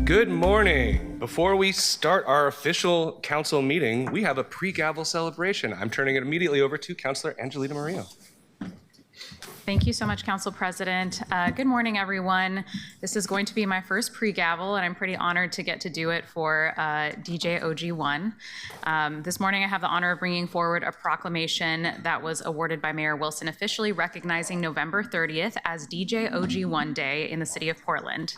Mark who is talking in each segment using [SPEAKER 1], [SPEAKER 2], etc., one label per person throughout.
[SPEAKER 1] Good morning. Before we start our official council meeting, we have a pre-gavel celebration. I'm turning it immediately over to Councilor Angelita Murillo.
[SPEAKER 2] Thank you so much, Council President. Good morning, everyone. This is going to be my first pre-gavel, and I'm pretty honored to get to do it for DJ OG1. This morning, I have the honor of bringing forward a proclamation that was awarded by Mayor Wilson, officially recognizing November 30th as DJ OG1 Day in the city of Portland.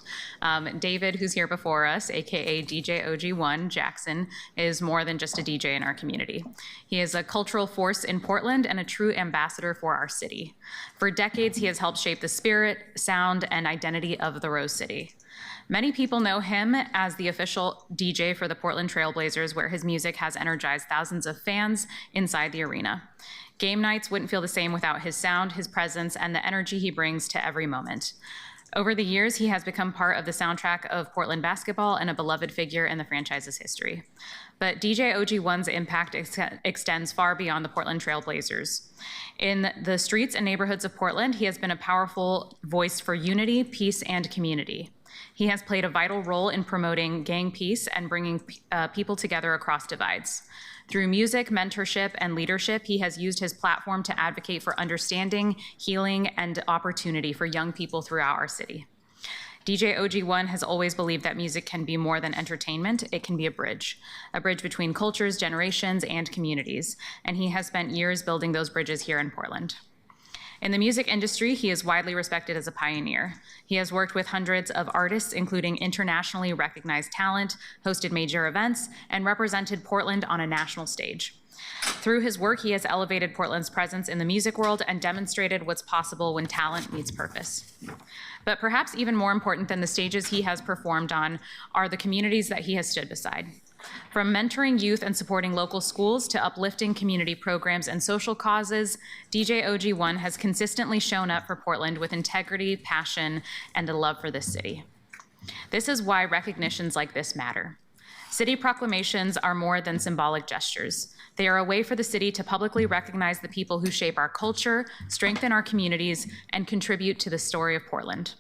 [SPEAKER 2] David, who's here before us, aka DJ OG1 Jackson, is more than just a DJ in our community. He is a cultural force in Portland and a true ambassador for our city. For decades, he has helped shape the spirit, sound, and identity of the Rose City. Many people know him as the official DJ for the Portland Trail Blazers, where his music has energized thousands of fans inside the arena. Game nights wouldn't feel the same without his sound, his presence, and the energy he brings to every moment. Over the years, he has become part of the soundtrack of Portland basketball and a beloved figure in the franchise's history. But DJ OG1's impact extends far beyond the Portland Trail Blazers. In the streets and neighborhoods of Portland, he has been a powerful voice for unity, peace, and community. He has played a vital role in promoting gang peace and bringing people together across divides. Through music, mentorship, and leadership, he has used his platform to advocate for understanding, healing, and opportunity for young people throughout our city. DJ OG1 has always believed that music can be more than entertainment. It can be a bridge between cultures, generations, and communities, and he has spent years building those bridges here in Portland. In the music industry, he is widely respected as a pioneer. He has worked with hundreds of artists, including internationally recognized talent, hosted major events, and represented Portland on a national stage. Through his work, he has elevated Portland's presence in the music world and demonstrated what's possible when talent meets purpose. But perhaps even more important than the stages he has performed on are the communities that he has stood beside. From mentoring youth and supporting local schools to uplifting community programs and social causes, DJ OG1 has consistently shown up for Portland with integrity, passion, and a love for this city. This is why recognitions like this matter. City proclamations are more than symbolic gestures. They are a way for the city to publicly recognize the people who shape our culture, strengthen our communities, and contribute to the story of Portland.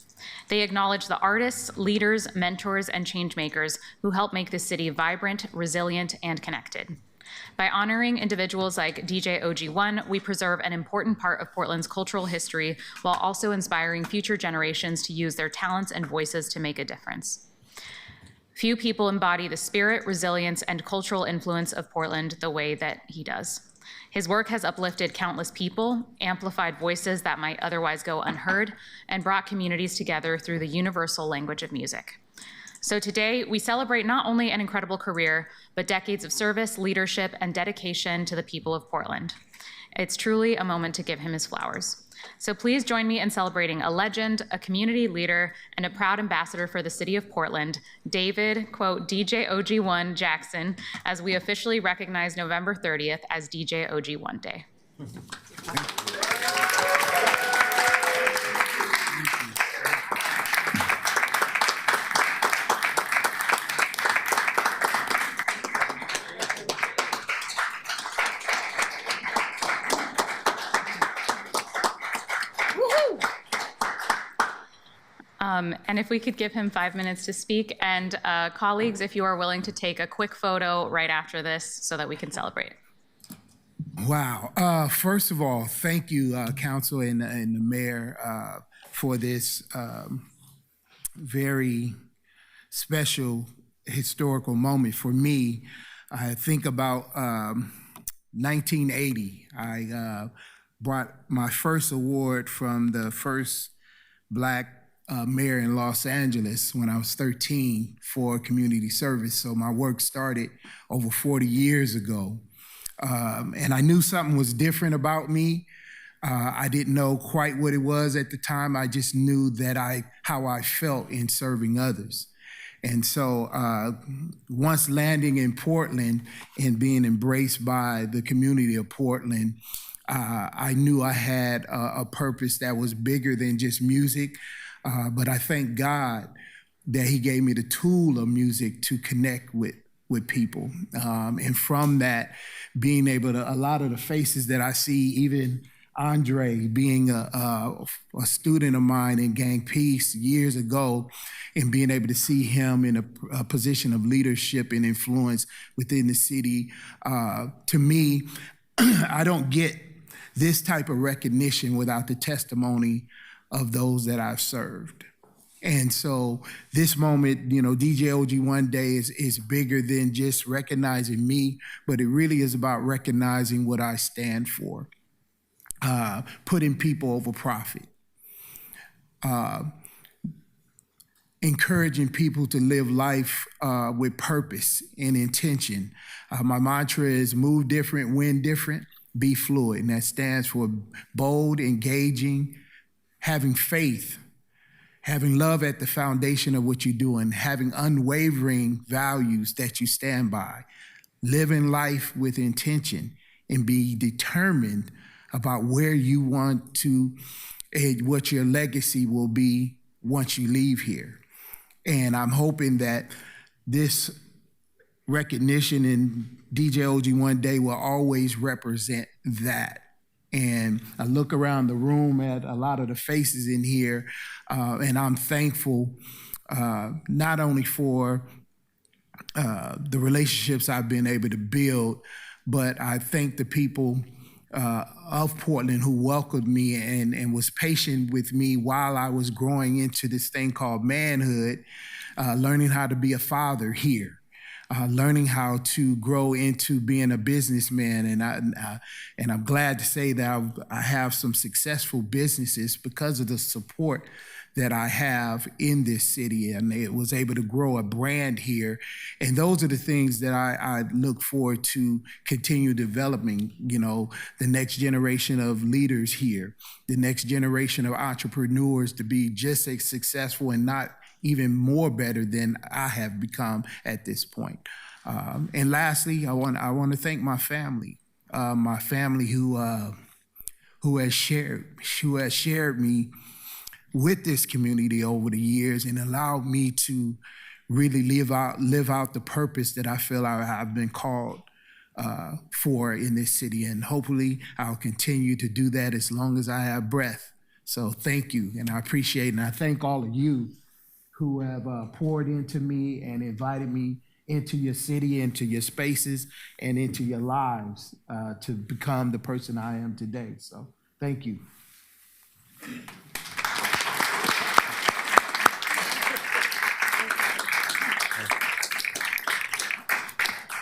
[SPEAKER 2] They acknowledge the artists, leaders, mentors, and changemakers who help make this city vibrant, resilient, and connected. By honoring individuals like DJ OG1, we preserve an important part of Portland's cultural history while also inspiring future generations to use their talents and voices to make a difference. Few people embody the spirit, resilience, and cultural influence of Portland the way that he does. His work has uplifted countless people, amplified voices that might otherwise go unheard, and brought communities together through the universal language of music. So today, we celebrate not only an incredible career, but decades of service, leadership, and dedication to the people of Portland. It's truly a moment to give him his flowers. So please join me in celebrating a legend, a community leader, and a proud ambassador for the city of Portland, David, quote, DJ OG1 Jackson, as we officially recognize November 30th as DJ OG1 Day. And if we could give him 5 minutes to speak, and colleagues, if you are willing to take a quick photo right after this so that we can celebrate.
[SPEAKER 3] Wow. First of all, thank you, Council and the Mayor, for this very special historical moment for me. I think about 1980. I brought my first award from the first Black mayor in Los Angeles when I was 13 for community service. So my work started over 40 years ago. And I knew something was different about me. I didn't know quite what it was at the time. I just knew that how I felt in serving others. And so once landing in Portland and being embraced by the community of Portland, I knew I had a purpose that was bigger than just music. But I thank God that he gave me the tool of music to connect with people. And from that, being able to, a lot of the faces that I see, even Andre being a student of mine in Gang Peace years ago, and being able to see him in a position of leadership and influence within the city. To me, I don't get this type of recognition without the testimony of those that I've served. And so this moment, DJ OG1 Day is bigger than just recognizing me, but it really is about recognizing what I stand for. Putting people over profit. Encouraging people to live life with purpose and intention. My mantra is move different, win different, be fluid. And that stands for bold, engaging, having faith, having love at the foundation of what you do, and having unwavering values that you stand by, living life with intention, and be determined about where you want to, and what your legacy will be once you leave here. And I'm hoping that this recognition in DJ OG1 Day will always represent that. And I look around the room at a lot of the faces in here, and I'm thankful not only for the relationships I've been able to build, but I thank the people of Portland who welcomed me and was patient with me while I was growing into this thing called manhood, learning how to be a father here. Learning how to grow into being a businessman, and I'm glad to say that I have some successful businesses because of the support that I have in this city, and it was able to grow a brand here. And those are the things that I look forward to continue developing, the next generation of leaders here, the next generation of entrepreneurs to be just as successful and not even more better than I have become at this point. And lastly, I want to thank my family who has shared me with this community over the years and allowed me to really live out the purpose that I feel I've been called for in this city. And hopefully I'll continue to do that as long as I have breath. So thank you, and I appreciate it. And I thank all of you who have poured into me and invited me into your city, into your spaces, and into your lives to become the person I am today. So thank you.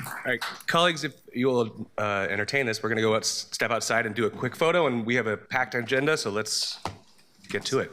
[SPEAKER 1] All right, colleagues, if you will entertain this, we're going to step outside and do a quick photo, and we have a packed agenda, so let's get to it.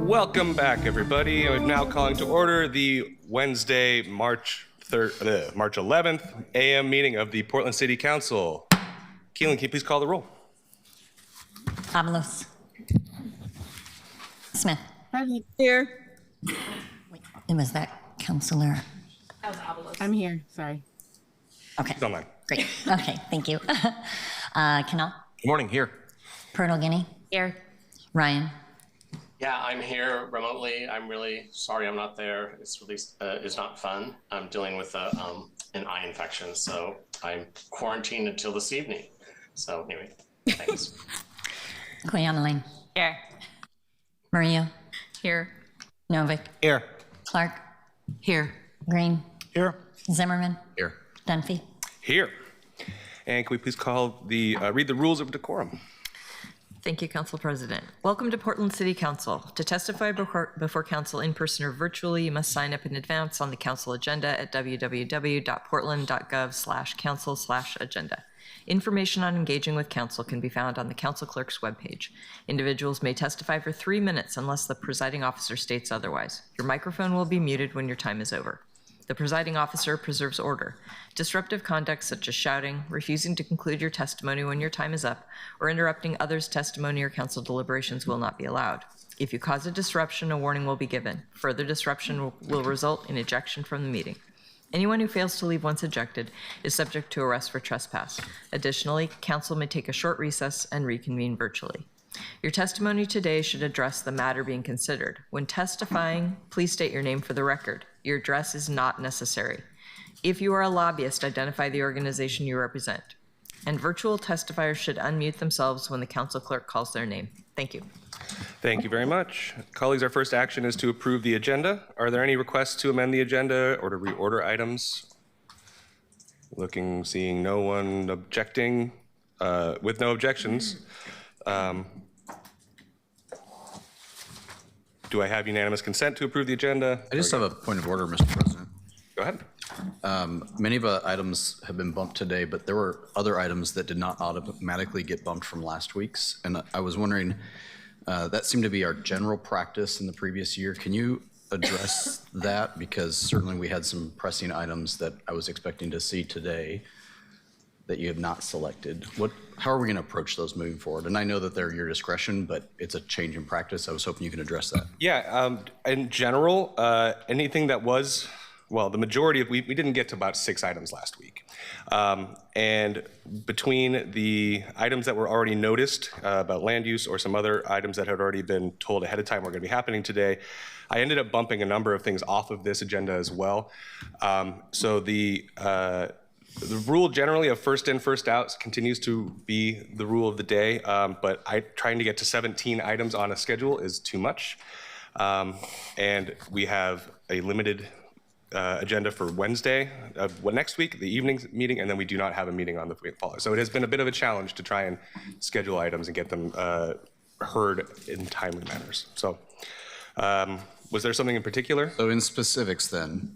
[SPEAKER 1] Welcome back, everybody. I'm now calling to order the Wednesday, March 11th a.m. meeting of the Portland City Council. Keelan, can you please call the roll?
[SPEAKER 4] Avalos. Smith.
[SPEAKER 5] Here.
[SPEAKER 4] Wait, was that Counselor?
[SPEAKER 5] I'm here. Sorry.
[SPEAKER 4] Okay.
[SPEAKER 1] She's online.
[SPEAKER 4] Great. Okay, thank you. Canal.
[SPEAKER 6] Good morning, here.
[SPEAKER 4] Pernal Guinea.
[SPEAKER 5] Here.
[SPEAKER 4] Ryan.
[SPEAKER 7] Yeah, I'm here remotely. I'm really sorry I'm not there. It's really it's not fun. I'm dealing with an eye infection, so I'm quarantined until this evening. So anyway, thanks.
[SPEAKER 4] Cleona Lane.
[SPEAKER 5] Here.
[SPEAKER 4] Maria.
[SPEAKER 2] Here.
[SPEAKER 4] Novick.
[SPEAKER 6] Here.
[SPEAKER 4] Clark.
[SPEAKER 5] Here.
[SPEAKER 4] Green.
[SPEAKER 6] Here.
[SPEAKER 4] Zimmerman.
[SPEAKER 6] Here.
[SPEAKER 4] Dunphy.
[SPEAKER 1] Here. And can we please call read the rules of decorum?
[SPEAKER 8] Thank you, Council President. Welcome to Portland City Council. To testify before Council in person or virtually, you must sign up in advance on the Council agenda at www.portland.gov/council/agenda. Information on engaging with Council can be found on the Council Clerk's webpage. Individuals may testify for 3 minutes unless the presiding officer states otherwise. Your microphone will be muted when your time is over. The presiding officer preserves order. Disruptive conduct such as shouting, refusing to conclude your testimony when your time is up, or interrupting others' testimony or council deliberations will not be allowed. If you cause a disruption, a warning will be given. Further disruption will result in ejection from the meeting. Anyone who fails to leave once ejected is subject to arrest for trespass. Additionally, council may take a short recess and reconvene virtually. Your testimony today should address the matter being considered. When testifying, please state your name for the record. Your address is not necessary. If you are a lobbyist, identify the organization you represent. And virtual testifiers should unmute themselves when the council clerk calls their name. Thank you.
[SPEAKER 1] Thank you very much. Colleagues, our first action is to approve the agenda. Are there any requests to amend the agenda or to reorder items? Seeing no one objecting, with no objections. Do I have unanimous consent to approve the agenda?
[SPEAKER 6] I just have a point of order, Mr. President.
[SPEAKER 1] Go ahead.
[SPEAKER 6] Many of the items have been bumped today, but there were other items that did not automatically get bumped from last week's. And I was wondering, that seemed to be our general practice in the previous year. Can you address that? Because certainly we had some pressing items that I was expecting to see today that you have not selected. How are we going to approach those moving forward? And I know that they're your discretion, but it's a change in practice. I was hoping you can address that.
[SPEAKER 1] Yeah, in general, anything that was, well, the majority of, we didn't get to about 6 items last week. And between the items that were already noticed about land use or some other items that had already been told ahead of time were going to be happening today, I ended up bumping a number of things off of this agenda as well. So the rule generally of first in, first out continues to be the rule of the day, but trying to get to 17 items on a schedule is too much. And we have a limited agenda for Wednesday of next week, the evening meeting, and then we do not have a meeting on the week following. So it has been a bit of a challenge to try and schedule items and get them heard in timely manners. So was there something in particular?
[SPEAKER 6] So in specifics then,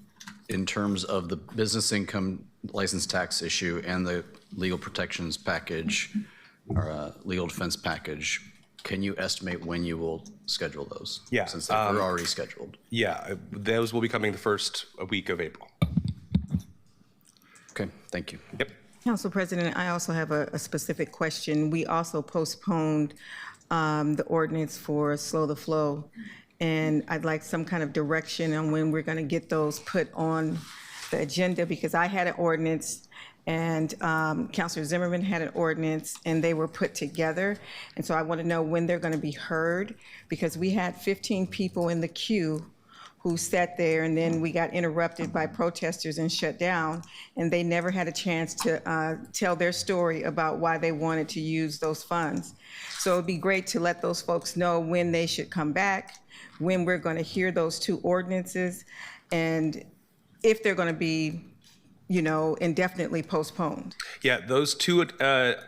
[SPEAKER 6] in terms of the business income license tax issue and the legal protections package or legal defense package, can you estimate when you will schedule those?
[SPEAKER 1] Yeah,
[SPEAKER 6] Since they're already scheduled.
[SPEAKER 1] Yeah, those will be coming the first week of April.
[SPEAKER 6] Okay, thank you.
[SPEAKER 1] Yep.
[SPEAKER 5] Council President, I also have a specific question. We also postponed the ordinance for slow the flow. And I'd like some kind of direction on when we're going to get those put on the agenda, because I had an ordinance and Councilor Zimmerman had an ordinance and they were put together. And so I want to know when they're going to be heard, because we had 15 people in the queue who sat there, and then we got interrupted by protesters and shut down, and they never had a chance to tell their story about why they wanted to use those funds. So it'd be great to let those folks know when they should come back, when we're going to hear those 2 ordinances, and if they're going to be, indefinitely postponed.
[SPEAKER 1] Yeah, those 2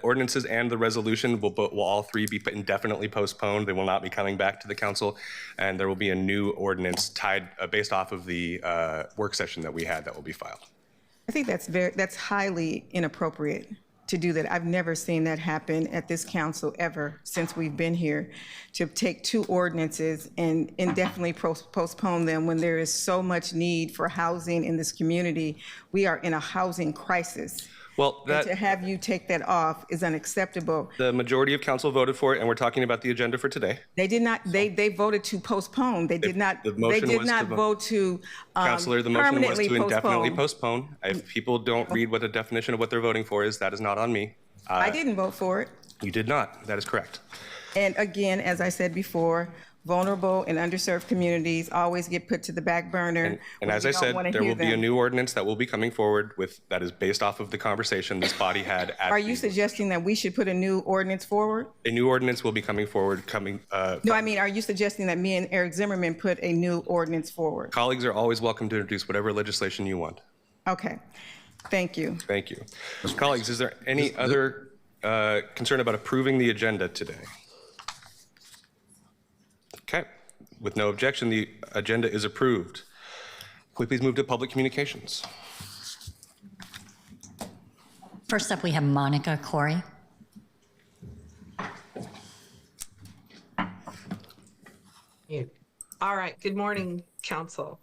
[SPEAKER 1] ordinances and the resolution will all 3 be indefinitely postponed. They will not be coming back to the council, and there will be a new ordinance tied based off of the work session that we had that will be filed.
[SPEAKER 5] I think that's highly inappropriate to to do that. I've never seen that happen at this council ever since we've been here, to take two ordinances and indefinitely postpone them when there is so much need for housing in this community. We are in a housing crisis.
[SPEAKER 1] Well,
[SPEAKER 5] And to have you take that off is unacceptable.
[SPEAKER 1] the majority of council voted for it, and we're talking about the agenda for today.
[SPEAKER 5] They did not, they voted to postpone. They did not,
[SPEAKER 1] The
[SPEAKER 5] they
[SPEAKER 1] motion
[SPEAKER 5] did
[SPEAKER 1] was
[SPEAKER 5] not
[SPEAKER 1] to
[SPEAKER 5] vote to
[SPEAKER 1] Counselor, the motion was
[SPEAKER 5] permanently
[SPEAKER 1] to indefinitely
[SPEAKER 5] postpone.
[SPEAKER 1] postpone. If people don't read what the definition of what they're voting for is, that is not on me.
[SPEAKER 5] I didn't vote for it.
[SPEAKER 1] You did not. That is correct.
[SPEAKER 5] And again, as I said before, vulnerable and underserved communities always get put to the back burner.
[SPEAKER 1] And
[SPEAKER 5] when
[SPEAKER 1] as
[SPEAKER 5] we
[SPEAKER 1] I
[SPEAKER 5] don't
[SPEAKER 1] said,
[SPEAKER 5] wanna
[SPEAKER 1] there
[SPEAKER 5] hear
[SPEAKER 1] will be a
[SPEAKER 5] them.
[SPEAKER 1] new ordinance that will be coming forward with, that is based off of the conversation this body had at.
[SPEAKER 5] Are you suggesting that we should put a new ordinance forward?
[SPEAKER 1] A new ordinance will be coming forward,
[SPEAKER 5] No, I mean, are you suggesting that me and Eric Zimmerman put a new ordinance forward?
[SPEAKER 1] colleagues are always welcome to introduce whatever legislation you want.
[SPEAKER 5] Okay, thank you.
[SPEAKER 1] Thank you. Colleagues, is there any other concern about approving the agenda today? Okay. With no objection, the agenda is approved. Can we please move to public communications?
[SPEAKER 4] First up, we have Monica Corey.
[SPEAKER 9] All right, good morning, council.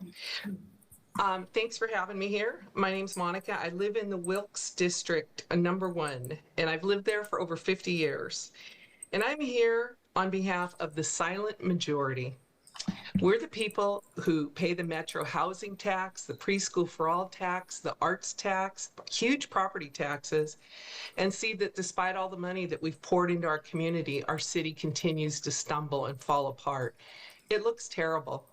[SPEAKER 9] Thanks for having me here. My name's Monica. I live in the Wilkes District, number 1, and I've lived there for over 50 years. And I'm here on behalf of the silent majority. We're the people who pay the metro housing tax, the preschool for all tax, the arts tax, huge property taxes, and see that despite all the money that we've poured into our community, our city continues to stumble and fall apart. It looks terrible.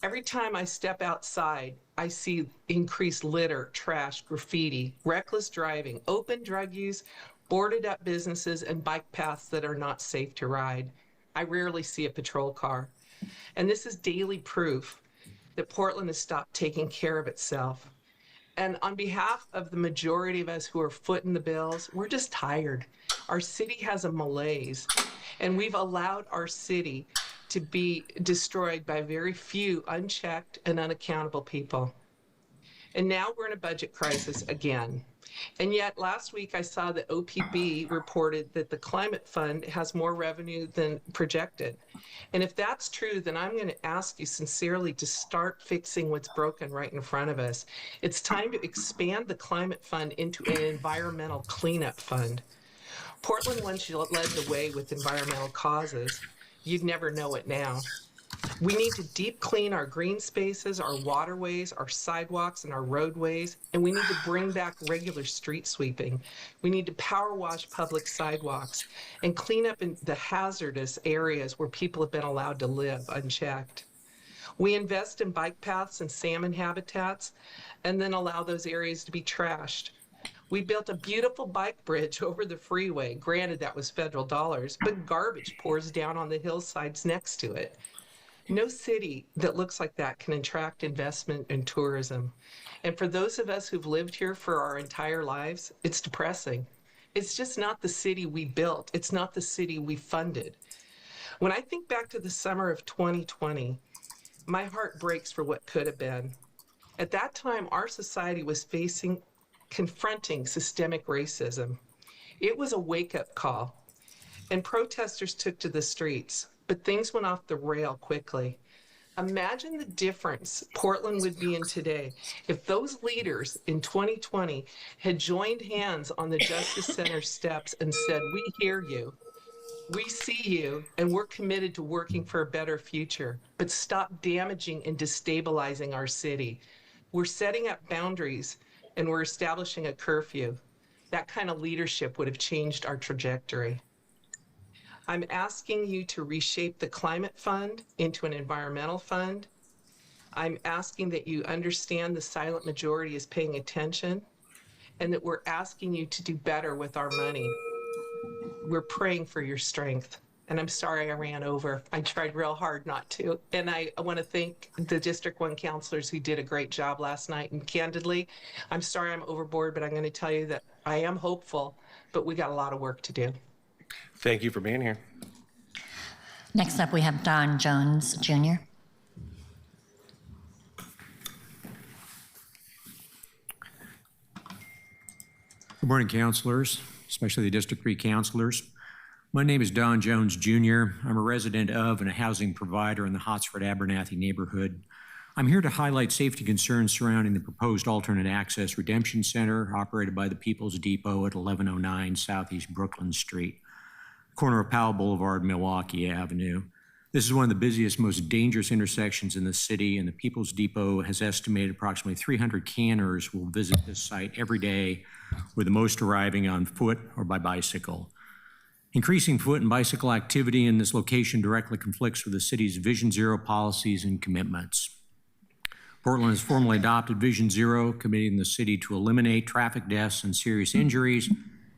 [SPEAKER 9] Every time I step outside, I see increased litter, trash, graffiti, reckless driving, open drug use, boarded up businesses, and bike paths that are not safe to ride. I rarely see a patrol car. And this is daily proof that Portland has stopped taking care of itself. And on behalf of the majority of us who are footing the bills, we're just tired. Our city has a malaise, and we've allowed our city to be destroyed by very few unchecked and unaccountable people. And now we're in a budget crisis again. And yet last week I saw that OPB reported that the climate fund has more revenue than projected. And if that's true, then I'm going to ask you sincerely to start fixing what's broken right in front of us. It's time to expand the climate fund into an environmental cleanup fund. Portland once led the way with environmental causes. You'd never know it now. We need to deep clean our green spaces, our waterways, our sidewalks, and our roadways, and we need to bring back regular street sweeping. We need to power wash public sidewalks and clean up in the hazardous areas where people have been allowed to live unchecked. We invest in bike paths and salmon habitats and then allow those areas to be trashed. We built a beautiful bike bridge over the freeway. Granted, that was federal dollars, but garbage pours down on the hillsides next to it. No city that looks like that can attract investment in tourism. And for those of us who've lived here for our entire lives, it's depressing. It's just not the city we built. It's not the city we funded. When I think back to the summer of 2020, my heart breaks for what could have been. At that time, our society was confronting systemic racism. It was a wake-up call, and protesters took to the streets. But things went off the rail quickly. Imagine the difference Portland would be in today if those leaders in 2020 had joined hands on the Justice Center steps and said, "We hear you, we see you, and we're committed to working for a better future, but stop damaging and destabilizing our city. We're setting up boundaries and we're establishing a curfew." That kind of leadership would have changed our trajectory. I'm asking you to reshape the climate fund into an environmental fund. I'm asking that you understand the silent majority is paying attention and that we're asking you to do better with our money. We're praying for your strength. And I'm sorry I ran over. I tried real hard not to. And I want to thank the District 1 counselors who did a great job last night. And candidly, I'm sorry I'm overboard, but I'm going to tell you that I am hopeful, but we got a lot of work to do.
[SPEAKER 1] Thank you for being here.
[SPEAKER 4] Next up, we have Don Jones, Jr.
[SPEAKER 10] Good morning, councilors. especially the District 3 councilors. My name is Don Jones, Jr. I'm a resident of and a housing provider in the Hotsford-Abernathy neighborhood. I'm here to highlight safety concerns surrounding the proposed alternate access redemption center operated by the People's Depot at 1109 Southeast Brooklyn Street, corner of Powell Boulevard and Milwaukee Avenue. This is one of the busiest, most dangerous intersections in the city, and the People's Depot has estimated approximately 300 canners will visit this site every day, with the most arriving on foot or by bicycle. Increasing foot and bicycle activity in this location directly conflicts with the city's Vision Zero policies and commitments. Portland has formally adopted Vision Zero, committing the city to eliminate traffic deaths and serious injuries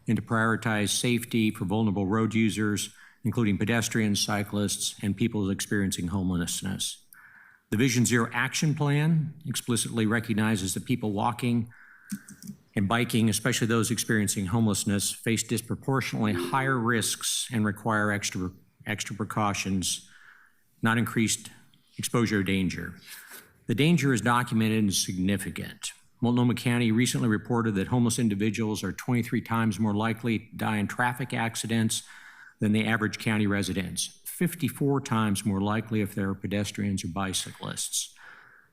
[SPEAKER 10] and to prioritize safety for vulnerable road users, including pedestrians, cyclists, and people experiencing homelessness. The Vision Zero Action Plan explicitly recognizes that people walking and biking, especially those experiencing homelessness, face disproportionately higher risks and require extra precautions, not increased exposure to danger. The danger is documented and significant. Multnomah County recently reported that homeless individuals are 23 times more likely to die in traffic accidents than the average county residents, 54 times more likely if they're pedestrians or bicyclists.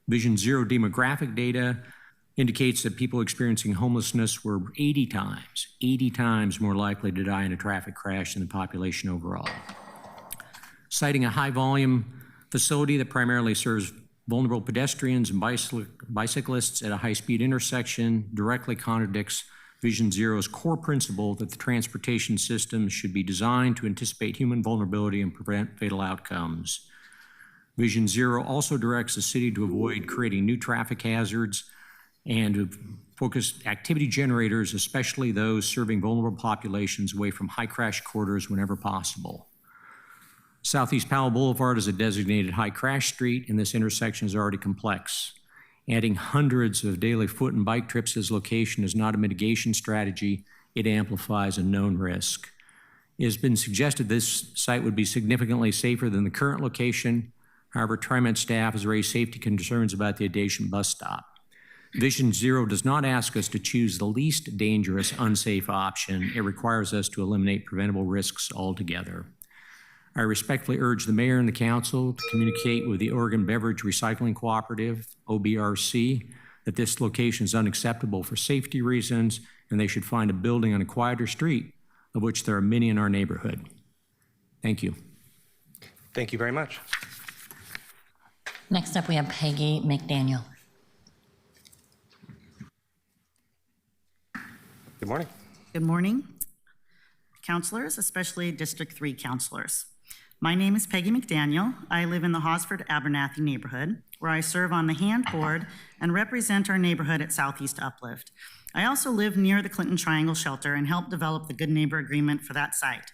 [SPEAKER 10] Vision Zero demographic data indicates that people experiencing homelessness were 80 times more likely to die in a traffic crash than the population overall. Citing a high volume facility that primarily serves vulnerable pedestrians and bicyclists at a high-speed intersection directly contradicts Vision Zero's core principle that the transportation system should be designed to anticipate human vulnerability and prevent fatal outcomes. Vision Zero also directs the city to avoid creating new traffic hazards and to focus activity generators, especially those serving vulnerable populations, away from high crash corridors whenever possible. Southeast Powell Boulevard is a designated high crash street, and this intersection is already complex. Adding hundreds of daily foot and bike trips to this location is not a mitigation strategy. It amplifies a known risk. It has been suggested this site would be significantly safer than the current location. However, TriMet staff has raised safety concerns about the adjacent bus stop. Vision Zero does not ask us to choose the least dangerous, unsafe option. It requires us to eliminate preventable risks altogether. I respectfully urge the mayor and the council to communicate with the Oregon Beverage Recycling Cooperative, OBRC, that this location is unacceptable for safety reasons, and they should find a building on a quieter street, of which there are many in our neighborhood. Thank you.
[SPEAKER 1] Thank you very much.
[SPEAKER 4] Next up, we have Peggy McDaniel.
[SPEAKER 1] Good morning.
[SPEAKER 11] Good morning, councilors, especially District 3 councilors. My name is Peggy McDaniel. I live in the Hotsford-Abernathy neighborhood, where I serve on the hand board and represent our neighborhood at Southeast Uplift. I also live near the Clinton Triangle Shelter and helped develop the Good Neighbor Agreement for that site.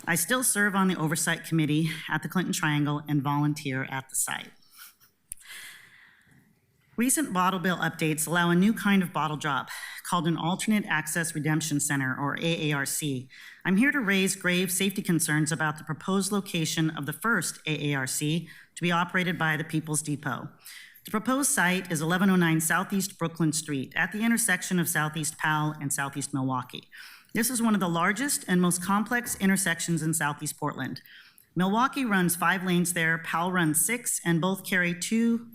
[SPEAKER 11] I still serve on the Oversight Committee at the Clinton Triangle and volunteer at the site. Recent bottle bill updates allow a new kind of bottle drop called an Alternate Access Redemption Center, or AARC. I'm here to raise grave safety concerns about the proposed location of the first AARC to be operated by the People's Depot. The proposed site is 1109 Southeast Brooklyn Street at the intersection of Southeast Powell and Southeast Milwaukee. This is one of the largest and most complex intersections in Southeast Portland. Milwaukee runs 5 lanes there, Powell runs 6, and both carry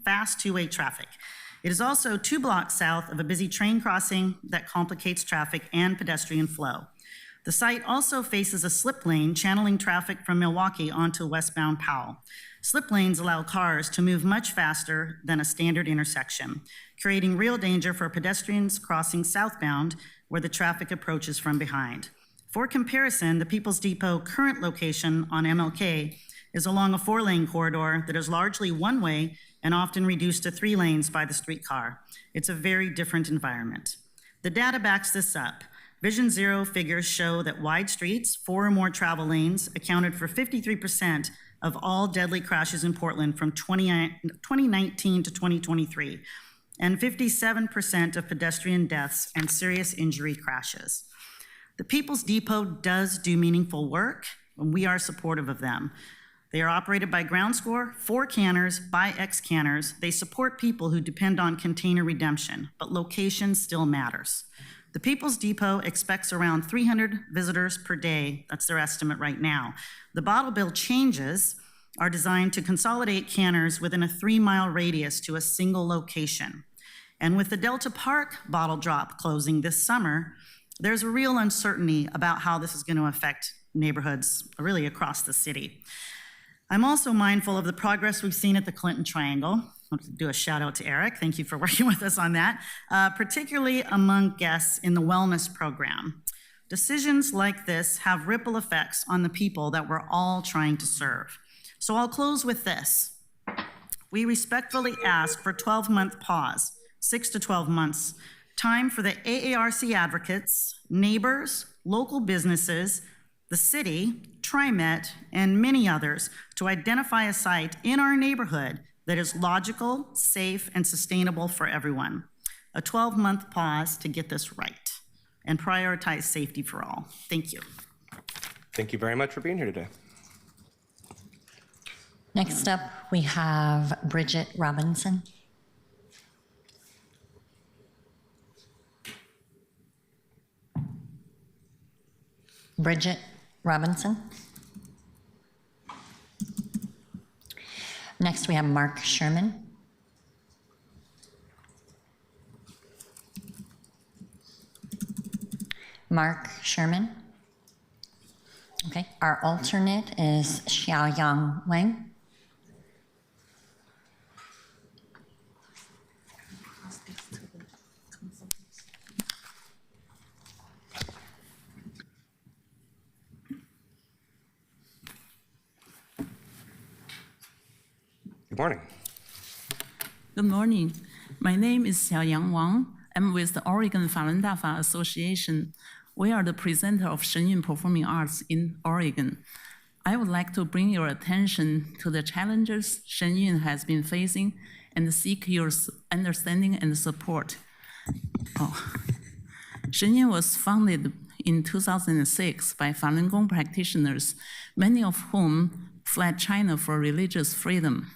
[SPEAKER 11] fast two-way traffic. It is also 2 blocks south of a busy train crossing that complicates traffic and pedestrian flow. The site also faces a slip lane channeling traffic from Milwaukee onto westbound Powell. Slip lanes allow cars to move much faster than a standard intersection, creating real danger for pedestrians crossing southbound where the traffic approaches from behind. For comparison, the People's Depot current location on MLK is along a 4-lane corridor that is largely one-way and often reduced to 3 lanes by the streetcar. It's a very different environment. The data backs this up. Vision Zero figures show that wide streets, 4 or more travel lanes, accounted for 53% of all deadly crashes in Portland from 2019 to 2023, and 57% of pedestrian deaths and serious injury crashes. The People's Depot does do meaningful work, and we are supportive of them. They are operated by Ground Score, for canners, by ex-canners. They support people who depend on container redemption, but location still matters. The People's Depot expects around 300 visitors per day. That's their estimate right now. The bottle bill changes are designed to consolidate canners within a 3-mile radius to a single location. And with the Delta Park bottle drop closing this summer, there's a real uncertainty about how this is going to affect neighborhoods really across the city. I'm also mindful of the progress we've seen at the Clinton Triangle. I want to do a shout out to Eric. Thank you for working with us on that, particularly among guests in the wellness program. Decisions like this have ripple effects on the people that we're all trying to serve. So I'll close with this. We respectfully ask for 12-month pause, 6 to 12 months, time for the AARC advocates, neighbors, local businesses, the city, TriMet, and many others to identify a site in our neighborhood that is logical, safe, and sustainable for everyone. A 12-month pause to get this right and prioritize safety for all. Thank you.
[SPEAKER 1] Thank you very much for being here today.
[SPEAKER 4] Next up, we have Bridget Robinson. Bridget Robinson. Next, we have Mark Sherman. Mark Sherman. Okay, our alternate is Xiaoyang Wang.
[SPEAKER 1] Good morning.
[SPEAKER 12] Good morning. My name is Xiaoyang Wang. I'm with the Oregon Falun Dafa Association. We are the presenter of Shenyun Performing Arts in Oregon. I would like to bring your attention to the challenges Shenyun has been facing and seek your understanding and support. Shenyun was founded in 2006 by Falun Gong practitioners, many of whom fled China for religious freedom.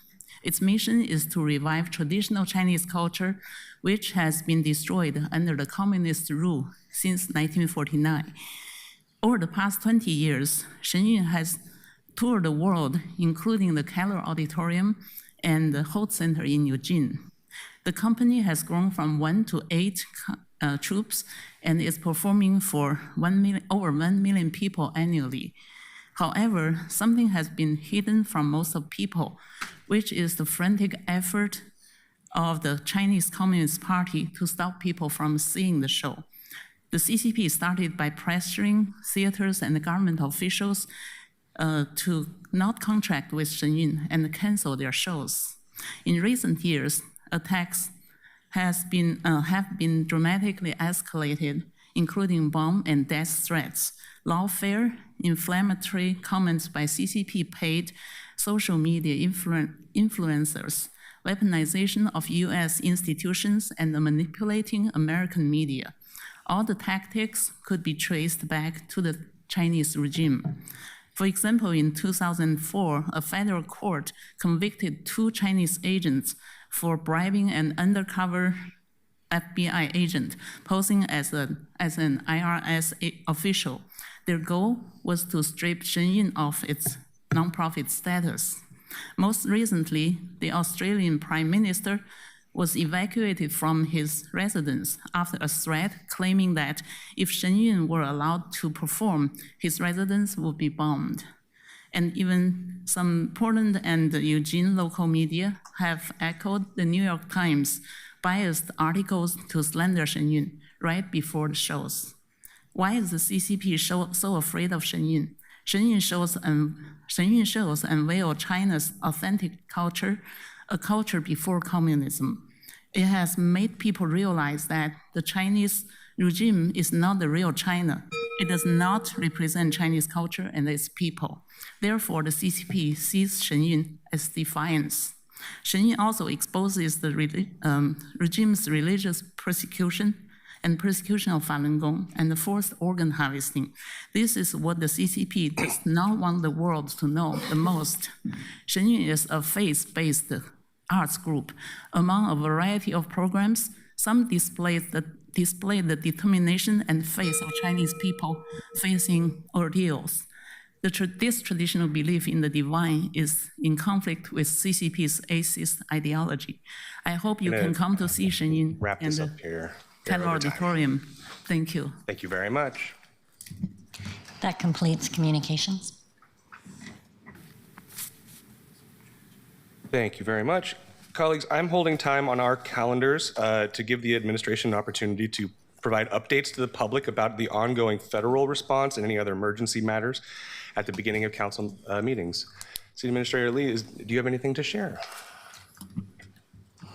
[SPEAKER 12] Its mission is to revive traditional Chinese culture, which has been destroyed under the communist rule since 1949. Over the past 20 years, Shenyun has toured the world, including the Keller Auditorium and the Holt Center in Eugene. The company has grown from 1 to 8 troops and is performing for over 1 million people annually. However, something has been hidden from most of people, which is the frantic effort of the Chinese Communist Party to stop people from seeing the show. The CCP started by pressuring theaters and government officials to not contract with Shenyun and cancel their shows. In recent years, attacks have been dramatically escalated, including bomb and death threats, lawfare, inflammatory comments by CCP paid social media influencers, weaponization of US institutions, and manipulating American media. All the tactics could be traced back to the Chinese regime. For example, in 2004, a federal court convicted 2 Chinese agents for bribing an undercover FBI agent posing as an IRS official. Their goal was to strip Shenyun of its nonprofit status. Most recently, the Australian Prime Minister was evacuated from his residence after a threat claiming that if Shenyun were allowed to perform, his residence would be bombed. And even some Portland and Eugene local media have echoed the New York Times biased articles to slander Shenyun right before the shows. Why is the CCP so afraid of Shenyun? Shenyun shows unveil China's authentic culture, a culture before communism. It has made people realize that the Chinese regime is not the real China. It does not represent Chinese culture and its people. Therefore, the CCP sees Shenyun as defiance. Shenyun also exposes the regime's religious persecution and persecution of Falun Gong and the forced organ harvesting. This is what the CCP does not want the world to know the most. Shenyun is a faith-based arts group. Among a variety of programs, some display the display the determination and faith of Chinese people facing ordeals. This traditional belief in the divine is in conflict with CCP's atheist ideology. I hope you can come to see Shenyun and the Keller Auditorium. Thank you.
[SPEAKER 1] Thank you very much.
[SPEAKER 4] That completes communications.
[SPEAKER 1] Thank you very much. Colleagues, I'm holding time on our calendars to give the administration an opportunity to provide updates to the public about the ongoing federal response and any other emergency matters at the beginning of council meetings. City Administrator Lee, do you have anything to share?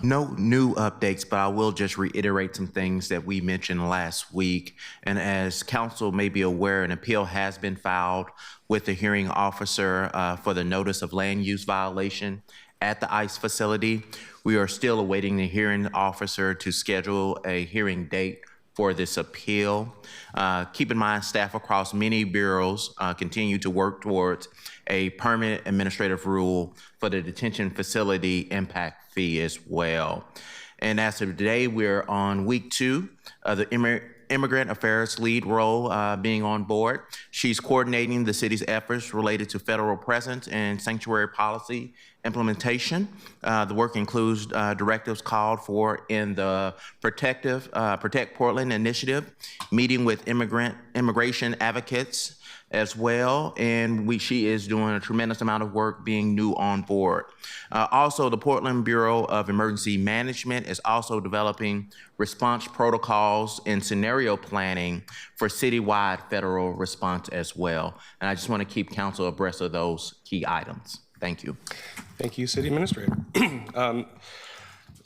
[SPEAKER 13] No new updates, but I will just reiterate some things that we mentioned last week. And as council may be aware, an appeal has been filed with the hearing officer for the notice of land use violation at the ICE facility. We are still awaiting the hearing officer to schedule a hearing date for this appeal. Keep in mind, staff across many bureaus continue to work towards a permanent administrative rule for the detention facility impact fee as well. And as of today, we're on week 2 of the Immigrant Affairs lead role being on board. She's coordinating the city's efforts related to federal presence and sanctuary policy implementation. The work includes directives called for in the Protect Portland initiative, meeting with immigration advocates as well, and she is doing a tremendous amount of work being new on board. Also, the Portland Bureau of Emergency Management is also developing response protocols and scenario planning for citywide federal response as well. And I just want to keep council abreast of those key items. Thank you.
[SPEAKER 1] Thank you, City Administrator.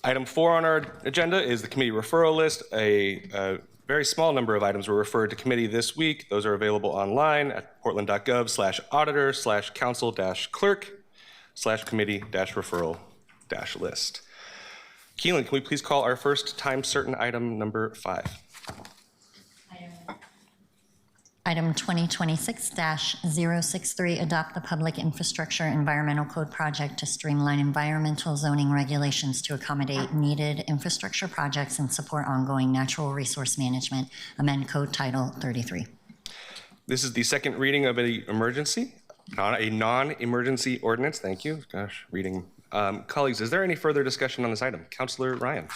[SPEAKER 1] Item 4 on our agenda is the committee referral list. A very small number of items were referred to committee this week. Those are available online at portland.gov/auditor/council-clerk/committee-referral-list. Keelan, can we please call our first time certain item number 5?
[SPEAKER 4] Item 2026-063, adopt the Public Infrastructure Environmental Code project to streamline environmental zoning regulations to accommodate needed infrastructure projects and support ongoing natural resource management. Amend Code Title 33.
[SPEAKER 1] This is the second reading of a non-emergency ordinance. Thank you. Gosh, reading. Colleagues, is there any further discussion on this item? Councilor Ryan.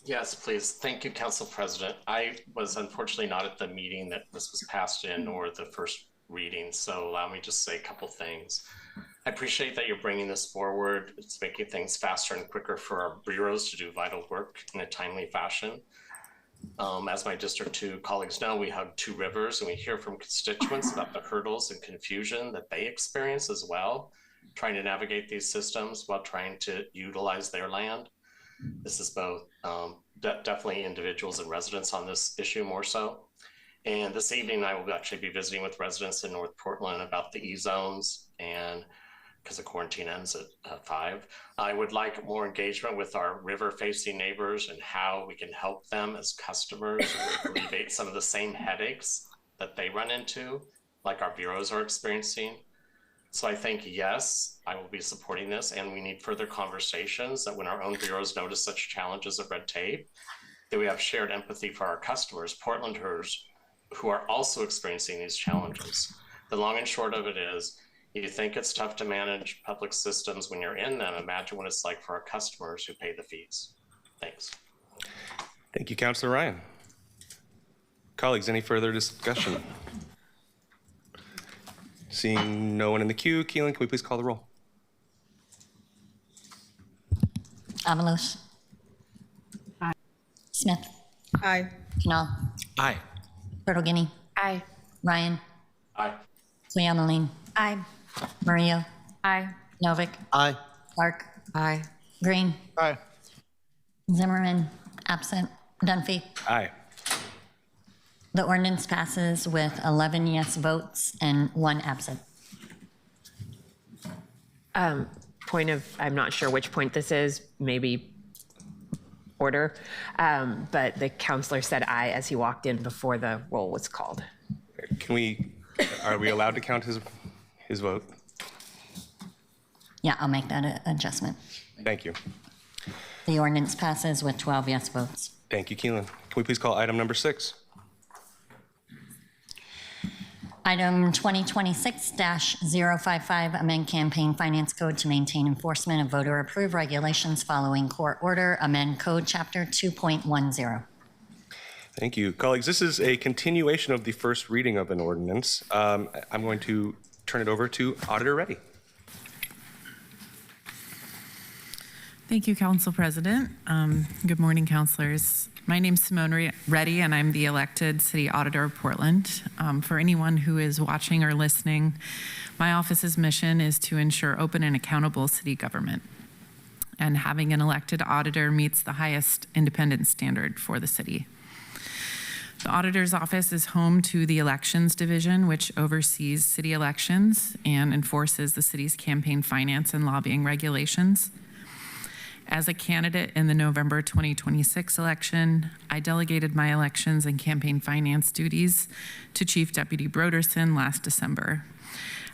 [SPEAKER 7] Yes, please. Thank you, Council President. I was unfortunately not at the meeting that this was passed in or the first reading, so allow me to just say a couple things. I appreciate that you're bringing this forward. It's making things faster and quicker for our bureaus to do vital work in a timely fashion. As my District 2 colleagues know, we hug 2 rivers and we hear from constituents about the hurdles and confusion that they experience as well, trying to navigate these systems while trying to utilize their land. This is both definitely individuals and residents on this issue more so. And this evening, I will actually be visiting with residents in North Portland about the E-zones, and because the quarantine ends at 5. I would like more engagement with our river-facing neighbors and how we can help them as customers alleviate some of the same headaches that they run into, like our bureaus are experiencing. So I think, yes, I will be supporting this, and we need further conversations that when our own bureaus notice such challenges of red tape, that we have shared empathy for our customers, Portlanders, who are also experiencing these challenges. The long and short of it is, you think it's tough to manage public systems when you're in them. Imagine what it's like for our customers who pay the fees. Thanks.
[SPEAKER 1] Thank you, Councilor Ryan. Colleagues, any further discussion? Seeing no one in the queue, Keelan, can we please call the roll?
[SPEAKER 4] Avalos.
[SPEAKER 5] Aye.
[SPEAKER 4] Smith.
[SPEAKER 5] Aye.
[SPEAKER 4] Canal.
[SPEAKER 1] Aye.
[SPEAKER 4] Turtle Guinea.
[SPEAKER 2] Aye.
[SPEAKER 4] Ryan.
[SPEAKER 7] Aye.
[SPEAKER 4] Cleonaline.
[SPEAKER 2] Aye.
[SPEAKER 4] Murillo.
[SPEAKER 2] Aye.
[SPEAKER 4] Novick.
[SPEAKER 13] Aye.
[SPEAKER 4] Clark.
[SPEAKER 8] Aye.
[SPEAKER 4] Green.
[SPEAKER 13] Aye.
[SPEAKER 4] Zimmerman. Absent. Dunphy.
[SPEAKER 1] Aye.
[SPEAKER 4] The ordinance passes with 11 yes votes and 1 absent.
[SPEAKER 14] Point of, I'm not sure which point this is, maybe order, but the counselor said aye as he walked in before the roll was called.
[SPEAKER 1] Are we allowed to count his vote?
[SPEAKER 4] Yeah, I'll make that adjustment.
[SPEAKER 1] Thank you.
[SPEAKER 4] The ordinance passes with 12 yes votes.
[SPEAKER 1] Thank you, Keelan. Can we please call item number 6?
[SPEAKER 4] Item 2026-055, amend campaign finance code to maintain enforcement of voter-approved regulations following court order, amend code chapter 2.10.
[SPEAKER 1] Thank you. Colleagues, this is a continuation of the first reading of an ordinance. I'm going to turn it over to Auditor Reddy.
[SPEAKER 15] Thank you, Council President. Good morning, councilors. My name is Simone Reddy, and I'm the elected City Auditor of Portland. For anyone who is watching or listening, my office's mission is to ensure open and accountable city government. And having an elected auditor meets the highest independence standard for the city. The auditor's office is home to the Elections Division, which oversees city elections and enforces the city's campaign finance and lobbying regulations. As a candidate in the November 2026 election, I delegated my elections and campaign finance duties to Chief Deputy Broderson last December.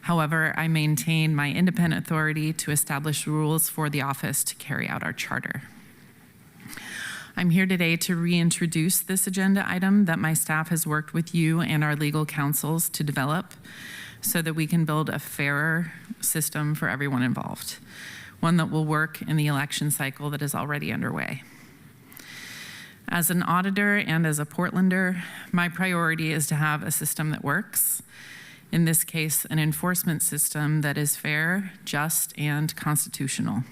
[SPEAKER 15] However, I maintain my independent authority to establish rules for the office to carry out our charter. I'm here today to reintroduce this agenda item that my staff has worked with you and our legal counsels to develop so that we can build a fairer system for everyone involved, one that will work in the election cycle that is already underway. As an auditor and as a Portlander, my priority is to have a system that works. In this case, an enforcement system that is fair, just, and constitutional.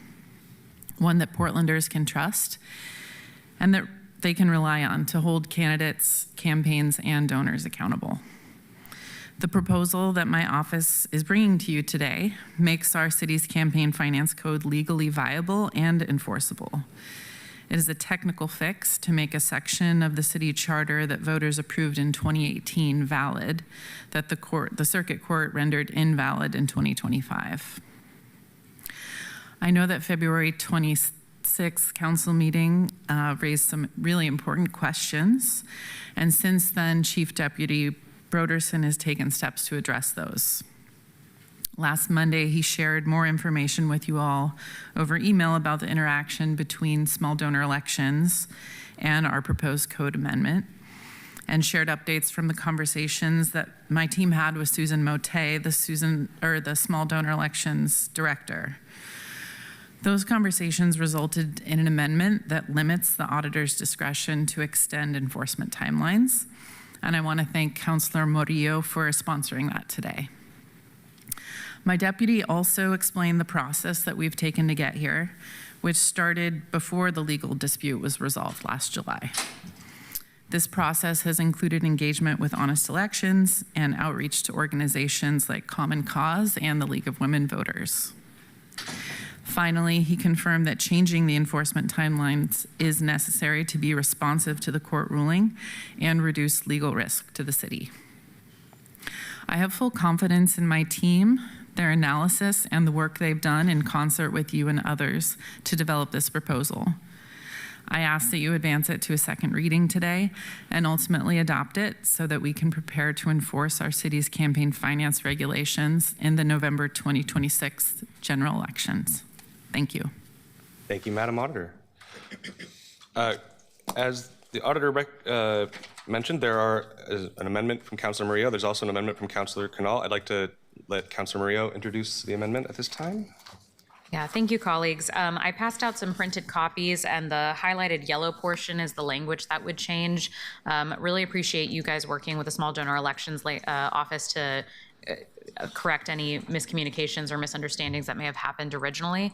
[SPEAKER 15] One that Portlanders can trust and that they can rely on to hold candidates, campaigns, and donors accountable. The proposal that my office is bringing to you today makes our city's campaign finance code legally viable and enforceable. It is a technical fix to make a section of the city charter that voters approved in 2018 valid, that the circuit court rendered invalid in 2025. I know that February 26th council meeting raised some really important questions, and since then, Chief Deputy Broderson has taken steps to address those. Last Monday, he shared more information with you all over email about the interaction between small donor elections and our proposed code amendment, and shared updates from the conversations that my team had with Susan Mote, the small donor elections director. Those conversations resulted in an amendment that limits the auditor's discretion to extend enforcement timelines. And I want to thank Councilor Murillo for sponsoring that today. My deputy also explained the process that we've taken to get here, which started before the legal dispute was resolved last July. This process has included engagement with Honest Elections and outreach to organizations like Common Cause and the League of Women Voters. Finally, he confirmed that changing the enforcement timelines is necessary to be responsive to the court ruling and reduce legal risk to the city. I have full confidence in my team, their analysis, and the work they've done in concert with you and others to develop this proposal. I ask that you advance it to a second reading today and ultimately adopt it so that we can prepare to enforce our city's campaign finance regulations in the November 2026 general elections. Thank you.
[SPEAKER 1] Thank you, Madam Auditor. As the Auditor mentioned, there is an amendment from Councilor Murillo. There's also an amendment from Councilor Canal. I'd like to let Councilor Murillo introduce the amendment at this time.
[SPEAKER 2] Yeah, thank you, colleagues. I passed out some printed copies, and the highlighted yellow portion is the language that would change. Really appreciate you guys working with the Small Donor Elections Office to correct any miscommunications or misunderstandings that may have happened originally.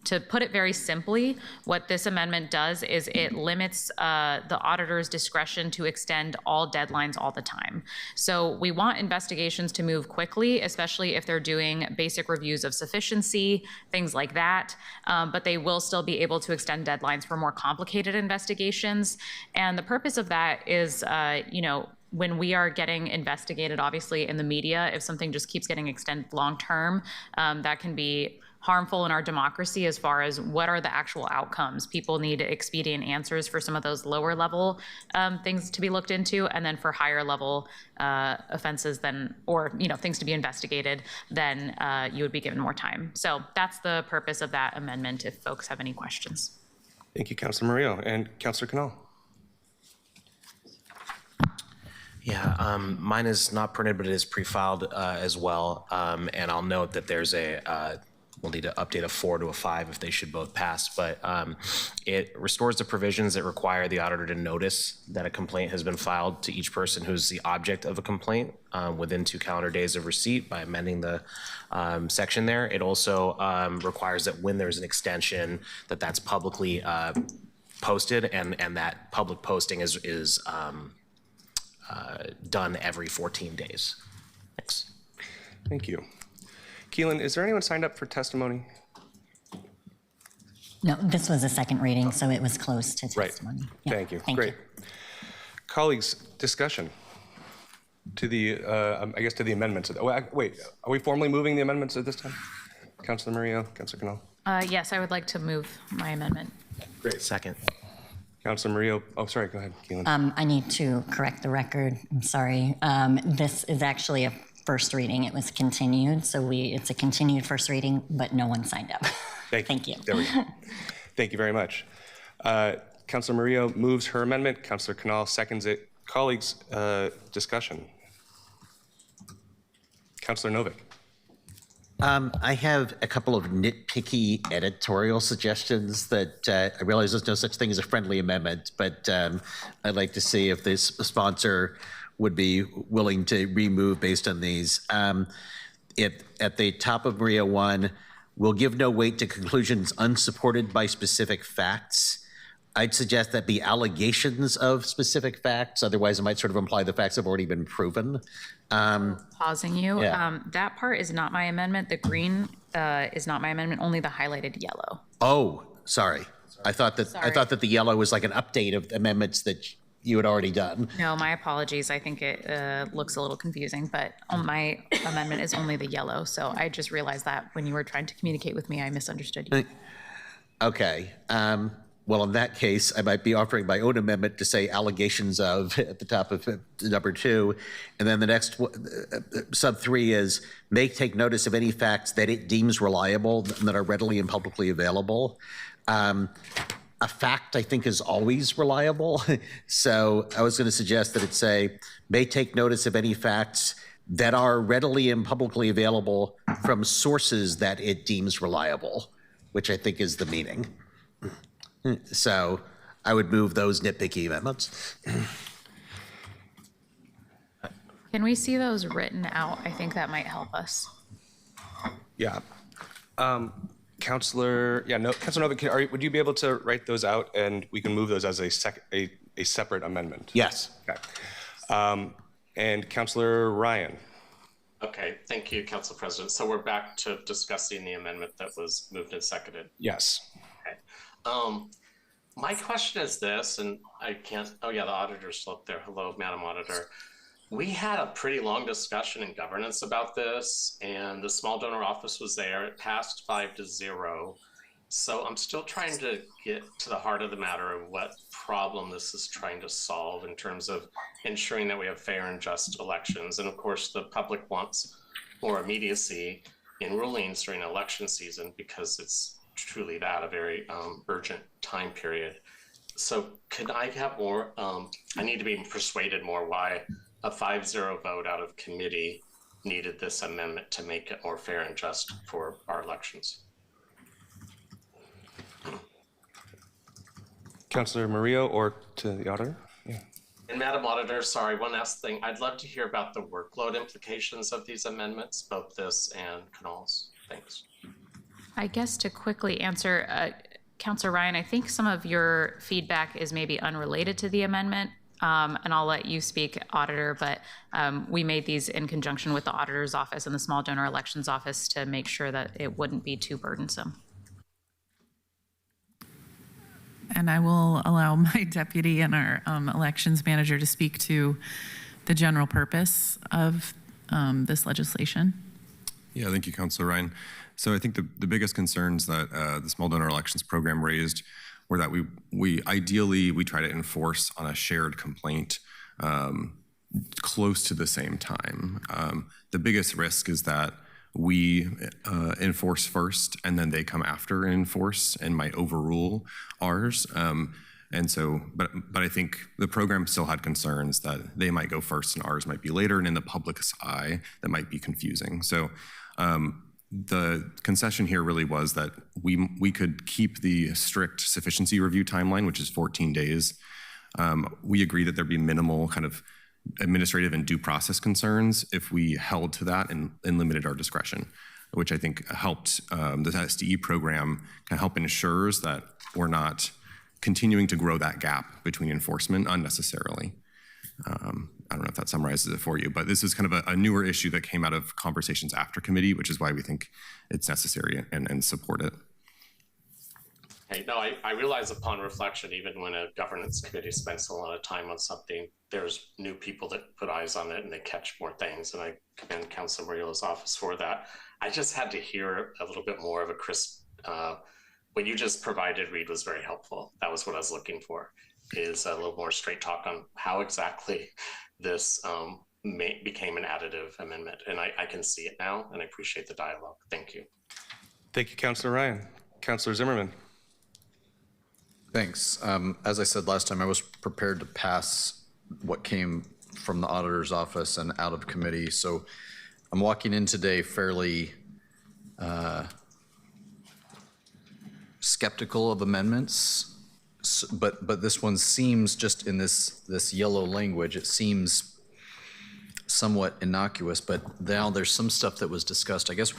[SPEAKER 2] To put it very simply, what this amendment does is it limits the auditor's discretion to extend all deadlines all the time. So we want investigations to move quickly, especially if they're doing basic reviews of sufficiency, things like that, but they will still be able to extend deadlines for more complicated investigations. And the purpose of that is, when we are getting investigated, obviously in the media, if something just keeps getting extended long-term, that can be harmful in our democracy as far as what are the actual outcomes. People need expedient answers for some of those lower level things to be looked into, and then for higher level offenses things to be investigated, then you would be given more time. So that's the purpose of that amendment if folks have any questions.
[SPEAKER 1] Thank you, Councilor Murillo. And Councilor Canal.
[SPEAKER 16] Yeah, mine is not printed, but it is pre-filed as well. And I'll note that there's we'll need to update a 4 to a 5 if they should both pass. But it restores the provisions that require the auditor to notice that a complaint has been filed to each person who's the object of a complaint within 2 calendar days of receipt by amending the section there. It also requires that when there's an extension, that's publicly posted, and that public posting is done every 14 days. Thanks.
[SPEAKER 1] Thank you. Keelan, is there anyone signed up for testimony?
[SPEAKER 4] No, this was a second reading, so it was close to
[SPEAKER 1] Right.
[SPEAKER 4] testimony.
[SPEAKER 1] Thank you.
[SPEAKER 4] Thank
[SPEAKER 1] Great. Colleagues, discussion to the, I guess, to the amendments. Wait, are we formally moving the amendments at this time? Councilor Murillo, Councilor Canal.
[SPEAKER 2] Yes, I would like to move my amendment.
[SPEAKER 1] Great.
[SPEAKER 16] Second.
[SPEAKER 1] Councilor Murillo. Oh, sorry. Go ahead, Keelan.
[SPEAKER 4] I need to correct the record. I'm sorry. This is actually a first reading. It was continued, so it's a continued first reading, but no one signed up.
[SPEAKER 1] Thank you.
[SPEAKER 4] Thank you.
[SPEAKER 1] There we go. Thank you very much. Councilor Murillo moves her amendment. Councilor Canal seconds it. Colleagues, discussion. Councilor Novick.
[SPEAKER 17] I have a couple of nitpicky editorial suggestions that I realize there's no such thing as a friendly amendment, but I'd like to see if this sponsor would be willing to remove based on these. At the top of Maria 1, will give no weight to conclusions unsupported by specific facts. I'd suggest that be allegations of specific facts. Otherwise, it might sort of imply the facts have already been proven.
[SPEAKER 2] Pausing you.
[SPEAKER 17] Yeah.
[SPEAKER 2] That part is not my amendment. The green is not my amendment, only the highlighted yellow.
[SPEAKER 17] Oh, sorry. I thought that the yellow was like an update of amendments that you had already done.
[SPEAKER 2] No, my apologies. I think it looks a little confusing, but my amendment is only the yellow. So I just realized that when you were trying to communicate with me, I misunderstood you.
[SPEAKER 17] Okay. Well, in that case, I might be offering my own amendment to say allegations of at the top of number 2. And then the next sub 3 is may take notice of any facts that it deems reliable and that are readily and publicly available. A fact, I think, is always reliable. So I was going to suggest that it say may take notice of any facts that are readily and publicly available from sources that it deems reliable, which I think is the meaning. So I would move those nitpicky amendments.
[SPEAKER 2] Can we see those written out? I think that might help us.
[SPEAKER 1] Yeah. Councilor Novick, would you be able to write those out and we can move those as a separate amendment?
[SPEAKER 17] Yes.
[SPEAKER 1] Okay. And Councilor Ryan.
[SPEAKER 7] Okay, thank you, Council President. So we're back to discussing the amendment that was moved and seconded.
[SPEAKER 1] Yes.
[SPEAKER 7] Okay. My question is this, and I can't, oh yeah, the auditor's still up there. Hello, Madam Auditor. We had a pretty long discussion in governance about this, and the small donor office was there. It passed 5-0. So I'm still trying to get to the heart of the matter of what problem this is trying to solve in terms of ensuring that we have fair and just elections. And of course, the public wants more immediacy in rulings during election season because it's truly that, a very urgent time period. So could I have more, I need to be persuaded more why a 5-0 vote out of committee needed this amendment to make it more fair and just for our elections.
[SPEAKER 1] Councilor Murillo or to the auditor? Yeah.
[SPEAKER 7] And Madam Auditor, sorry, one last thing. I'd love to hear about the workload implications of these amendments, both this and Canal's. Thanks.
[SPEAKER 2] I guess to quickly answer, Councilor Ryan, I think some of your feedback is maybe unrelated to the amendment, and I'll let you speak, Auditor, but we made these in conjunction with the Auditor's Office and the Small Donor Elections Office to make sure that it wouldn't be too burdensome.
[SPEAKER 15] And I will allow my deputy and our elections manager to speak to the general purpose of this legislation.
[SPEAKER 18] Yeah, thank you, Councilor Ryan. So I think the biggest concerns that the Small Donor Elections Program raised were that we ideally try to enforce on a shared complaint close to the same time. The biggest risk is that we enforce first and then they come after and enforce and might overrule ours. And so, but I think the program still had concerns that they might go first and ours might be later, and in the public's eye, that might be confusing. So the concession here really was that we could keep the strict sufficiency review timeline, which is 14 days. We agree that there'd be minimal kind of administrative and due process concerns if we held to that and limited our discretion, which I think helped the SDE program kind of help ensures that we're not continuing to grow that gap between enforcement unnecessarily. I don't know if that summarizes it for you, but this is kind of a newer issue that came out of conversations after committee, which is why we think it's necessary and support it.
[SPEAKER 7] Hey, no, I realize upon reflection, even when a governance committee spends a lot of time on something, there's new people that put eyes on it and they catch more things. And I commend Councilor Murillo's office for that. I just had to hear a little bit more of a crisp, what you just provided, Reed, was very helpful. That was what I was looking for, is a little more straight talk on how exactly this became an additive amendment. And I can see it now, and I appreciate the dialogue. Thank you.
[SPEAKER 1] Thank you, Councilor Ryan. Councilor Zimmerman.
[SPEAKER 6] Thanks. As I said last time, I was prepared to pass what came from the auditor's office and out of committee. So I'm walking in today fairly skeptical of amendments, but this one seems, just in this yellow language, it seems somewhat innocuous, but now there's some stuff that was discussed. I guess,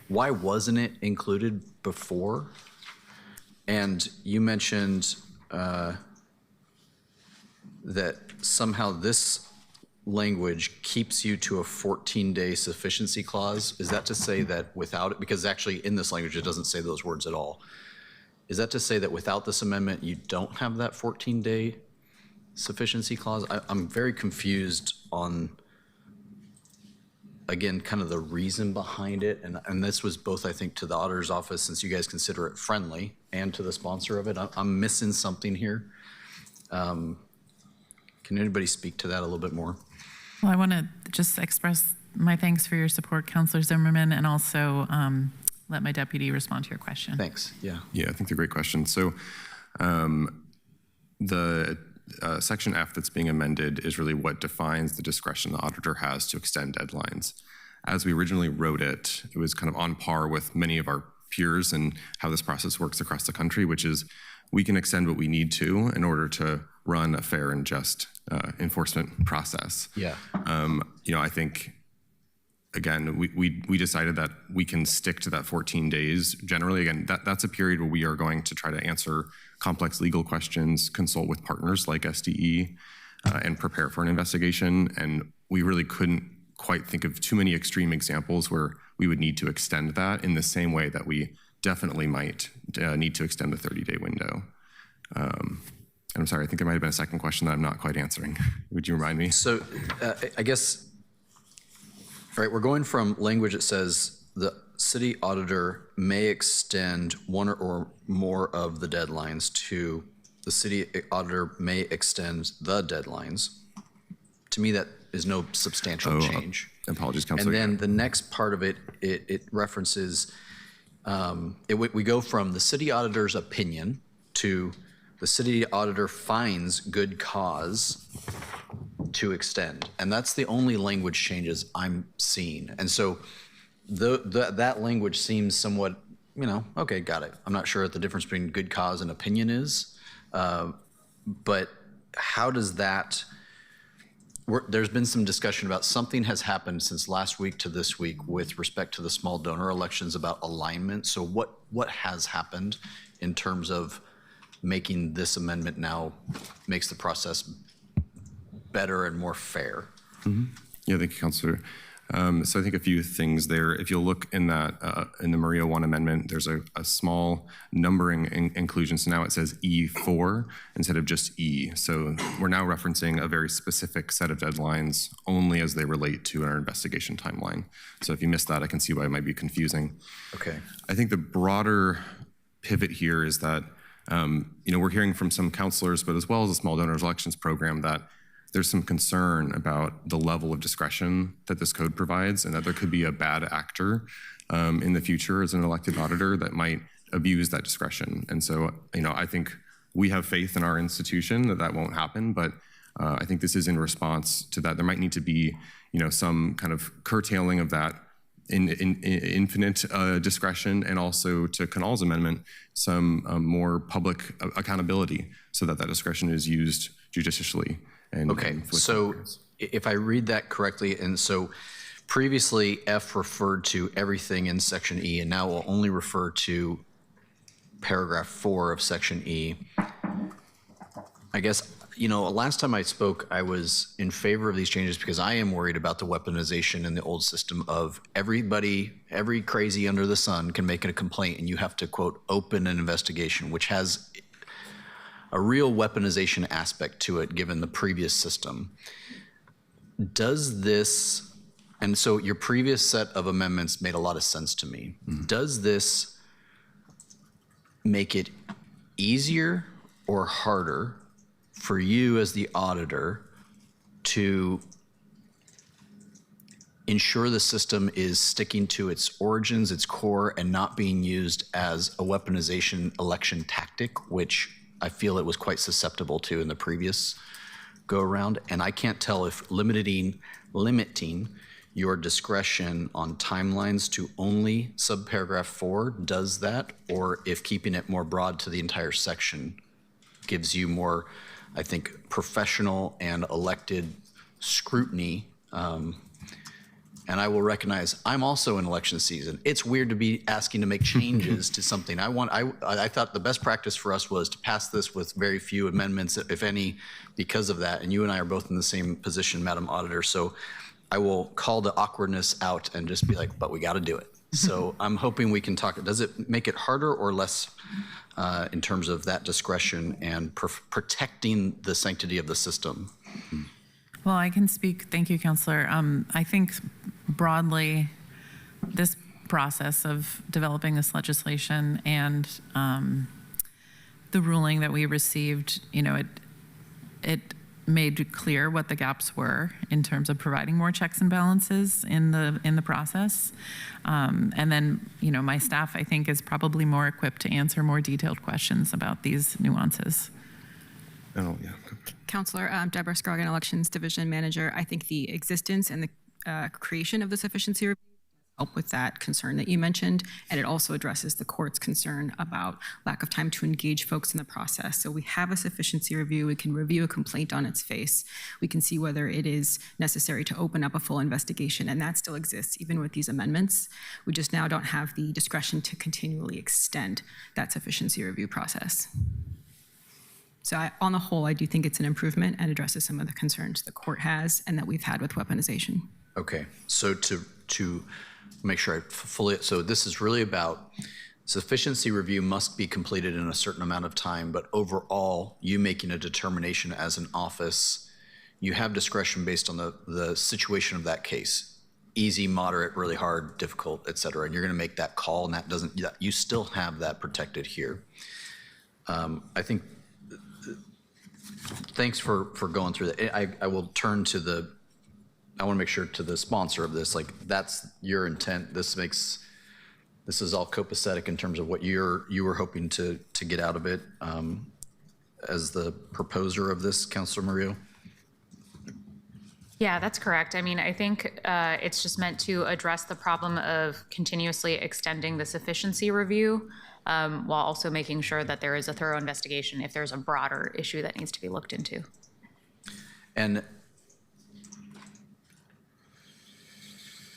[SPEAKER 6] why wasn't it included before? And you mentioned that somehow this language keeps you to a 14-day sufficiency clause. Is that to say that without it, because actually in this language it doesn't say those words at all. Is that to say that without this amendment you don't have that 14-day sufficiency clause? I'm very confused on, again, kind of the reason behind it. And this was both, I think, to the auditor's office, since you guys consider it friendly, and to the sponsor of it. I'm missing something here. Can anybody speak to that a little bit more?
[SPEAKER 15] Well, I want to just express my thanks for your support, Councilor Zimmerman, and also let my deputy respond to your question.
[SPEAKER 6] Thanks. Yeah.
[SPEAKER 18] Yeah, I think they're great questions. So the Section F that's being amended is really what defines the discretion the auditor has to extend deadlines. As we originally wrote it, it was kind of on par with many of our peers and how this process works across the country, which is we can extend what we need to in order to run a fair and just enforcement process.
[SPEAKER 6] Yeah.
[SPEAKER 18] I think, again, we decided that we can stick to that 14 days. Generally, again, that's a period where we are going to try to answer complex legal questions, consult with partners like SDE, and prepare for an investigation. And we really couldn't quite think of too many extreme examples where we would need to extend that in the same way that we definitely might need to extend the 30-day window. And I'm sorry, I think there might have been a second question that I'm not quite answering. Would you remind me?
[SPEAKER 6] So I guess, right, we're going from language that says the city auditor may extend one or more of the deadlines to the city auditor may extend the deadlines. To me, that is no substantial change.
[SPEAKER 18] Apologies, Councilor.
[SPEAKER 6] And then the next part of it, it references, we go from the city auditor's opinion to the city auditor finds good cause to extend. And that's the only language changes I'm seeing. And so that language seems somewhat, okay, got it. I'm not sure what the difference between good cause and opinion is, but how does that, there's been some discussion about something has happened since last week to this week with respect to the small donor elections about alignment. So what has happened in terms of making this amendment now makes the process better and more fair?
[SPEAKER 18] Mm-hmm. Yeah, thank you, Councilor. So I think a few things there. If you'll look in that in the Maria 1 amendment, there's a small numbering inclusion. So now it says E4 instead of just E. So we're now referencing a very specific set of deadlines only as they relate to our investigation timeline. So if you missed that, I can see why it might be confusing.
[SPEAKER 6] Okay.
[SPEAKER 18] I think the broader pivot here is that we're hearing from some councilors, but as well as the Small Donors Elections Program, that there's some concern about the level of discretion that this code provides, and that there could be a bad actor in the future as an elected auditor that might abuse that discretion. And so, I think we have faith in our institution that that won't happen, but I think this is in response to that. There might need to be, some kind of curtailing of that in infinite discretion, and also to Kunal's amendment, some more public accountability so that that discretion is used judiciously.
[SPEAKER 6] Okay, so if I read that correctly, and so previously F referred to everything in section E, and now will only refer to paragraph 4 of section E. I guess, last time I spoke, I was in favor of these changes because I am worried about the weaponization in the old system of every crazy under the sun can make a complaint, and you have to, quote, open an investigation, which has a real weaponization aspect to it given the previous system. Does this, and so your previous set of amendments made a lot of sense to me. Does this make it easier or harder for you as the auditor to ensure the system is sticking to its origins, its core, and not being used as a weaponization election tactic, which I feel it was quite susceptible to in the previous go around? And I can't tell if limiting your discretion on timelines to only subparagraph 4 does that, or if keeping it more broad to the entire section gives you more, I think, professional and elected scrutiny. And I will recognize I'm also in election season. It's weird to be asking to make changes to something. I thought the best practice for us was to pass this with very few amendments, if any, because of that. And you and I are both in the same position, Madam Auditor. So I will call the awkwardness out and just be like, but we got to do it. So I'm hoping we can talk. Does it make it harder or less in terms of that discretion and protecting the sanctity of the system?
[SPEAKER 15] Well, I can speak. Thank you, Councilor. I think broadly, this process of developing this legislation and the ruling that we received, it made clear what the gaps were in terms of providing more checks and balances in the process. And then, my staff, I think, is probably more equipped to answer more detailed questions about these nuances.
[SPEAKER 18] Oh, yeah.
[SPEAKER 19] Councilor, Deborah Scroggin, Elections Division Manager. I think the existence and the creation of the sufficiency review help with that concern that you mentioned, and it also addresses the court's concern about lack of time to engage folks in the process. So we have a sufficiency review. We can review a complaint on its face. We can see whether it is necessary to open up a full investigation, and that still exists even with these amendments. We just now don't have the discretion to continually extend that sufficiency review process. So on the whole, I do think it's an improvement and addresses some of the concerns the court has and that we've had with weaponization.
[SPEAKER 6] Okay, so to make sure I fully, so this is really about sufficiency review must be completed in a certain amount of time, but overall, you making a determination as an office, you have discretion based on the situation of that case. Easy, moderate, really hard, difficult, et cetera, and you're gonna make that call, and that doesn't, you still have that protected here. I think, thanks for going through that. I will turn to I want to make sure to the sponsor of this, like that's your intent. This is all copacetic in terms of what you were hoping to get out of it as the proposer of this, Councilor Murillo.
[SPEAKER 2] Yeah, that's correct. I mean, I think it's just meant to address the problem of continuously extending the sufficiency review while also making sure that there is a thorough investigation if there's a broader issue that needs to be looked into.
[SPEAKER 6] And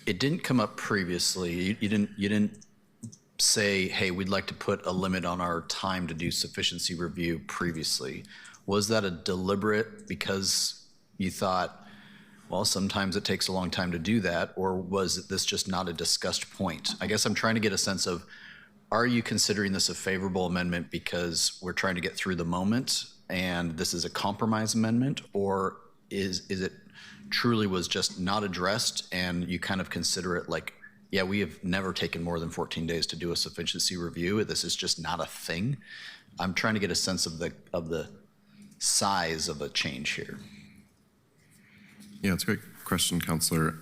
[SPEAKER 6] it didn't come up previously. You didn't say, hey, we'd like to put a limit on our time to do sufficiency review previously. Was that a deliberate because you thought, well, sometimes it takes a long time to do that, or was this just not a discussed point? I guess I'm trying to get a sense of, are you considering this a favorable amendment because we're trying to get through the moment and this is a compromise amendment, or is it truly was just not addressed and you kind of consider it like, yeah, we have never taken more than 14 days to do a sufficiency review. This is just not a thing. I'm trying to get a sense of the size of a change here.
[SPEAKER 18] Yeah, it's a great question, Counselor.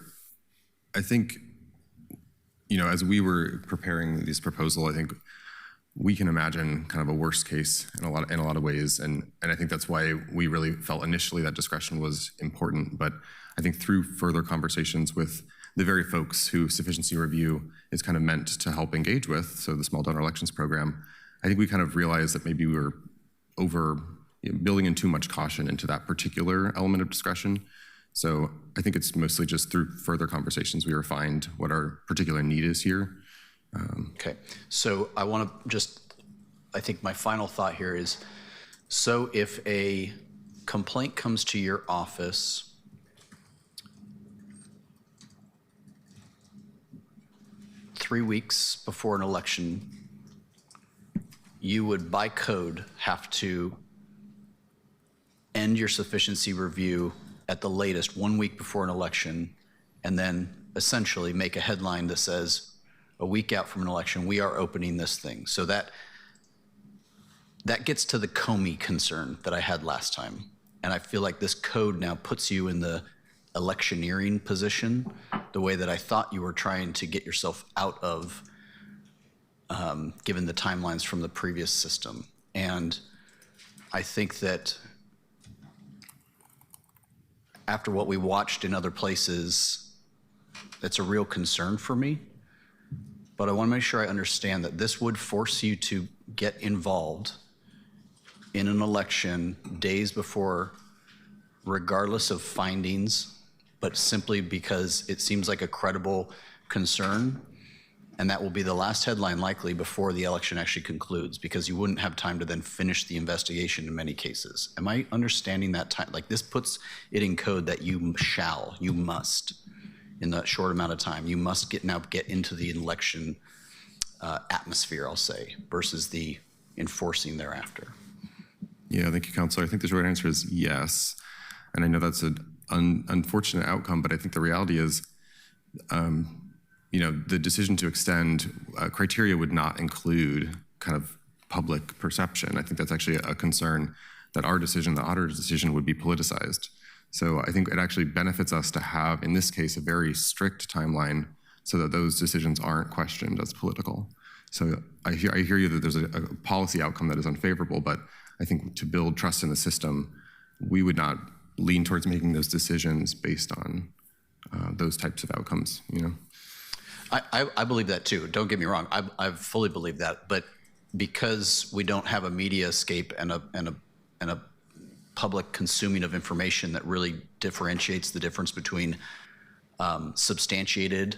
[SPEAKER 18] I think, as we were preparing this proposal, I think we can imagine kind of a worst case in a lot of ways, and I think that's why we really felt initially that discretion was important. But I think through further conversations with the very folks who sufficiency review is kind of meant to help engage with, so the Small Donor Elections Program, I think we kind of realized that maybe we were building in too much caution into that particular element of discretion. So I think it's mostly just through further conversations we refined what our particular need is here.
[SPEAKER 6] Okay, so I think my final thought here is, so if a complaint comes to your office three weeks before an election, you would by code have to end your sufficiency review at the latest 1 week before an election, and then essentially make a headline that says, a week out from an election, we are opening this thing. So that gets to the Comey concern that I had last time. And I feel like this code now puts you in the electioneering position, the way that I thought you were trying to get yourself out of, given the timelines from the previous system. And I think that after what we watched in other places, that's a real concern for me. But I want to make sure I understand that this would force you to get involved in an election days before, regardless of findings, but simply because it seems like a credible concern. And that will be the last headline likely before the election actually concludes, because you wouldn't have time to then finish the investigation in many cases. Am I understanding that time? Like, this puts it in code that you must, in that short amount of time, you must get into the election atmosphere, I'll say, versus the enforcing thereafter.
[SPEAKER 18] Yeah, thank you, Counselor. I think the short answer is yes. And I know that's an unfortunate outcome, but I think the reality is, the decision to extend criteria would not include kind of public perception. I think that's actually a concern that our decision, the auditor's decision, would be politicized. So I think it actually benefits us to have, in this case, a very strict timeline so that those decisions aren't questioned as political. So I hear you that there's a policy outcome that is unfavorable, but I think to build trust in the system, we would not lean towards making those decisions based on those types of outcomes,
[SPEAKER 6] I believe that too. Don't get me wrong. I fully believe that. But because we don't have a media escape and a public consuming of information that really differentiates the difference between substantiated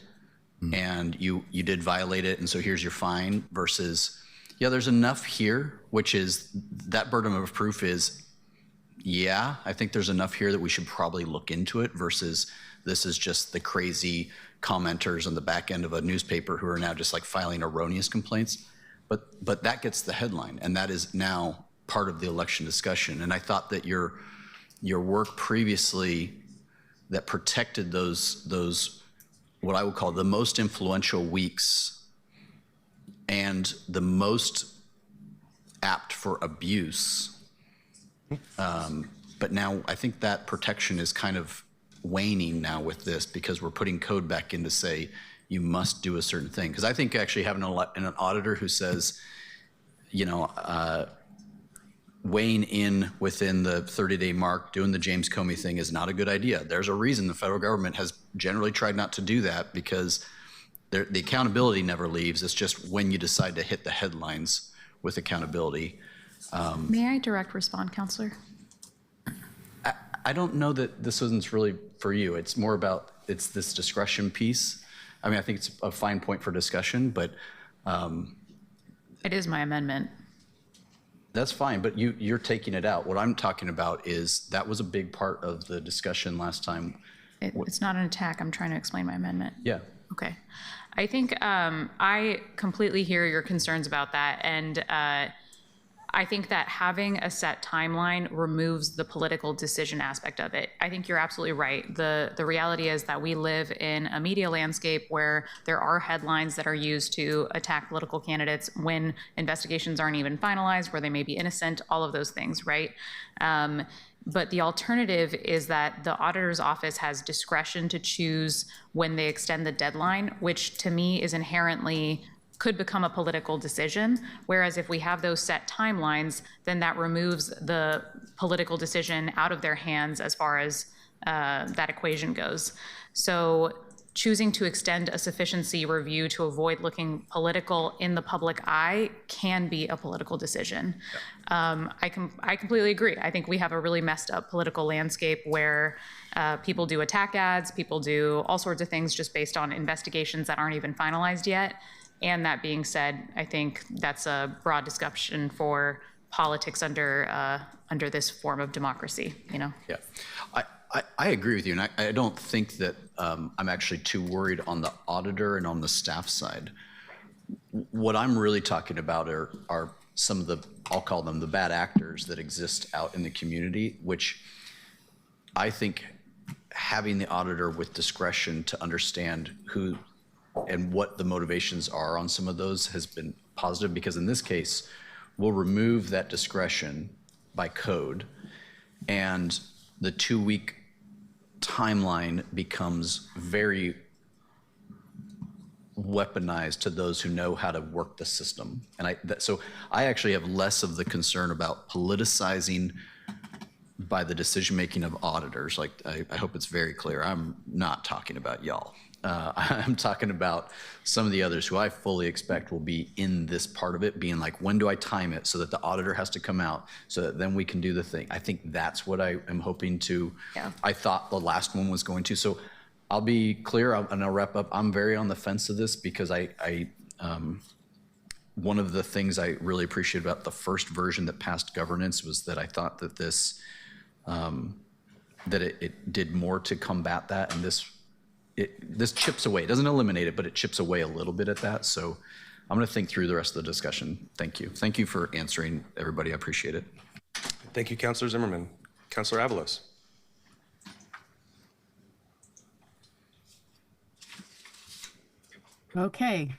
[SPEAKER 6] and you did violate it, and so here's your fine, versus, yeah, there's enough here, which is that burden of proof is, yeah, I think there's enough here that we should probably look into it, versus this is just the crazy commenters on the back end of a newspaper who are now just like filing erroneous complaints. But that gets the headline, and that is now part of the election discussion. And I thought that your work previously that protected those what I would call the most influential weeks and the most apt for abuse. But now I think that protection is kind of waning now with this, because we're putting code back in to say you must do a certain thing. Because I think actually having an auditor who says, weighing in within the 30-day mark, doing the James Comey thing is not a good idea. There's a reason the federal government has generally tried not to do that, because the accountability never leaves. It's just when you decide to hit the headlines with accountability.
[SPEAKER 2] May I direct respond, Counselor?
[SPEAKER 6] I don't know that this isn't really for you. It's more about, it's this discretion piece. I mean, I think it's a fine point for discussion, but
[SPEAKER 2] It is my amendment.
[SPEAKER 6] that's fine, but you're taking it out. What I'm talking about is that was a big part of the discussion last time.
[SPEAKER 2] It's not an attack. I'm trying to explain my amendment.
[SPEAKER 6] Yeah.
[SPEAKER 2] Okay. I think I completely hear your concerns about that. And I think that having a set timeline removes the political decision aspect of it. I think you're absolutely right. The reality is that we live in a media landscape where there are headlines that are used to attack political candidates when investigations aren't even finalized, where they may be innocent, all of those things, right? But the alternative is that the auditor's office has discretion to choose when they extend the deadline, which to me is inherently could become a political decision. Whereas if we have those set timelines, then that removes the political decision out of their hands as far as that equation goes. So choosing to extend a sufficiency review to avoid looking political in the public eye can be a political decision. I completely agree. I think we have a really messed up political landscape where people do attack ads, people do all sorts of things just based on investigations that aren't even finalized yet. And that being said, I think that's a broad discussion for politics under this form of democracy, you know?
[SPEAKER 6] Yeah, I agree with you, and I don't think that I'm actually too worried on the auditor and on the staff side. What I'm really talking about are some of the, I'll call them the bad actors that exist out in the community, which I think having the auditor with discretion to understand who and what the motivations are on some of those has been positive, because in this case, we'll remove that discretion by code, and the 2-week timeline becomes very weaponized to those who know how to work the system. And so I actually have less of the concern about politicizing by the decision-making of auditors. Like, I hope it's very clear, I'm not talking about y'all. I'm talking about some of the others who I fully expect will be in this part of it, being like, when do I time it so that the auditor has to come out so that then we can do the thing. I think that's what I am hoping to. Yeah. I thought the last one was going to. So I'll be clear, and I'll wrap up. I'm very on the fence of this because one of the things I really appreciate about the first version that passed governance was that I thought that this, that it did more to combat that, and this chips away. It doesn't eliminate it, but it chips away a little bit at that. So I'm going to think through the rest of the discussion. Thank you. Thank you for answering, everybody. I appreciate it.
[SPEAKER 1] Thank you, Councilor Zimmerman. Councilor Avalos.
[SPEAKER 20] Okay.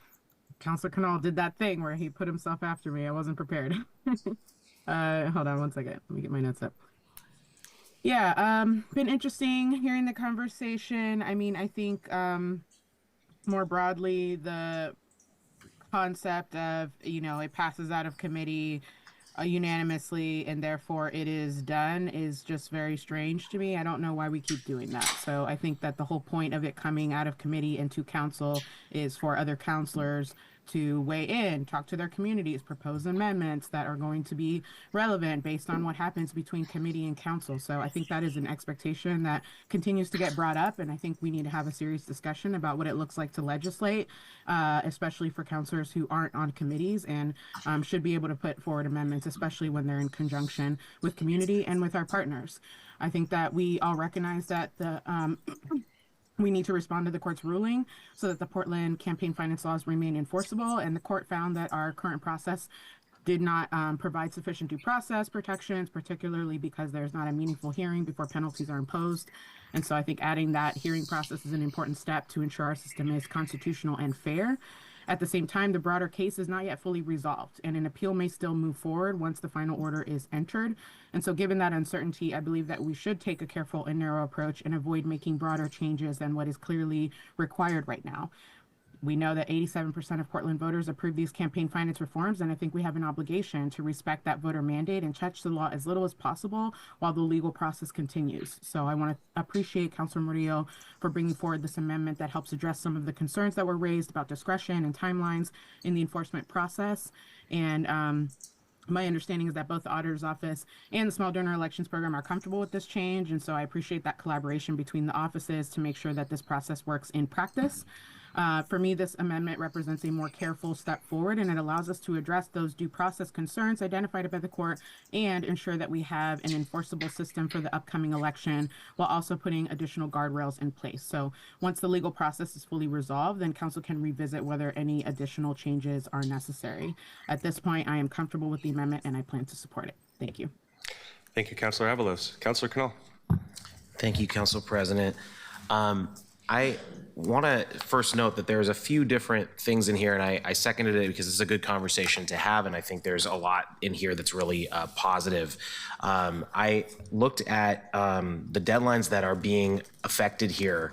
[SPEAKER 20] Councilor Canal did that thing where he put himself after me. I wasn't prepared. Hold on one second. Let me get my notes up. Yeah, been interesting hearing the conversation. I mean, I think more broadly, the concept of, it passes out of committee unanimously and therefore it is done is just very strange to me. I don't know why we keep doing that. So I think that the whole point of it coming out of committee into council is for other councilors to weigh in, talk to their communities, propose amendments that are going to be relevant based on what happens between committee and council. So I think that is an expectation that continues to get brought up, and I think we need to have a serious discussion about what it looks like to legislate, especially for councilors who aren't on committees and should be able to put forward amendments, especially when they're in conjunction with community and with our partners. I think that we all recognize that we need to respond to the court's ruling so that the Portland campaign finance laws remain enforceable. And the court found that our current process did not provide sufficient due process protections, particularly because there's not a meaningful hearing before penalties are imposed. And so I think adding that hearing process is an important step to ensure our system is constitutional and fair. At the same time, the broader case is not yet fully resolved, and an appeal may still move forward once the final order is entered. And so given that uncertainty, I believe that we should take a careful and narrow approach and avoid making broader changes than what is clearly required right now. We know that 87% of Portland voters approve these campaign finance reforms, and I think we have an obligation to respect that voter mandate and touch the law as little as possible while the legal process continues. So I want to appreciate Councilor Murillo for bringing forward this amendment that helps address some of the concerns that were raised about discretion and timelines in the enforcement process. And my understanding is that both the Auditor's Office and the Small Donor Elections Program are comfortable with this change, and so I appreciate that collaboration between the offices to make sure that this process works in practice. For me, this amendment represents a more careful step forward, and it allows us to address those due process concerns identified by the court and ensure that we have an enforceable system for the upcoming election while also putting additional guardrails in place. So once the legal process is fully resolved, then council can revisit whether any additional changes are necessary. At this point, I am comfortable with the amendment and I plan to support it. Thank you.
[SPEAKER 1] Thank you, Councilor Avalos. Councilor Canal.
[SPEAKER 16] Thank you, Council President. I want to first note that there's a few different things in here, and I seconded it because it's a good conversation to have, and I think there's a lot in here that's really positive. I looked at the deadlines that are being affected here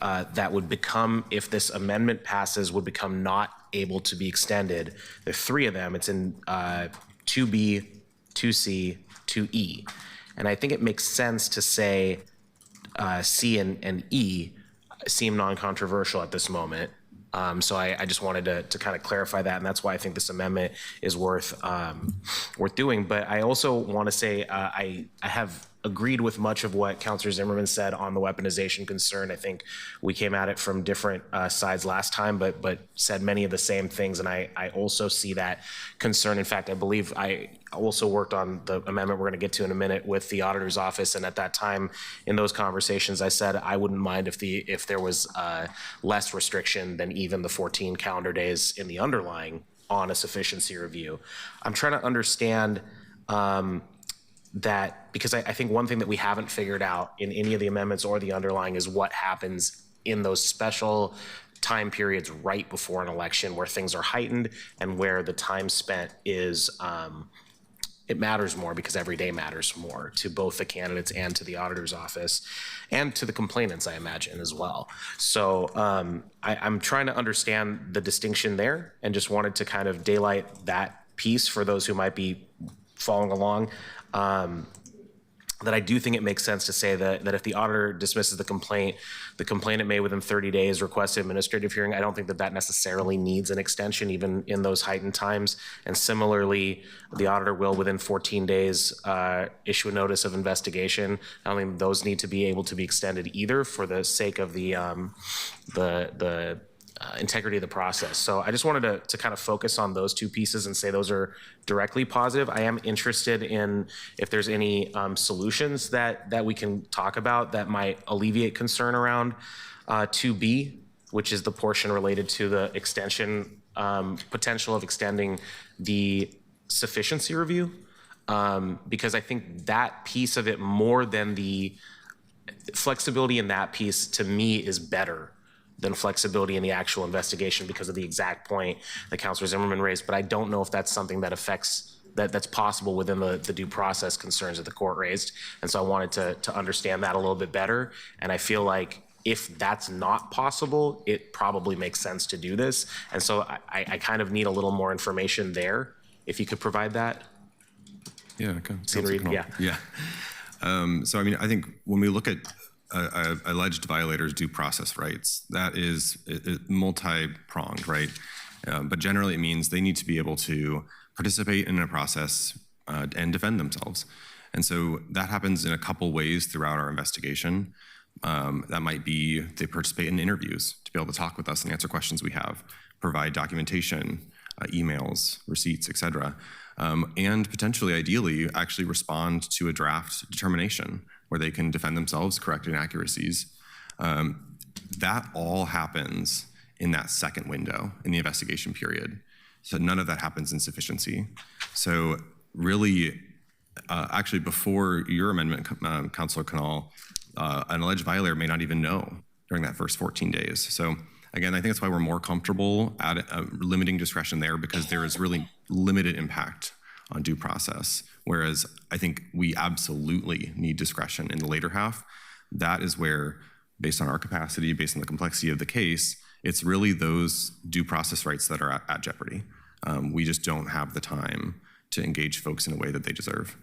[SPEAKER 16] that would become, if this amendment passes, would become not able to be extended. There are three of them. It's in 2B, 2C, 2E. And I think it makes sense to say C and E seem non-controversial at this moment. So I just wanted to kind of clarify that, and that's why I think this amendment is worth doing. But I also want to say I have agreed with much of what Councilor Zimmerman said on the weaponization concern. I think we came at it from different sides last time, but said many of the same things, and I also see that concern. In fact, I believe I also worked on the amendment we're going to get to in a minute with the auditor's office, and at that time in those conversations I said I wouldn't mind if there was less restriction than even the 14 calendar days in the underlying on a sufficiency review. I'm trying to understand that, because I think one thing that we haven't figured out in any of the amendments or the underlying is what happens in those special time periods right before an election where things are heightened and where the time spent is it matters more, because every day matters more to both the candidates and to the auditor's office and to the complainants, I imagine, as well. So I'm trying to understand the distinction there, and just wanted to kind of daylight that piece for those who might be following along. That I do think it makes sense to say that if the auditor dismisses the complainant may within 30 days request an administrative hearing. I don't think that necessarily needs an extension even in those heightened times. And similarly, the auditor will within 14 days issue a notice of investigation. I don't think those need to be able to be extended either, for the sake of the integrity of the process. So I just wanted to kind of focus on those two pieces and say those are directly positive. I am interested in if there's any solutions that we can talk about that might alleviate concern around 2B, which is the portion related to the extension, potential of extending the sufficiency review, because I think that piece of it, more than the flexibility in that piece, to me is better than flexibility in the actual investigation, because of the exact point that Councilor Zimmerman raised. But I don't know if that's something that affects, that's possible within the due process concerns that the court raised. And so I wanted to understand that a little bit better. And I feel like if that's not possible, it probably makes sense to do this. And so I kind of need a little more information there, if you could provide that.
[SPEAKER 18] Yeah, okay.
[SPEAKER 16] Yeah.
[SPEAKER 18] So I mean, I think when we look at alleged violators' due process rights, that is multi-pronged, right? But generally it means they need to be able to participate in a process and defend themselves. And so that happens in a couple ways throughout our investigation. That might be they participate in interviews to be able to talk with us and answer questions we have, provide documentation, emails, receipts, et cetera. And potentially, ideally, actually respond to a draft determination where they can defend themselves, correct inaccuracies. That all happens in that second window in the investigation period. So none of that happens in sufficiency. So really, actually before your amendment, Councilor Canal, an alleged violator may not even know during that first 14 days. So again, I think that's why we're more comfortable at limiting discretion there, because there is really limited impact on due process. Whereas I think we absolutely need discretion in the later half. That is where, based on our capacity, based on the complexity of the case, it's really those due process rights that are at jeopardy. We just don't have the time to engage folks in a way that they deserve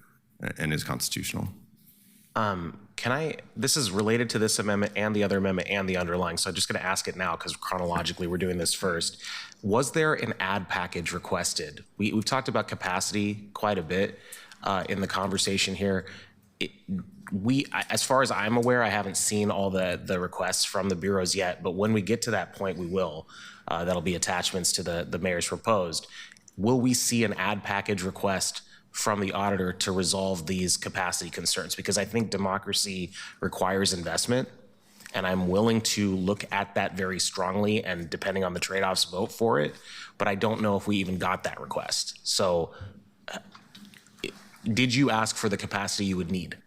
[SPEAKER 18] and is constitutional.
[SPEAKER 16] This is related to this amendment and the other amendment and the underlying, so I'm just going to ask it now because chronologically we're doing this first. Was there an ad package requested? We've talked about capacity quite a bit in the conversation here. as far as I'm aware, I haven't seen all the requests from the bureaus yet, but when we get to that point, we will. That'll be attachments to the mayor's proposed. Will we see an ad package request from the auditor to resolve these capacity concerns? Because I think democracy requires investment, and I'm willing to look at that very strongly and, depending on the trade-offs, vote for it. But I don't know if we even got that request. So did you ask for the capacity you would need?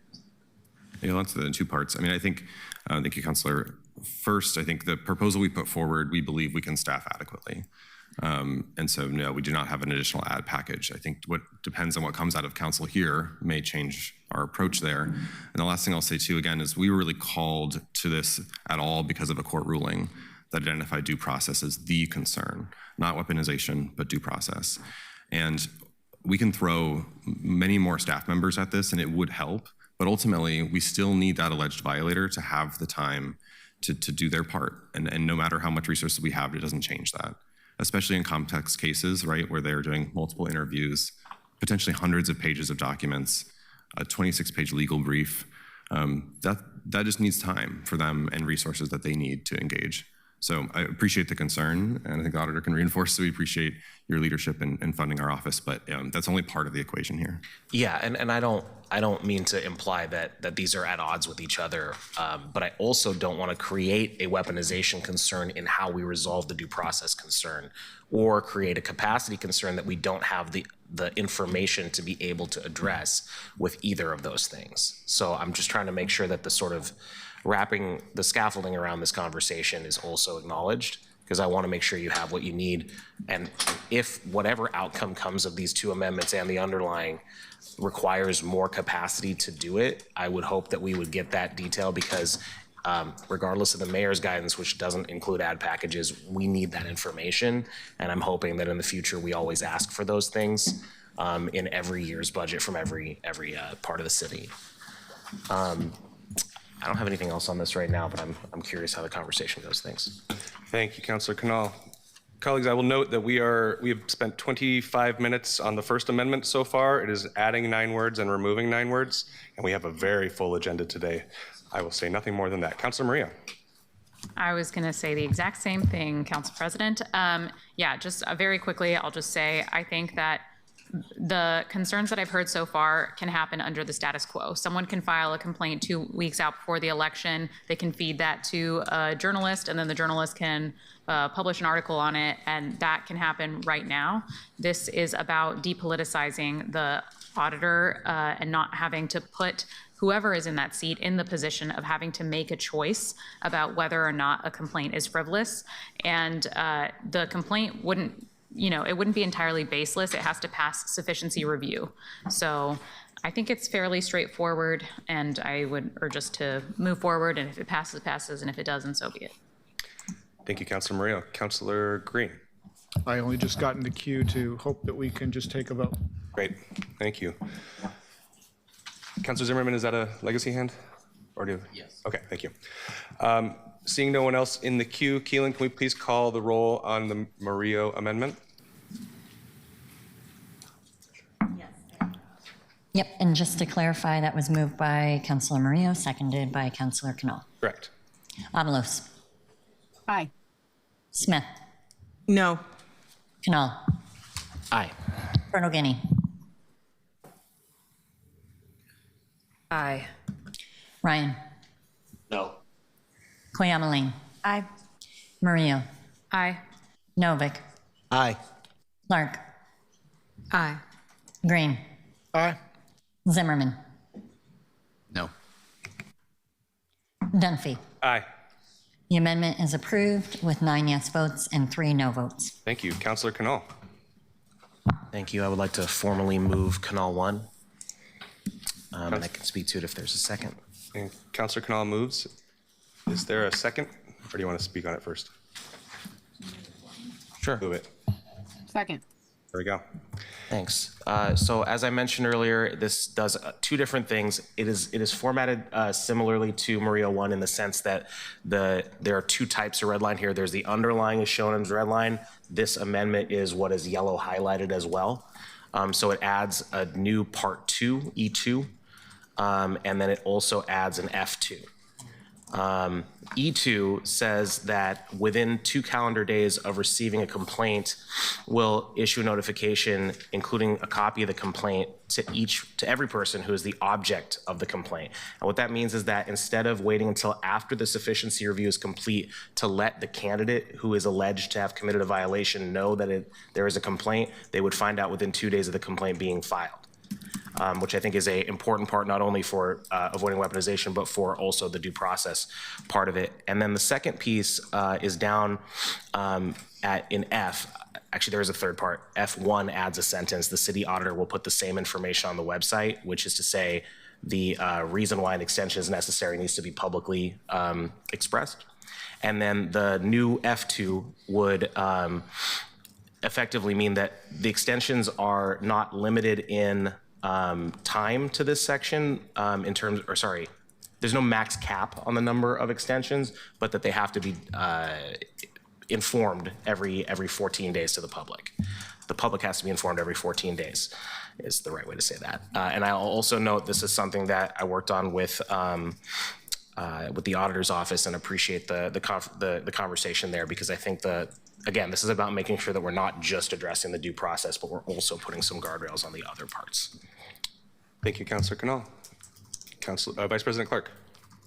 [SPEAKER 18] Yeah, I'll answer that in two parts. I mean, I think, thank you, Councilor. First, I think the proposal we put forward, we believe we can staff adequately. And so, no, we do not have an additional ad package. I think what depends on what comes out of council here may change our approach there. And the last thing I'll say too, again, is we were really called to this at all because of a court ruling that identified due process as the concern, not weaponization, but due process. And we can throw many more staff members at this and it would help, but ultimately we still need that alleged violator to have the time to do their part. And no matter how much resources we have, it doesn't change that, especially in complex cases, right, where they're doing multiple interviews, potentially hundreds of pages of documents, a 26-page legal brief. That just needs time for them and resources that they need to engage. So I appreciate the concern, and I think the auditor can reinforce that we appreciate your leadership in funding our office, but that's only part of the equation here.
[SPEAKER 16] Yeah, and I don't mean to imply that these are at odds with each other, but I also don't want to create a weaponization concern in how we resolve the due process concern, or create a capacity concern that we don't have the information to be able to address with either of those things. So I'm just trying to make sure that the sort of wrapping the scaffolding around this conversation is also acknowledged, because I want to make sure you have what you need. And if whatever outcome comes of these two amendments and the underlying requires more capacity to do it, I would hope that we would get that detail, because regardless of the mayor's guidance, which doesn't include ad packages, we need that information. And I'm hoping that in the future, we always ask for those things in every year's budget from every part of the city. I don't have anything else on this right now, but I'm curious how the conversation goes. Thanks.
[SPEAKER 1] Thank you, Councilor Canal. Colleagues, I will note that we have spent 25 minutes on the First Amendment so far. It is adding 9 words and removing 9 words, and we have a very full agenda today. I will say nothing more than that. Councilor Maria.
[SPEAKER 2] I was going to say the exact same thing, Council President. Yeah, just very quickly, I'll just say I think that the concerns that I've heard so far can happen under the status quo. Someone can file a complaint 2 weeks out before the election. They can feed that to a journalist, and then the journalist can publish an article on it, and that can happen right now. This is about depoliticizing the auditor and not having to put whoever is in that seat in the position of having to make a choice about whether or not a complaint is frivolous. And the complaint wouldn't, it wouldn't be entirely baseless. It has to pass sufficiency review. So I think it's fairly straightforward, and I would urge us to move forward, and if it passes, it passes, and if it doesn't, so be it.
[SPEAKER 1] Thank you, Councilor Maria. Councilor Green.
[SPEAKER 21] I only just got in the queue to hope that we can just take a vote.
[SPEAKER 1] Great, thank you. Councilor Zimmerman, is that a legacy hand? Or do you? Yes. Okay, thank you. Seeing no one else in the queue, Keelan, can we please call the roll on the Murillo amendment?
[SPEAKER 4] Yep, and just to clarify, that was moved by Councilor Murillo, seconded by Councilor Canal.
[SPEAKER 1] Correct.
[SPEAKER 4] Avalos.
[SPEAKER 20] Aye.
[SPEAKER 4] Smith.
[SPEAKER 5] No.
[SPEAKER 4] Canal.
[SPEAKER 16] Aye.
[SPEAKER 4] Bernogini.
[SPEAKER 14] Aye.
[SPEAKER 4] Ryan.
[SPEAKER 7] No.
[SPEAKER 4] Koyamaling.
[SPEAKER 14] Aye.
[SPEAKER 4] Murillo.
[SPEAKER 2] Aye.
[SPEAKER 4] Novick.
[SPEAKER 17] Aye.
[SPEAKER 4] Clark.
[SPEAKER 14] Aye.
[SPEAKER 4] Green.
[SPEAKER 21] Aye.
[SPEAKER 4] Zimmerman.
[SPEAKER 6] No.
[SPEAKER 4] Dunphy.
[SPEAKER 1] Aye.
[SPEAKER 4] The amendment is approved with 9 yes votes and 3 no votes.
[SPEAKER 1] Thank you. Councilor Canal.
[SPEAKER 16] Thank you. I would like to formally move Canal 1. And I can speak to it if there's a second.
[SPEAKER 1] And Councilor Canal moves. Is there a second, or do you want to speak on it first?
[SPEAKER 16] Sure.
[SPEAKER 1] Move it.
[SPEAKER 20] Second.
[SPEAKER 1] There we go.
[SPEAKER 16] Thanks. So as I mentioned earlier, this does 2 different things. It is formatted similarly to Murillo 1 in the sense that there are 2 types of red line here. There's the underlying is shown as red line. This amendment is what is yellow highlighted as well. So it adds a new part 2, E2. and then it also adds an F2. E2 says that within 2 calendar days of receiving a complaint, will issue a notification, including a copy of the complaint to every person who is the object of the complaint. And what that means is that instead of waiting until after the sufficiency review is complete to let the candidate who is alleged to have committed a violation know that there is a complaint, they would find out within 2 days of the complaint being filed. Which I think is an important part, not only for avoiding weaponization, but for also the due process part of it. And then the second piece is down in F. Actually, there is a third part. F1 adds a sentence. The city auditor will put the same information on the website, which is to say the reason why an extension is necessary needs to be publicly expressed. And then the new F2 would effectively mean that the extensions are not limited in time to this section there's no max cap on the number of extensions, but that they have to be informed every 14 days to the public. The public has to be informed every 14 days is the right way to say that. And I'll also note this is something that I worked on with the auditor's office and appreciate the conversation there, because I think again, this is about making sure that we're not just addressing the due process, but we're also putting some guardrails on the other parts.
[SPEAKER 1] Thank you, Councillor Canal. Vice President Clark.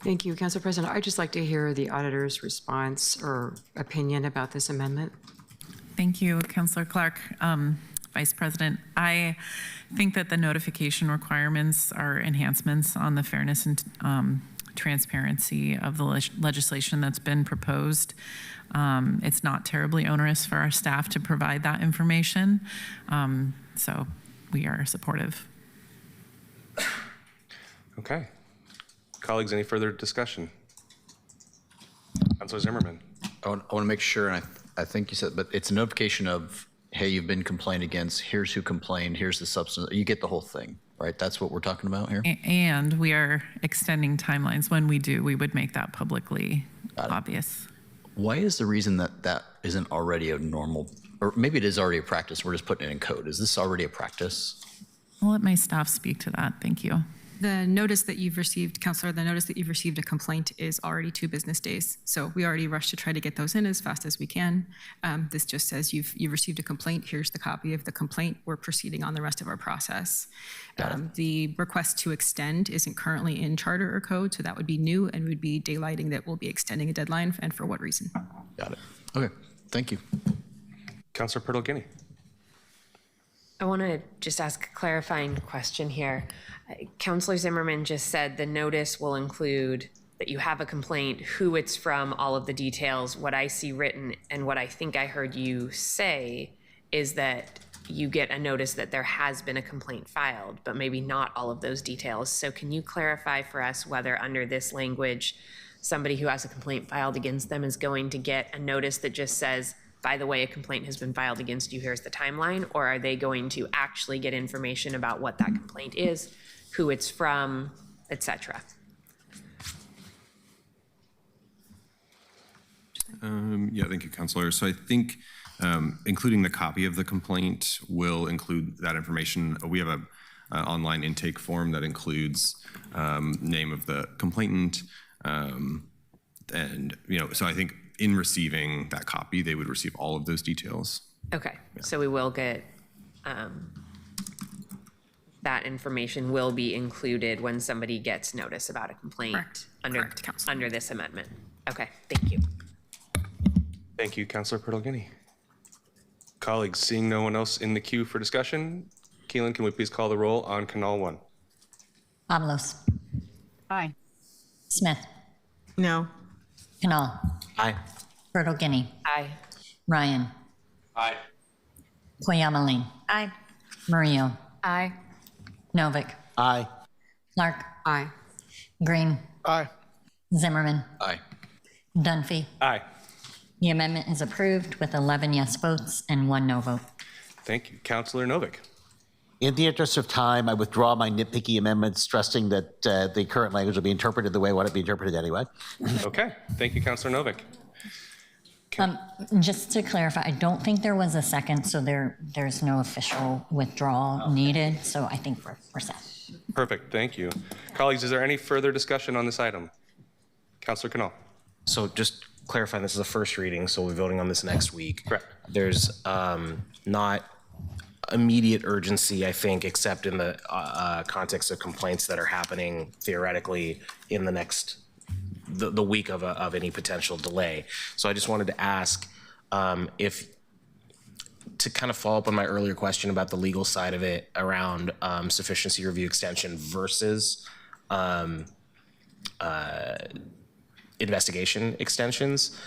[SPEAKER 3] Thank you, Council President. I'd just like to hear the auditor's response or opinion about this amendment.
[SPEAKER 15] Thank you, Councillor Clark. Vice President, I think that the notification requirements are enhancements on the fairness and transparency of the legislation that's been proposed. It's not terribly onerous for our staff to provide that information, so we are supportive.
[SPEAKER 1] Okay. Colleagues, any further discussion? Councilor Zimmerman.
[SPEAKER 6] I want to make sure, and I think you said, but it's a notification of, hey, you've been complained against, here's who complained, here's the substance, you get the whole thing, right? That's what we're talking about here?
[SPEAKER 15] And we are extending timelines. When we do, we would make that publicly obvious.
[SPEAKER 6] Why is the reason that isn't already a normal, or maybe it is already a practice, we're just putting it in code. Is this already a practice?
[SPEAKER 15] I'll let my staff speak to that. Thank you.
[SPEAKER 19] The notice that you've received, Councillor, the notice that you've received a complaint is already 2 business days. So we already rushed to try to get those in as fast as we can. This just says you've received a complaint. Here's the copy of the complaint. We're proceeding on the rest of our process. The request to extend isn't currently in charter or code, so that would be new, and we'd be daylighting that we'll be extending a deadline, and for what reason.
[SPEAKER 6] Got it. Okay, thank you.
[SPEAKER 1] Councillor Pirtle-Guinea.
[SPEAKER 14] I want to just ask a clarifying question here. Councillor Zimmerman just said the notice will include that you have a complaint, who it's from, all of the details. What I see written and what I think I heard you say is that you get a notice that there has been a complaint filed, but maybe not all of those details. So can you clarify for us whether under this language, somebody who has a complaint filed against them is going to get a notice that just says, by the way, a complaint has been filed against you, here's the timeline, or are they going to actually get information about what that complaint is, who it's from, etc.?
[SPEAKER 18] Yeah, thank you, Councilor. So I think including the copy of the complaint will include that information. We have an online intake form that includes name of the complainant, and so I think in receiving that copy, they would receive all of those details.
[SPEAKER 14] Okay, yeah. So we will get that information will be included when somebody gets notice about a complaint.
[SPEAKER 19] Correct,
[SPEAKER 14] under this amendment. Okay, thank you.
[SPEAKER 1] Thank you, Councillor Pirtle-Guinea. Colleagues, seeing no one else in the queue for discussion, Keelan, can we please call the roll on Canal 1?
[SPEAKER 4] Avalos.
[SPEAKER 20] Aye.
[SPEAKER 4] Smith.
[SPEAKER 5] No.
[SPEAKER 4] Canal.
[SPEAKER 16] Aye.
[SPEAKER 4] Pirtle-Guinea.
[SPEAKER 14] Aye.
[SPEAKER 4] Ryan.
[SPEAKER 7] Aye.
[SPEAKER 4] Koyamalin.
[SPEAKER 2] Aye.
[SPEAKER 4] Murillo.
[SPEAKER 2] Aye.
[SPEAKER 4] Novick.
[SPEAKER 17] Aye.
[SPEAKER 4] Clark.
[SPEAKER 3] Aye.
[SPEAKER 4] Green.
[SPEAKER 21] Aye.
[SPEAKER 4] Zimmerman.
[SPEAKER 6] Aye.
[SPEAKER 4] Dunphy.
[SPEAKER 1] Aye.
[SPEAKER 4] The amendment is approved with 11 yes votes and 1 no vote.
[SPEAKER 1] Thank you. Councillor Novick.
[SPEAKER 17] In the interest of time, I withdraw my nitpicky amendments, stressing that the current language will be interpreted the way I want it to be interpreted anyway.
[SPEAKER 1] Okay. Thank you, Councillor Novick.
[SPEAKER 4] Just to clarify, I don't think there was a second, so there's no official withdrawal needed, so I think we're set.
[SPEAKER 1] Perfect, thank you. Colleagues, is there any further discussion on this item? Councillor Canal.
[SPEAKER 16] So just clarifying, this is a first reading, so we're voting on this next week.
[SPEAKER 1] Correct.
[SPEAKER 16] There's not immediate urgency, I think, except in the context of complaints that are happening theoretically in the next, the week of any potential delay. So I just wanted to ask if, to kind of follow up on my earlier question about the legal side of it around sufficiency review extension versus investigation extensions,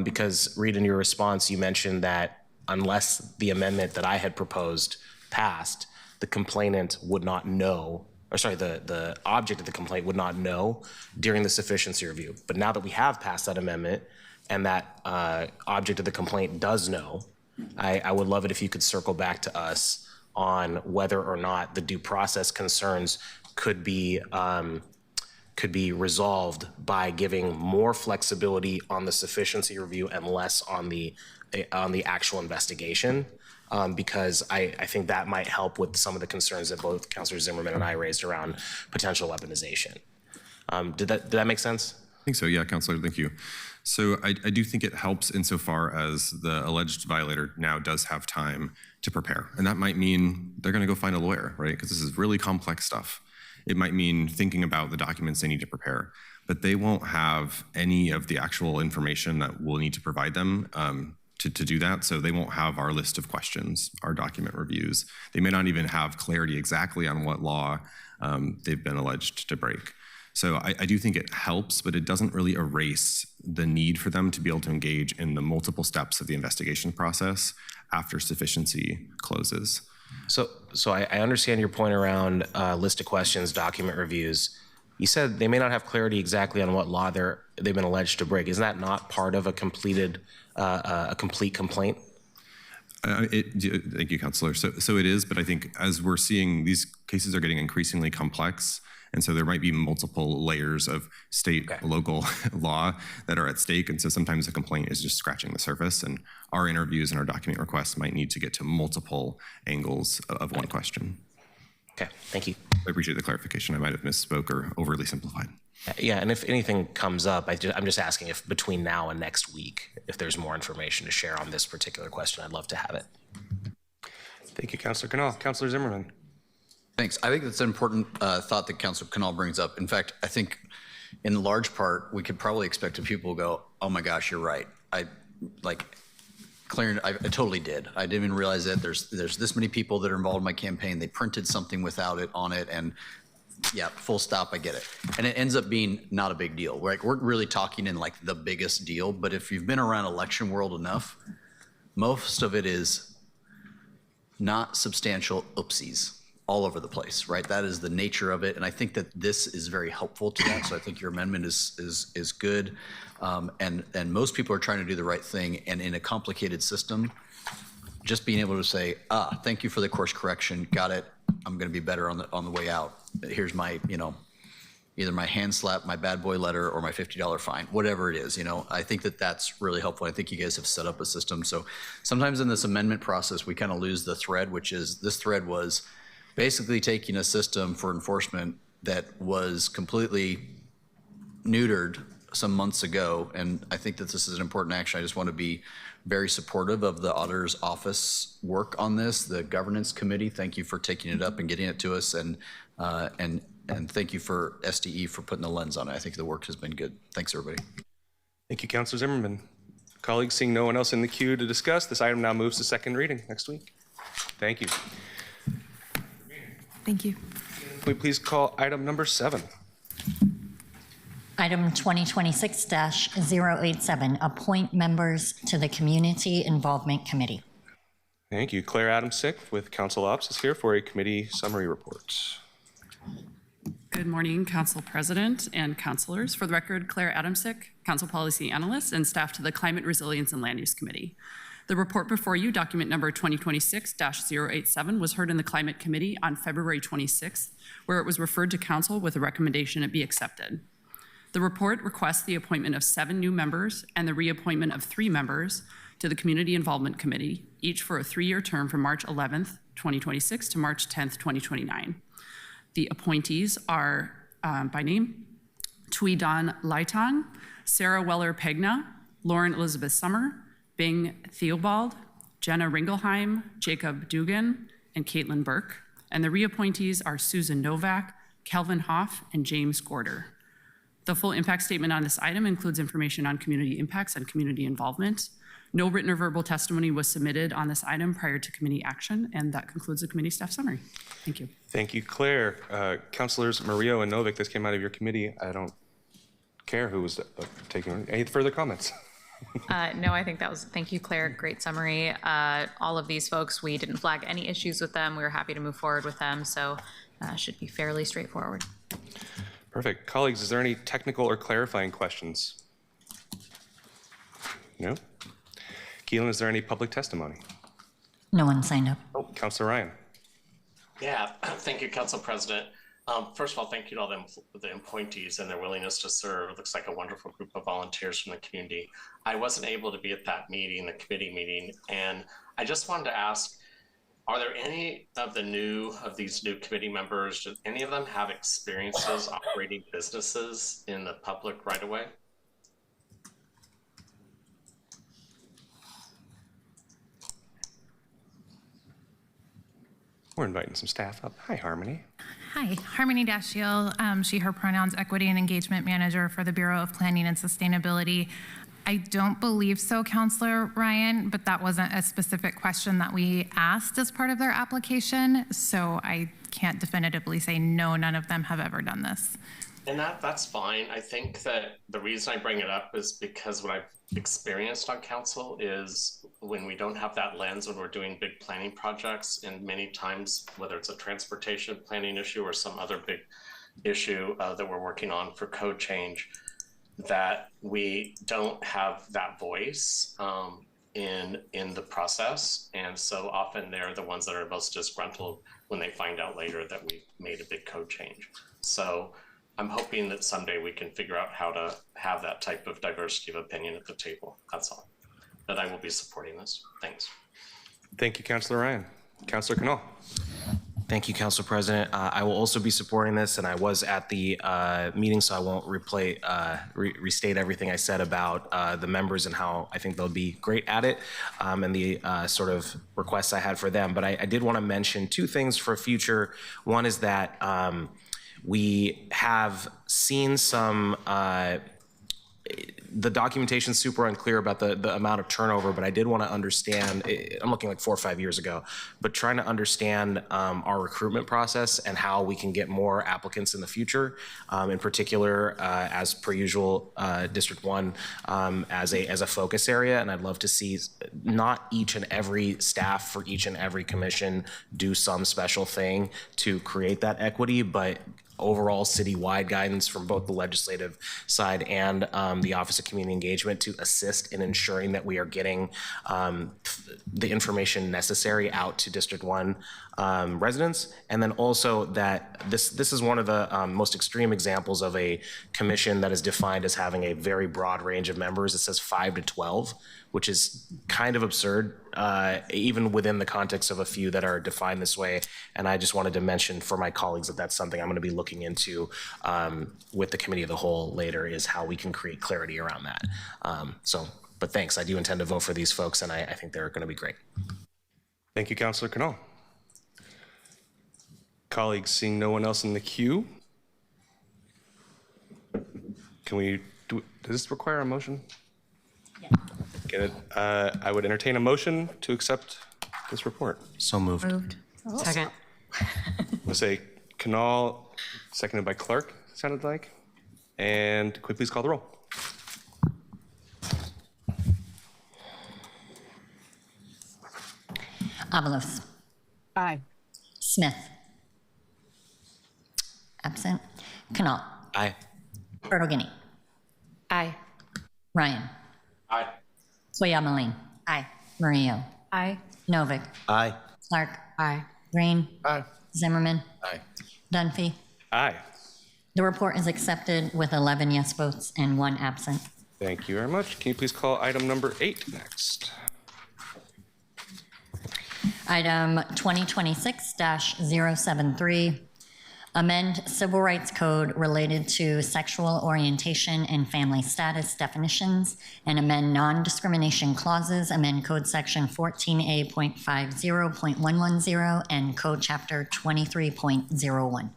[SPEAKER 16] because Reed, in your response, you mentioned that unless the amendment that I had proposed passed, the complainant would not know, or sorry, the object of the complaint would not know during the sufficiency review. But now that we have passed that amendment and that object of the complaint does know, I would love it if you could circle back to us on whether or not the due process concerns could be resolved by giving more flexibility on the sufficiency review and less on the actual investigation, because I think that might help with some of the concerns that both Councilor Zimmerman and I raised around potential weaponization. Did that make sense?
[SPEAKER 18] I think so, yeah, Councilor, thank you. So I do think it helps insofar as the alleged violator now does have time to prepare. And that might mean they're gonna go find a lawyer, right? Because this is really complex stuff. It might mean thinking about the documents they need to prepare, but they won't have any of the actual information that we'll need to provide them to do that. So they won't have our list of questions, our document reviews. They may not even have clarity exactly on what law they've been alleged to break. So I do think it helps, but it doesn't really erase the need for them to be able to engage in the multiple steps of the investigation process after sufficiency closes.
[SPEAKER 16] So I understand your point around list of questions, document reviews. You said they may not have clarity exactly on what law they've been alleged to break. Isn't that not part of a complete complaint?
[SPEAKER 18] Thank you, Councilor. So it is, but I think as we're seeing, these cases are getting increasingly complex. And so there might be multiple layers of state, local law that are at stake. And so sometimes a complaint is just scratching the surface, and our interviews and our document requests might need to get to multiple angles of one question.
[SPEAKER 16] Okay, thank you.
[SPEAKER 18] I appreciate the clarification. I might have misspoke or overly simplified.
[SPEAKER 16] Yeah, and if anything comes up, I'm just asking if between now and next week, if there's more information to share on this particular question, I'd love to have it.
[SPEAKER 1] Thank you, Councilor Canal. Councilor Zimmerman.
[SPEAKER 6] Thanks. I think that's an important thought that Councilor Canal brings up. In fact, I think in large part, we could probably expect that people go, oh my gosh, you're right. I totally did. I didn't even realize that there's this many people that are involved in my campaign. They printed something without it on it, and yeah, full stop, I get it. And it ends up being not a big deal. We're really talking in like the biggest deal, but if you've been around election world enough, most of it is not substantial oopsies all over the place, right? That is the nature of it, and I think that this is very helpful to that. So I think your amendment is good, and most people are trying to do the right thing. And in a complicated system, just being able to say, thank you for the course correction, got it. I'm going to be better on the way out. Here's my, either my hand slap, my bad boy letter, or my $50 fine, whatever it is. I think that that's really helpful. I think you guys have set up a system. So sometimes in this amendment process, we kind of lose the thread, which is this thread was basically taking a system for enforcement that was completely neutered some months ago. And I think that this is an important action. I just want to be very supportive of the auditor's office work on this. The governance committee, thank you for taking it up and getting it to us. And thank you for SDE for putting the lens on it. I think the work has been good. Thanks, everybody.
[SPEAKER 1] Thank you, Councilor Zimmerman. Colleagues, seeing no one else in the queue to discuss, this item now moves to second reading next week. Thank you.
[SPEAKER 19] Thank you.
[SPEAKER 1] Can we please call item number 7?
[SPEAKER 4] Item 2026-087, appoint members to the Community Involvement Committee.
[SPEAKER 1] Thank you. Claire Adamsick with Council Ops is here for a committee summary report.
[SPEAKER 9] Good morning, Council President and councilors. For the record, Claire Adamsick, Council Policy Analyst and staff to the Climate Resilience and Land Use Committee. The report before you, document number 2026-087, was heard in the Climate Committee on February 26th, where it was referred to Council with a recommendation it be accepted. The report requests the appointment of 7 new members and the reappointment of 3 members to the Community Involvement Committee, each for a 3-year term from March 11th, 2026 to March 10th, 2029. The appointees are, by name, Tui Don Laitong, Sarah Weller-Pegna, Lauren Elizabeth Summer, Bing Theobald, Jenna Ringelheim, Jacob Dugan, and Caitlin Burke. And the reappointees are Susan Novak, Kelvin Hoff, and James Gorder. The full impact statement on this item includes information on community impacts and community involvement. No written or verbal testimony was submitted on this item prior to committee action, and that concludes the committee staff summary. Thank you.
[SPEAKER 1] Thank you, Claire. Councilors Murillo and Novick, this came out of your committee. I don't care who was taking. Any further comments?
[SPEAKER 2] No, I think that was, thank you, Claire. Great summary. All of these folks, we didn't flag any issues with them. We were happy to move forward with them, so should be fairly straightforward.
[SPEAKER 1] Perfect. Colleagues, is there any technical or clarifying questions? No? Keelan, is there any public testimony?
[SPEAKER 4] No one signed up.
[SPEAKER 1] Oh, Councilor Ryan.
[SPEAKER 7] Yeah, thank you, Council President. First of all, thank you to all the appointees and their willingness to serve. It looks like a wonderful group of volunteers from the community. I wasn't able to be at that meeting, the committee meeting, and I just wanted to ask, are there any of these new committee members, do any of them have experiences operating businesses in the public right away?
[SPEAKER 1] We're inviting some staff up. Hi, Harmony.
[SPEAKER 10] Hi, Harmony Dashiell, she, her pronouns, Equity and Engagement Manager for the Bureau of Planning and Sustainability. I don't believe so, Councilor Ryan, but that wasn't a specific question that we asked as part of their application, so I can't definitively say no, none of them have ever done this.
[SPEAKER 7] And that's fine. I think that the reason I bring it up is because what I've experienced on council is when we don't have that lens, when we're doing big planning projects, and many times, whether it's a transportation planning issue or some other big issue that we're working on for code change, that we don't have that voice in the process. And so often they're the ones that are most disgruntled when they find out later that we made a big code change. So I'm hoping that someday we can figure out how to have that type of diversity of opinion at the table. That's all. But I will be supporting this. Thanks.
[SPEAKER 1] Thank you, Councilor Ryan. Councilor Canal.
[SPEAKER 16] Thank you, Council President. I will also be supporting this, and I was at the meeting, so I won't restate everything I said about the members and how I think they'll be great at it, and the sort of requests I had for them. But I did want to mention 2 things for future. One is that we have seen some, the documentation is super unclear about the amount of turnover, but I did want to understand, I'm looking like 4 or 5 years ago, but trying to understand our recruitment process and how we can get more applicants in the future, in particular, as per usual, District 1 as a focus area. And I'd love to see not each and every staff for each and every commission do some special thing to create that equity, but overall citywide guidance from both the legislative side and the Office of Community Engagement to assist in ensuring that we are getting the information necessary out to District 1 residents. And then also that this is one of the most extreme examples of a commission that is defined as having a very broad range of members. It says 5 to 12, which is kind of absurd, even within the context of a few that are defined this way. And I just wanted to mention for my colleagues that that's something I'm going to be looking into with the Committee of the Whole later, is how we can create clarity around that. But thanks, I do intend to vote for these folks, and I think they're going to be great.
[SPEAKER 1] Thank you, Councilor Canal. Colleagues, seeing no one else in the queue, can we does this require a motion? Yeah. Get it. I would entertain a motion to accept this report.
[SPEAKER 16] So moved.
[SPEAKER 2] Oh.
[SPEAKER 14] Second.
[SPEAKER 1] We'll say Canal, seconded by Clark, sounded like. And could we please call the roll?
[SPEAKER 4] Avalos.
[SPEAKER 20] Aye.
[SPEAKER 4] Smith. Absent. Canal.
[SPEAKER 16] Aye.
[SPEAKER 4] Bertogini.
[SPEAKER 14] Aye.
[SPEAKER 4] Ryan.
[SPEAKER 7] Aye.
[SPEAKER 4] Soya-Malin.
[SPEAKER 14] Aye.
[SPEAKER 4] Murillo.
[SPEAKER 14] Aye.
[SPEAKER 4] Novick.
[SPEAKER 17] Aye.
[SPEAKER 4] Clark.
[SPEAKER 14] Aye.
[SPEAKER 4] Green.
[SPEAKER 21] Aye.
[SPEAKER 4] Zimmerman.
[SPEAKER 6] Aye.
[SPEAKER 4] Dunphy.
[SPEAKER 1] Aye.
[SPEAKER 4] The report is accepted with 11 yes votes and 1 absent.
[SPEAKER 1] Thank you very much. Can you please call item number 8 next?
[SPEAKER 4] Item 2026-073, amend Civil Rights Code related to sexual orientation and family status definitions, and amend non-discrimination clauses, amend Code Section 14A.50.110 and Code Chapter 23.01.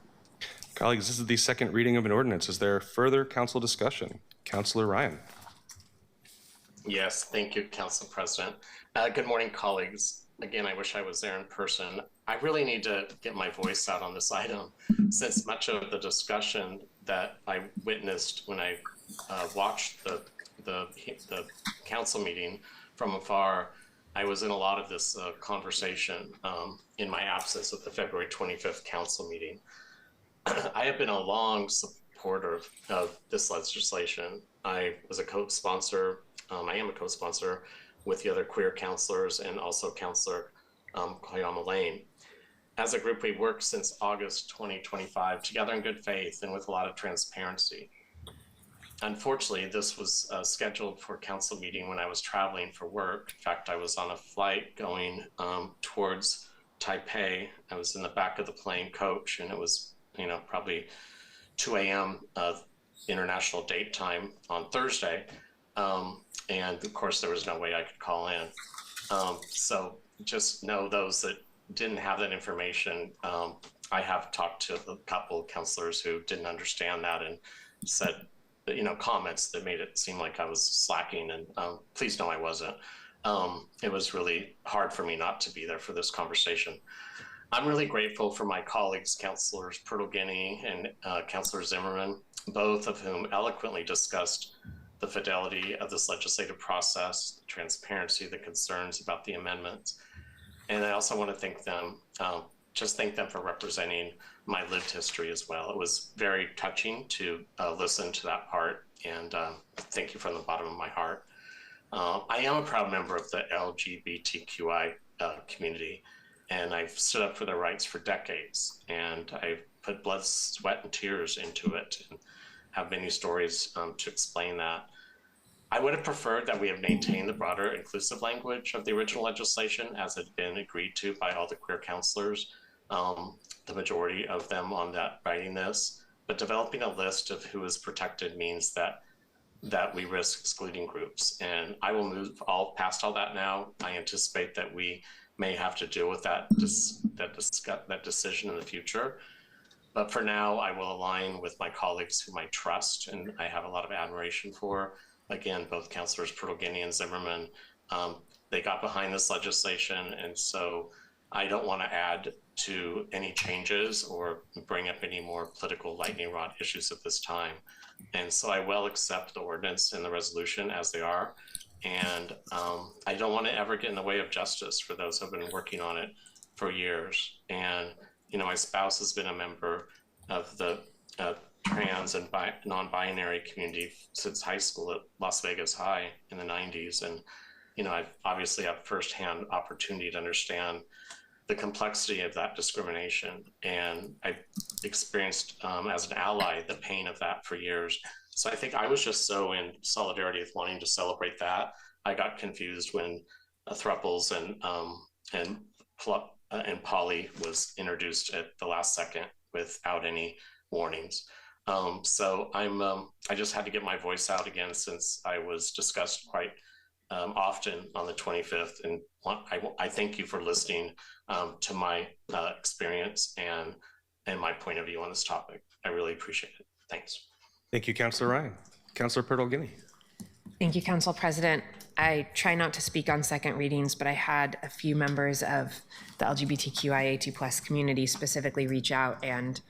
[SPEAKER 1] Colleagues, this is the second reading of an ordinance. Is there further council discussion? Councilor Ryan.
[SPEAKER 7] Yes, thank you, Council President. Good morning, colleagues. Again, I wish I was there in person. I really need to get my voice out on this item, since much of the discussion that I witnessed when I watched the council meeting from afar, I was in a lot of this conversation in my absence at the February 25th council meeting. I have been a long supporter of this legislation. I was a co-sponsor, I am a co-sponsor with the other queer counselors and also Counselor Koyama Lane. As a group, we worked since August 2025 together in good faith and with a lot of transparency. Unfortunately, this was scheduled for council meeting when I was traveling for work. In fact, I was on a flight going towards Taipei. I was in the back of the plane coach, and it was, probably 2 a.m. International date time on Thursday. And of course, there was no way I could call in. So just know those that didn't have that information. I have talked to a couple of counselors who didn't understand that and said, comments that made it seem like I was slacking, and please know I wasn't. It was really hard for me not to be there for this conversation. I'm really grateful for my colleagues, Councilors Pertolguini and Councilor Zimmerman, both of whom eloquently discussed the fidelity of this legislative process, the transparency, the concerns about the amendments. And I also want to thank them, thank them for representing my lived history as well. It was very touching to listen to that part, and thank you from the bottom of my heart. I am a proud member of the LGBTQI community, and I've stood up for their rights for decades, and I've put blood, sweat, and tears into it, and have many stories to explain that. I would have preferred that we have maintained the broader inclusive language of the original legislation as had been agreed to by all the queer counselors, the majority of them on that writing this, but developing a list of who is protected means that we risk excluding groups. And I will move past all that now. I anticipate that we may have to deal with that decision in the future. But for now, I will align with my colleagues whom I trust and I have a lot of admiration for. Again, both Councilors Pertolguini and Zimmerman, they got behind this legislation, and so I don't want to add to any changes or bring up any more political lightning rod issues at this time. And so I will accept the ordinance and the resolution as they are. And I don't want to ever get in the way of justice for those who have been working on it for years. And my spouse has been a member of the trans and non-binary community since high school at Las Vegas High in the 90s. And, I've obviously had firsthand opportunity to understand the complexity of that discrimination. And I've experienced as an ally, the pain of that for years. So I think I was just so in solidarity with wanting to celebrate that. I got confused when thruples and poly was introduced at the last second without any warnings. So I just had to get my voice out again since I was discussed quite often on the 25th. And I thank you for listening to my experience and my point of view on this topic. I really appreciate it. Thanks.
[SPEAKER 1] Thank you, Councilor Ryan. Councilor Pertolguini.
[SPEAKER 14] Thank you, Council President. I try not to speak on second readings, but I had a few members of the LGBTQIA2+ community specifically reach out and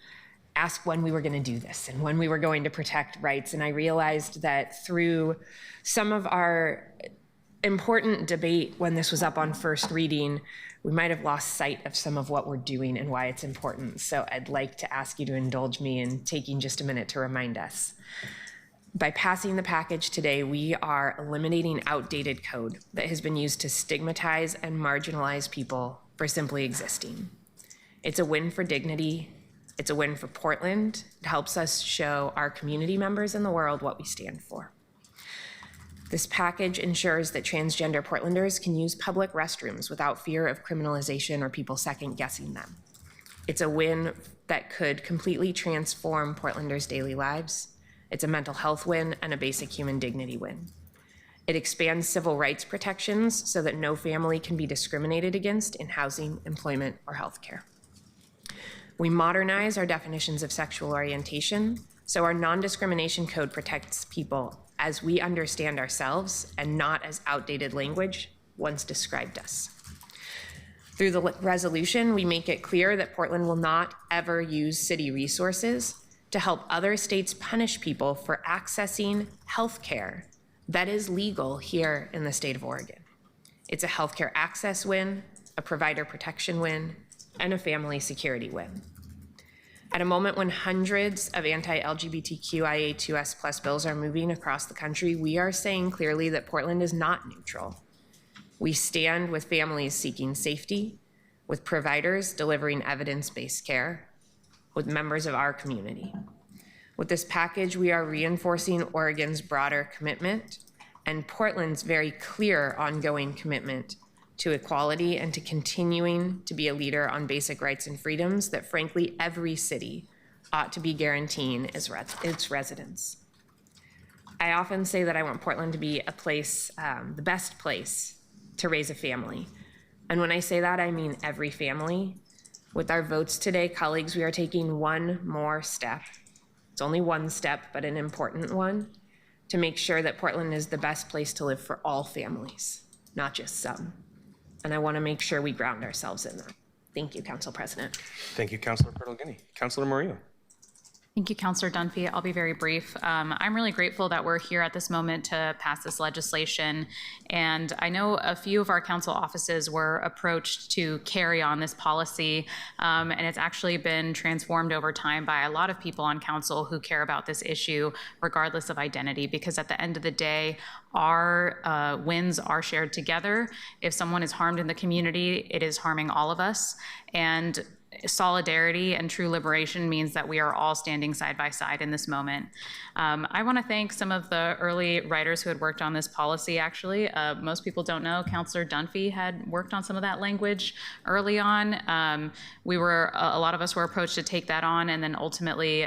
[SPEAKER 14] ask when we were going to do this and when we were going to protect rights. And I realized that through some of our important debate when this was up on first reading, we might have lost sight of some of what we're doing and why it's important. So I'd like to ask you to indulge me in taking just a minute to remind us. By passing the package today, we are eliminating outdated code that has been used to stigmatize and marginalize people for simply existing. It's a win for dignity, It's a win for Portland. It helps us show our community members in the world what we stand for. This package ensures that transgender Portlanders can use public restrooms without fear of criminalization or people second-guessing them. It's a win that could completely transform Portlanders' daily lives. It's a mental health win and a basic human dignity win. It expands civil rights protections so that no family can be discriminated against in housing, employment, or healthcare. We modernize our definitions of sexual orientation so our non-discrimination code protects people as we understand ourselves and not as outdated language once described us. Through the resolution, we make it clear that Portland will not ever use city resources to help other states punish people for accessing healthcare that is legal here in the state of Oregon. It's a healthcare access win, a provider protection win, and a family security win. At a moment when hundreds of anti-LGBTQIA2S+ bills are moving across the country, we are saying clearly that Portland is not neutral. We stand with families seeking safety, with providers delivering evidence-based care, with members of our community. With this package, we are reinforcing Oregon's broader commitment and Portland's very clear ongoing commitment to equality and to continuing to be a leader on basic rights and freedoms that frankly every city ought to be guaranteeing its residents. I often say that I want Portland to be a place, the best place to raise a family. And when I say that, I mean every family. With our votes today, colleagues, we are taking one more step. It's only one step, but an important one, to make sure that Portland is the best place to live for all families, not just some. And I want to make sure we ground ourselves in that. Thank you, Council President.
[SPEAKER 1] Thank you, Councilor Bertolini. Councilor Murillo.
[SPEAKER 2] Thank you, Councilor Dunphy. I'll be very brief. I'm really grateful that we're here at this moment to pass this legislation. And I know a few of our council offices were approached to carry on this policy. And it's actually been transformed over time by a lot of people on council who care about this issue, regardless of identity, because at the end of the day, our wins are shared together. If someone is harmed in the community, it is harming all of us. And solidarity and true liberation means that we are all standing side by side in this moment. I want to thank some of the early writers who had worked on this policy, actually. Most people don't know Councilor Dunphy had worked on some of that language early on. A lot of us were approached to take that on, and then ultimately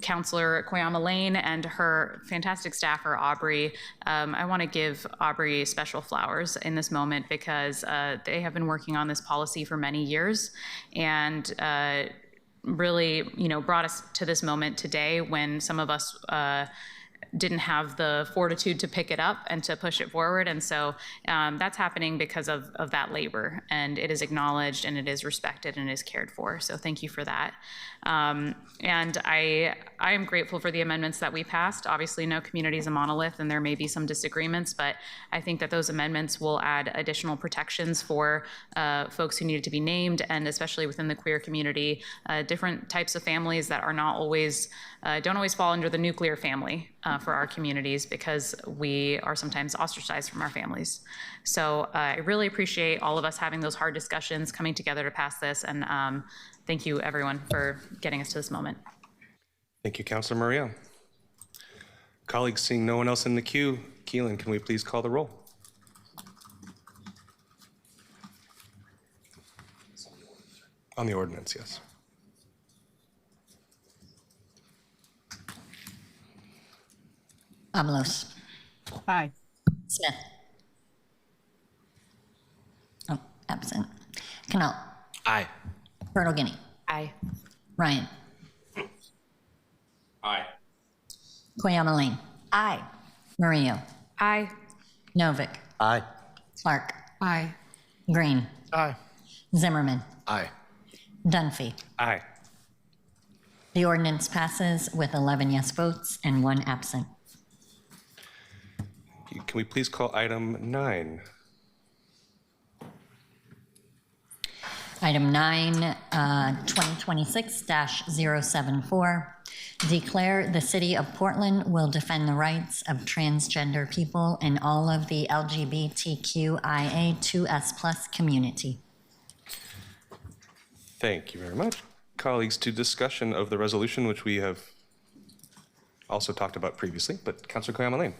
[SPEAKER 2] Councilor Koyama Lane and her fantastic staffer, Aubrey. I want to give Aubrey special flowers in this moment because they have been working on this policy for many years and really, brought us to this moment today when some of us didn't have the fortitude to pick it up and to push it forward. And so that's happening because of that labor, and it is acknowledged and it is respected and it is cared for. So thank you for that. And I am grateful for the amendments that we passed. Obviously, no community is a monolith and there may be some disagreements, but I think that those amendments will add additional protections for folks who needed to be named, and especially within the queer community, different types of families that are not always, don't always fall under the nuclear family for our communities, because we are sometimes ostracized from our families. So I really appreciate all of us having those hard discussions, coming together to pass this, and thank you everyone for getting us to this moment.
[SPEAKER 1] Thank you, Councilor Murillo. Colleagues, seeing no one else in the queue, Keelan, can we please call the roll? On the ordinance, yes.
[SPEAKER 4] Avalos.
[SPEAKER 20] Aye.
[SPEAKER 4] Smith. Oh, absent. Cannell.
[SPEAKER 16] Aye.
[SPEAKER 4] Bertolini.
[SPEAKER 14] Aye.
[SPEAKER 4] Ryan.
[SPEAKER 7] Aye.
[SPEAKER 4] Koyama Lane.
[SPEAKER 14] Aye.
[SPEAKER 4] Murillo.
[SPEAKER 14] Aye.
[SPEAKER 4] Novick.
[SPEAKER 17] Aye.
[SPEAKER 4] Clark.
[SPEAKER 3] Aye.
[SPEAKER 4] Green.
[SPEAKER 21] Aye.
[SPEAKER 4] Zimmerman.
[SPEAKER 6] Aye.
[SPEAKER 4] Dunphy.
[SPEAKER 1] Aye.
[SPEAKER 4] The ordinance passes with 11 yes votes and 1 absent.
[SPEAKER 1] Can we please call item 9?
[SPEAKER 4] Item 9, 2026-074, declare the City of Portland will defend the rights of transgender people and all of the LGBTQIA2S+ community.
[SPEAKER 1] Thank you very much. colleagues to discussion of the resolution, which we have also talked about previously, but Councilor Koyama-Lane.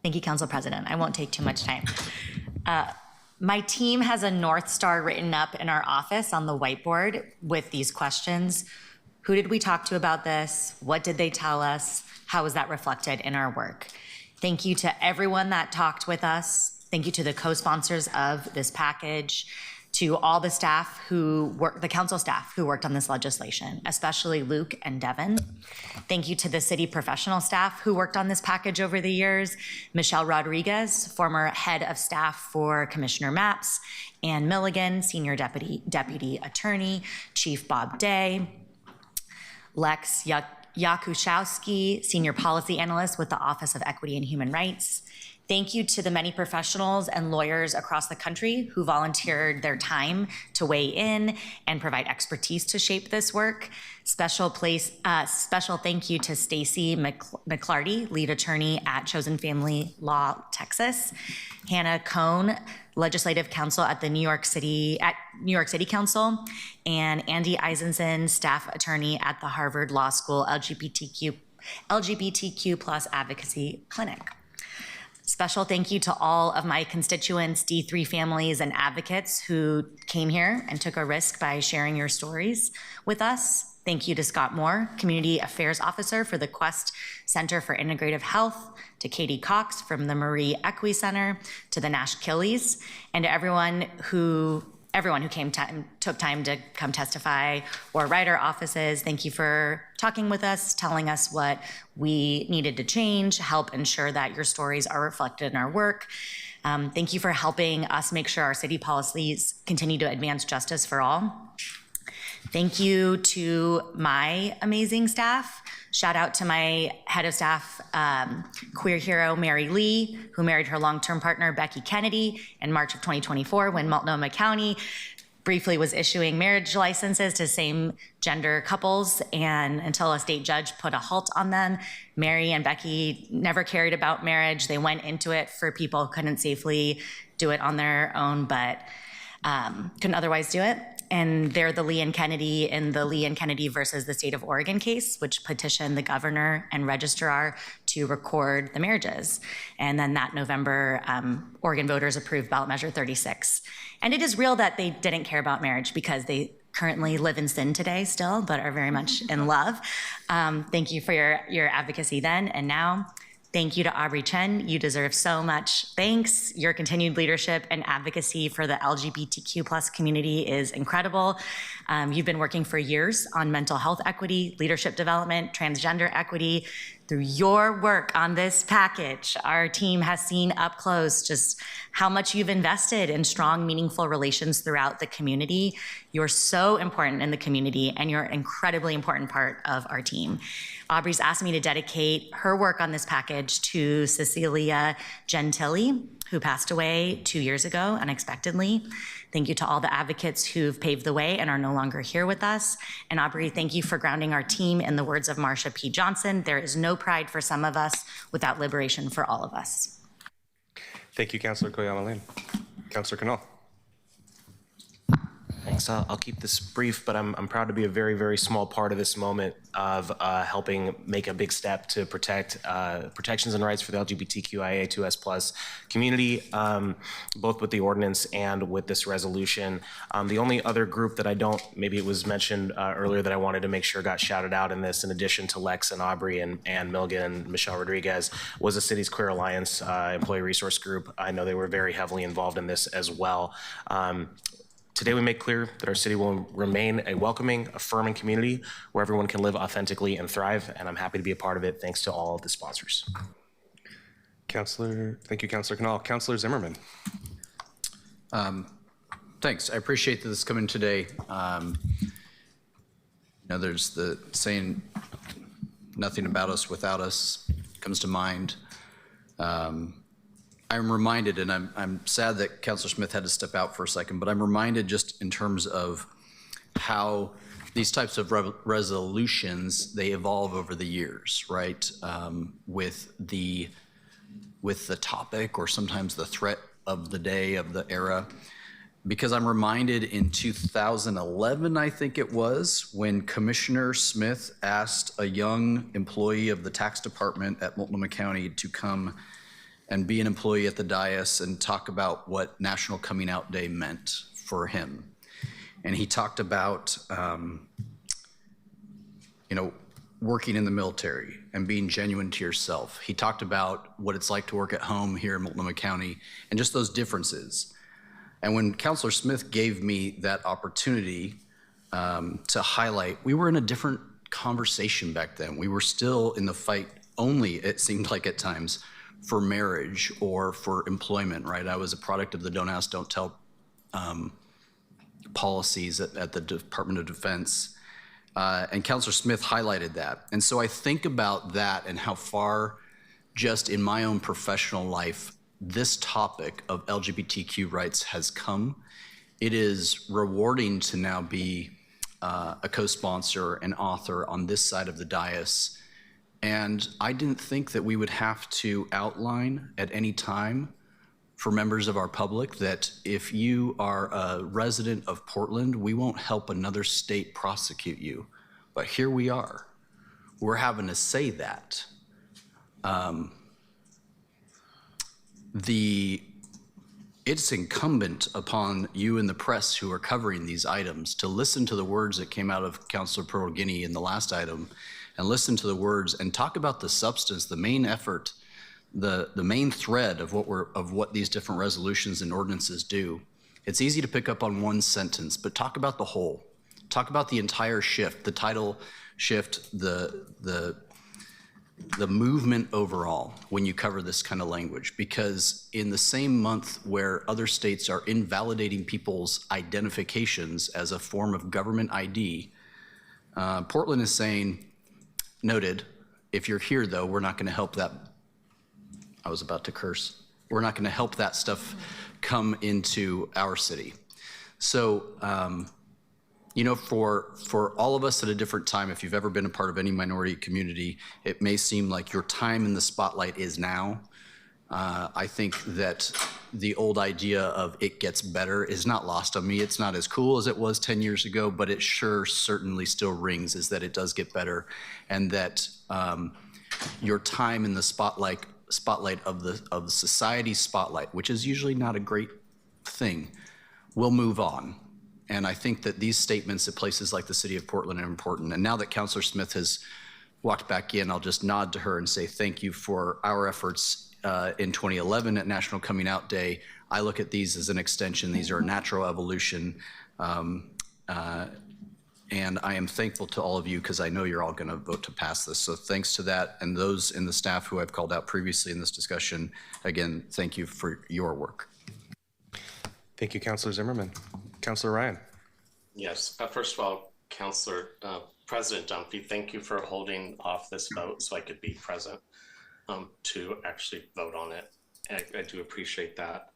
[SPEAKER 11] Thank you, Council President. I won't take too much time. My team has a North Star written up in our office on the whiteboard with these questions. Who did we talk to about this? What did they tell us? How was that reflected in our work? Thank you to everyone that talked with us. Thank you to the co-sponsors of this package, to all the staff who work, the council staff who worked on this legislation, especially Luke and Devin. Thank you to the city professional staff who worked on this package over the years, Michelle Rodriguez, former head of staff for Commissioner Maps, Ann Milligan, senior deputy attorney, Chief Bob Day, Lex Yakushowski, senior policy analyst with the Office of Equity and Human Rights. Thank you to the many professionals and lawyers across the country who volunteered their time to weigh in and provide expertise to shape this work. Special thank you to Stacy McClarty, lead attorney at Chosen Family Law, Texas. Hannah Cohn, legislative counsel at the New York City Council, and Andy Eisenson, staff attorney at the Harvard Law School LGBTQ plus advocacy clinic. Special thank you to all of my constituents, D3 families, and advocates who came here and took a risk by sharing your stories with us. Thank you to Scott Moore, Community Affairs Officer for the Quest Center for Integrative Health, to Katie Cox from the Marie Equi Center, to the Nash Killies, and to everyone who took time to come testify or write our offices. Thank you for talking with us, telling us what we needed to change, help ensure that your stories are reflected in our work. Thank you for helping us make sure our city policies continue to advance justice for all. Thank you to my amazing staff. Shout out to my head of staff, queer hero, Mary Lee, who married her long-term partner, Becky Kennedy, in March of 2024 when Multnomah County briefly was issuing marriage licenses to same-gender couples, and until a state judge put a halt on them. Mary and Becky never cared about marriage. They went into it for people who couldn't safely do it on their own, but couldn't otherwise do it. And they're the Lee and Kennedy in the Lee and Kennedy versus the state of Oregon case, which petitioned the governor and registrar to record the marriages. And then that November, Oregon voters approved ballot measure 36. And it is real that they didn't care about marriage because they currently live in sin today still, but are very much in love. Thank you for your advocacy then and now. Thank you to Aubrey Chen. You deserve so much thanks. Your continued leadership and advocacy for the LGBTQ plus community is incredible. You've been working for years on mental health equity, leadership development, transgender equity. Through your work on this package, our team has seen up close just how much you've invested in strong, meaningful relations throughout the community. You're so important in the community, and you're an incredibly important part of our team. Aubrey's asked me to dedicate her work on this package to Cecilia Gentili, who passed away 2 years ago unexpectedly. Thank you to all the advocates who've paved the way and are no longer here with us. And Aubrey, thank you for grounding our team in the words of Marsha P. Johnson. There is no pride for some of us without liberation for all of us.
[SPEAKER 1] Thank you, Councilor Koyama-Lane. Councilor Canal.
[SPEAKER 16] Thanks. I'll keep this brief, but I'm proud to be a very, very small part of this moment of helping make a big step to protect protections and rights for the LGBTQIA2S+ community, both with the ordinance and with this resolution. The only other group that maybe it was mentioned earlier that I wanted to make sure got shouted out in this, in addition to Lex and Aubrey and Ann Milligan and Michelle Rodriguez, was the City's Queer Alliance Employee Resource Group. I know they were very heavily involved in this as well. Today we make clear that our city will remain a welcoming, affirming community where everyone can live authentically and thrive, and I'm happy to be a part of it thanks to all of the sponsors.
[SPEAKER 1] Thank you, Councilor Canal. Councilor Zimmerman.
[SPEAKER 6] Thanks, I appreciate that this is coming today. There's the saying, nothing about us without us comes to mind. I'm reminded, and I'm sad that Councilor Smith had to step out for a second, but I'm reminded just in terms of how these types of resolutions, they evolve over the years, right? With the topic or sometimes the threat of the day, of the era. because I'm reminded in 2011, I think it was, when Commissioner Smith asked a young employee of the tax department at Multnomah County to come and be an employee at the dais and talk about what National Coming Out Day meant for him. And he talked about, working in the military and being genuine to yourself. He talked about what it's like to work at home here in Multnomah County and just those differences. And when Councilor Smith gave me that opportunity to highlight, we were in a different conversation back then. We were still in the fight only, it seemed like at times, for marriage or for employment, right? I was a product of the Don't Ask, Don't Tell policies at the Department of Defense. And Councilor Smith highlighted that. And so I think about that and how far, just in my own professional life, this topic of LGBTQ rights has come. It is rewarding to now be a co-sponsor and author on this side of the dais. And I didn't think that we would have to outline at any time for members of our public that if you are a resident of Portland, we won't help another state prosecute you. But here we are. We're having to say that. It's incumbent upon you and the press who are covering these items to listen to the words that came out of Councilor Pearl-Guinea in the last item and listen to the words and talk about the substance, the main effort, the main thread of what these different resolutions and ordinances do. It's easy to pick up on one sentence, but talk about the whole. Talk about the entire shift, the title shift, the movement overall when you cover this kind of language. Because in the same month where other states are invalidating people's identifications as a form of government ID, Portland is saying, noted, if you're here though, we're not going to help that. I was about to curse. We're not going to help that stuff come into our city. So, for all of us at a different time, if you've ever been a part of any minority community, it may seem like your time in the spotlight is now. I think that the old idea of it gets better is not lost on me. It's not as cool as it was 10 years ago, but it sure certainly still rings, is that it does get better, and that your time in the spotlight of the society spotlight, which is usually not a great thing, will move on. And I think that these statements at places like the city of Portland are important. And now that Councilor Smith has walked back in, I'll just nod to her and say thank you for our efforts in 2011 at National Coming Out Day. I look at these as an extension. These are a natural evolution. And I am thankful to all of you because I know you're all going to vote to pass this. So thanks to that, and those in the staff who I've called out previously in this discussion, again, thank you for your work.
[SPEAKER 1] Thank you, Councilor Zimmerman. Councilor Ryan.
[SPEAKER 7] Yes, first of all, Councilor President Dunphy, thank you for holding off this vote so I could be present to actually vote on it. I do appreciate that.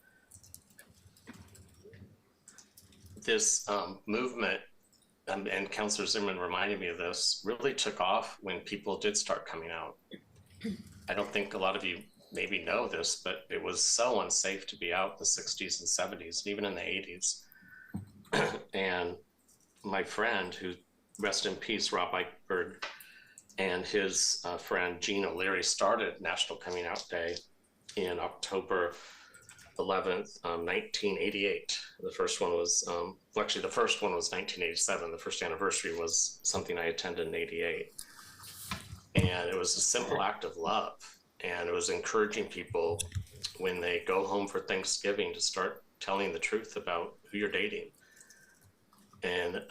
[SPEAKER 7] This movement, and Councilor Zimmerman reminded me of this, really took off when people did start coming out. I don't think a lot of you maybe know this, but it was so unsafe to be out in the 60s and 70s, and even in the 80s. And my friend, who, rest in peace, Rob Eichberg, and his friend Gene O'Leary started National Coming Out Day in October 11th, 1988. The first one was, actually the first one was 1987. The first anniversary was something I attended in 88. And it was a simple act of love. And it was encouraging people when they go home for Thanksgiving to start telling the truth about who you're dating. And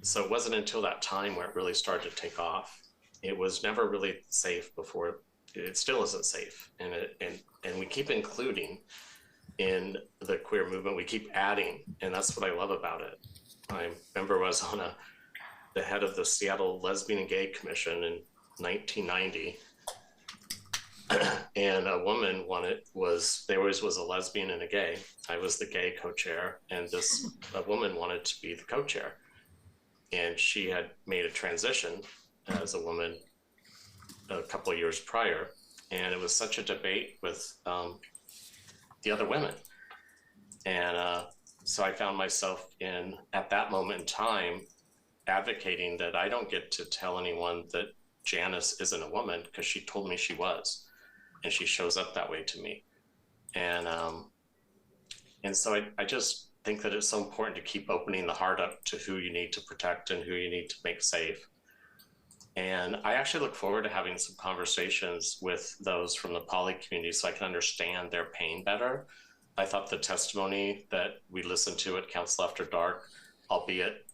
[SPEAKER 7] so it wasn't until that time where it really started to take off. It was never really safe before. It still isn't safe. And we keep including in the queer movement, we keep adding, and that's what I love about it. I remember I was on the head of the Seattle Lesbian and Gay Commission in 1990. And a woman there always was a lesbian and a gay. I was the gay co-chair, and a woman wanted to be the co-chair. And she had made a transition as a woman a couple of years prior. And it was such a debate with the other women. And So I found myself at that moment in time, advocating that I don't get to tell anyone that Janice isn't a woman because she told me she was, and she shows up that way to me. And so I just think that it's so important to keep opening the heart up to who you need to protect and who you need to make safe. And I actually look forward to having some conversations with those from the poly community so I can understand their pain better. I thought the testimony that we listened to at Council After Dark, albeit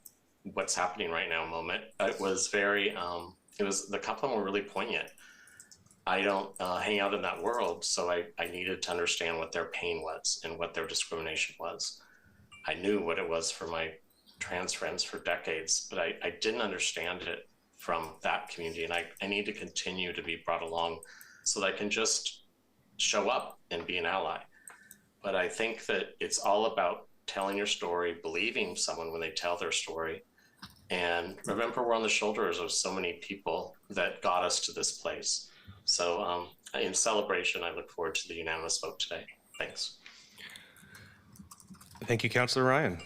[SPEAKER 7] what's happening right now moment, it was very, the couple of them were really poignant. I don't hang out in that world, so I needed to understand what their pain was and what their discrimination was. I knew what it was for my trans friends for decades, but I didn't understand it from that community, and I need to continue to be brought along so that I can just show up and be an ally. But I think that it's all about telling your story, believing someone when they tell their story, and remember we're on the shoulders of so many people that got us to this place. So in celebration, I look forward to the unanimous vote today. Thanks.
[SPEAKER 1] Thank you, Councilor Ryan.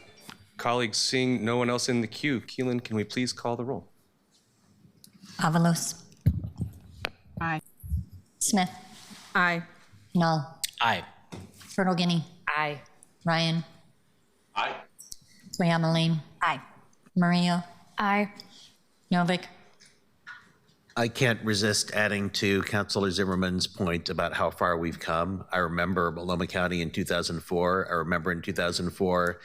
[SPEAKER 1] Colleagues, seeing no one else in the queue, Keelan, can we please call the roll?
[SPEAKER 4] Avalos.
[SPEAKER 20] Aye.
[SPEAKER 4] Smith.
[SPEAKER 20] Aye.
[SPEAKER 4] Null.
[SPEAKER 16] Aye.
[SPEAKER 4] Fertile Guinea.
[SPEAKER 11] Aye.
[SPEAKER 4] Ryan.
[SPEAKER 7] Aye.
[SPEAKER 4] Cleameline.
[SPEAKER 11] Aye.
[SPEAKER 4] Maria.
[SPEAKER 2] Aye.
[SPEAKER 4] Novick.
[SPEAKER 17] I can't resist adding to Councilor Zimmerman's point about how far we've come. I remember Multnomah County in 2004. I remember in 2004,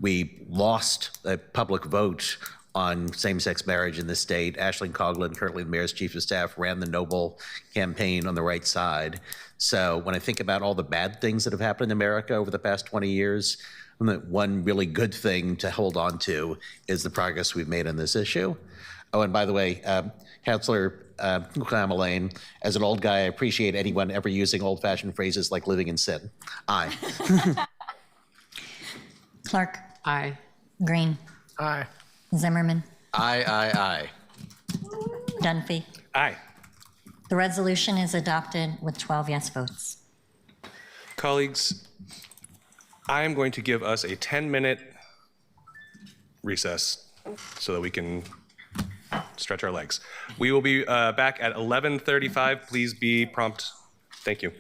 [SPEAKER 17] we lost a public vote on same-sex marriage in the state. Aisling Coughlin, currently the mayor's chief of staff, ran the Noble campaign on the right side. So when I think about all the bad things that have happened in America over the past 20 years, one really good thing to hold on to is the progress we've made on this issue. Oh, and by the way, Councilor Cleameline, as an old guy, I appreciate anyone ever using old-fashioned phrases like living in sin. Aye.
[SPEAKER 4] Clark.
[SPEAKER 3] Aye.
[SPEAKER 4] Green.
[SPEAKER 21] Aye.
[SPEAKER 4] Zimmerman.
[SPEAKER 17] Aye, aye, aye.
[SPEAKER 4] Dunphy.
[SPEAKER 1] Aye.
[SPEAKER 4] The resolution is adopted with 12 yes votes.
[SPEAKER 1] Colleagues, I am going to give us a 10-minute recess so that we can stretch our legs. We will be back at 11:35. Please be prompt. Thank you.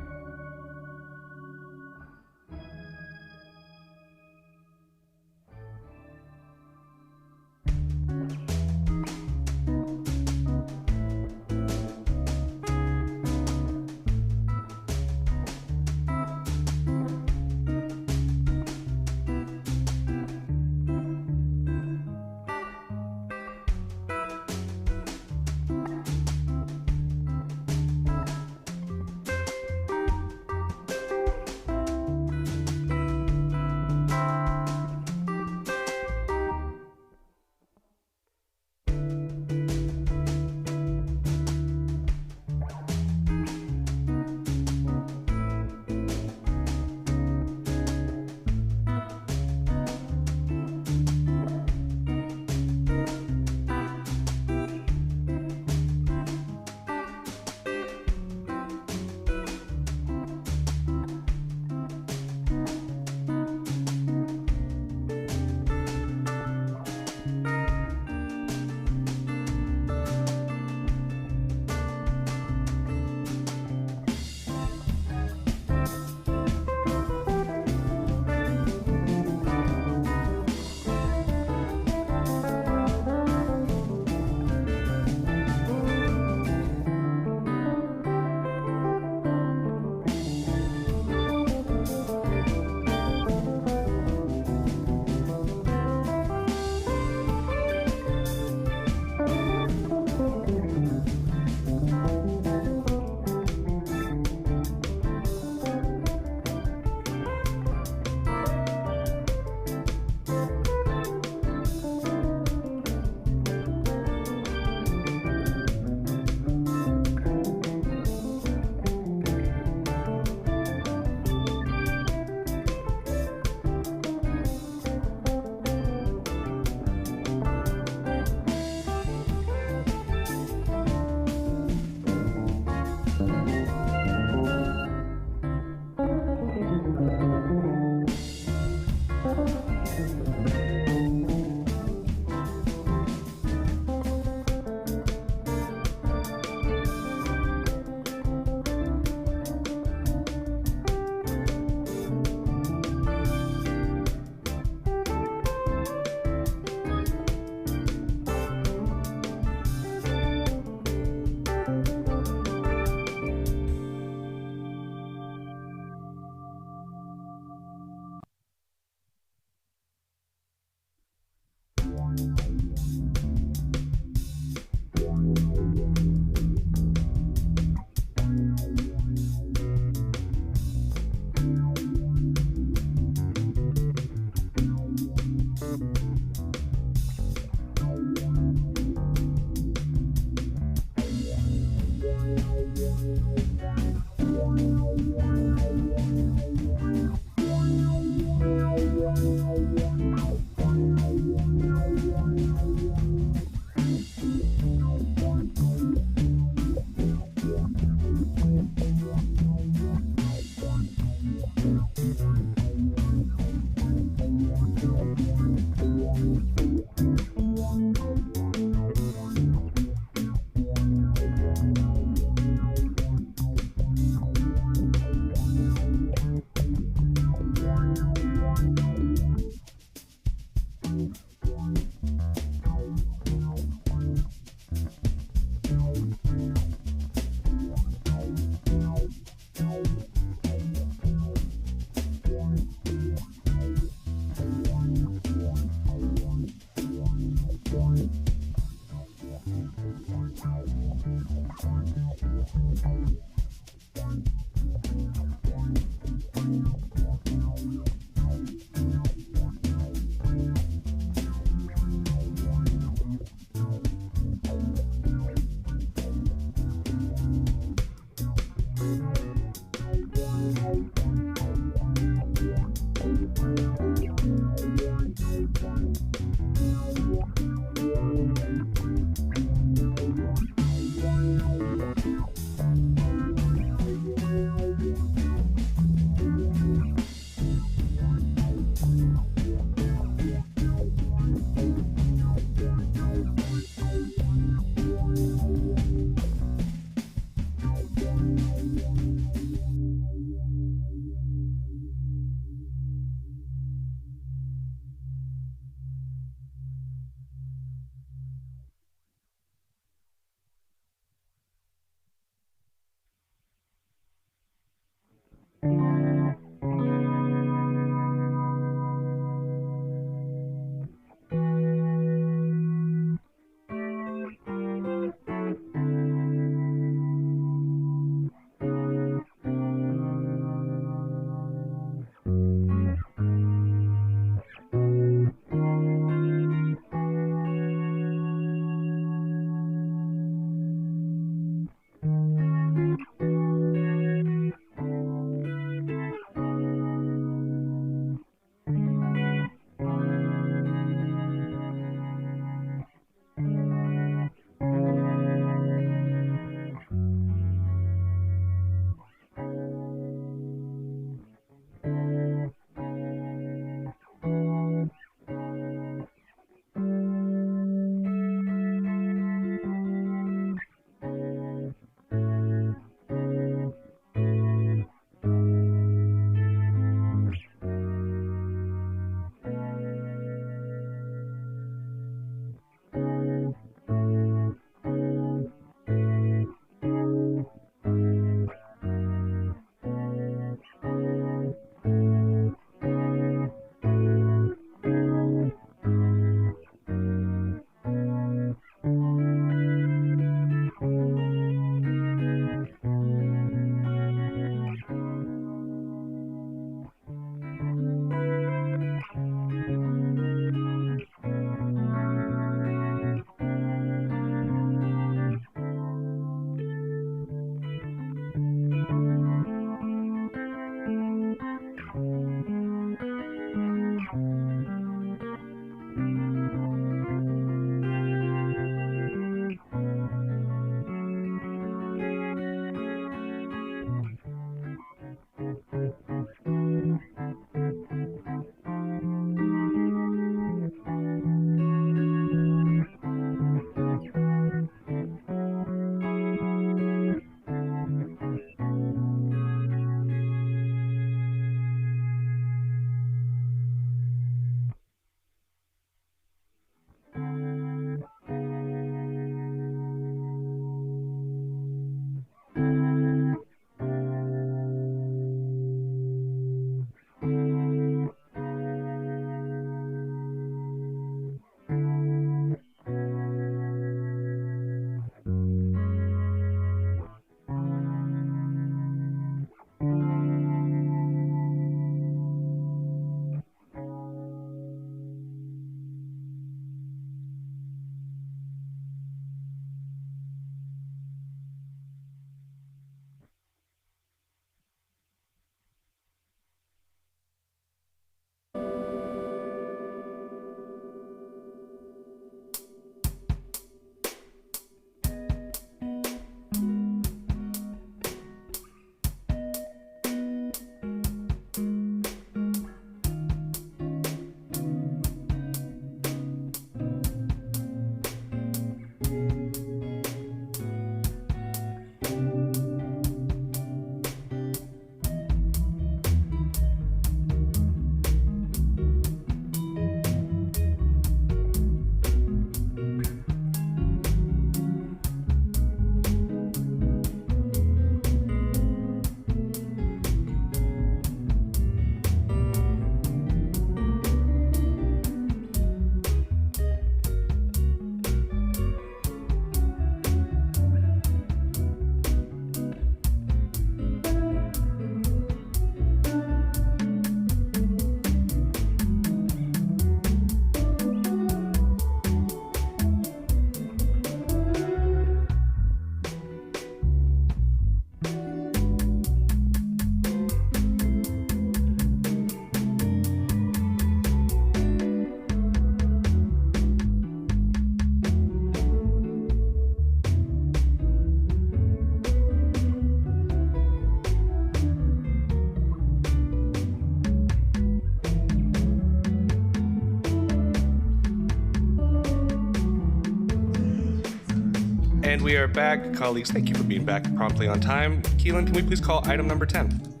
[SPEAKER 1] And we are back. Colleagues, thank you for being back promptly on time. Keelan, can we please call item number 10?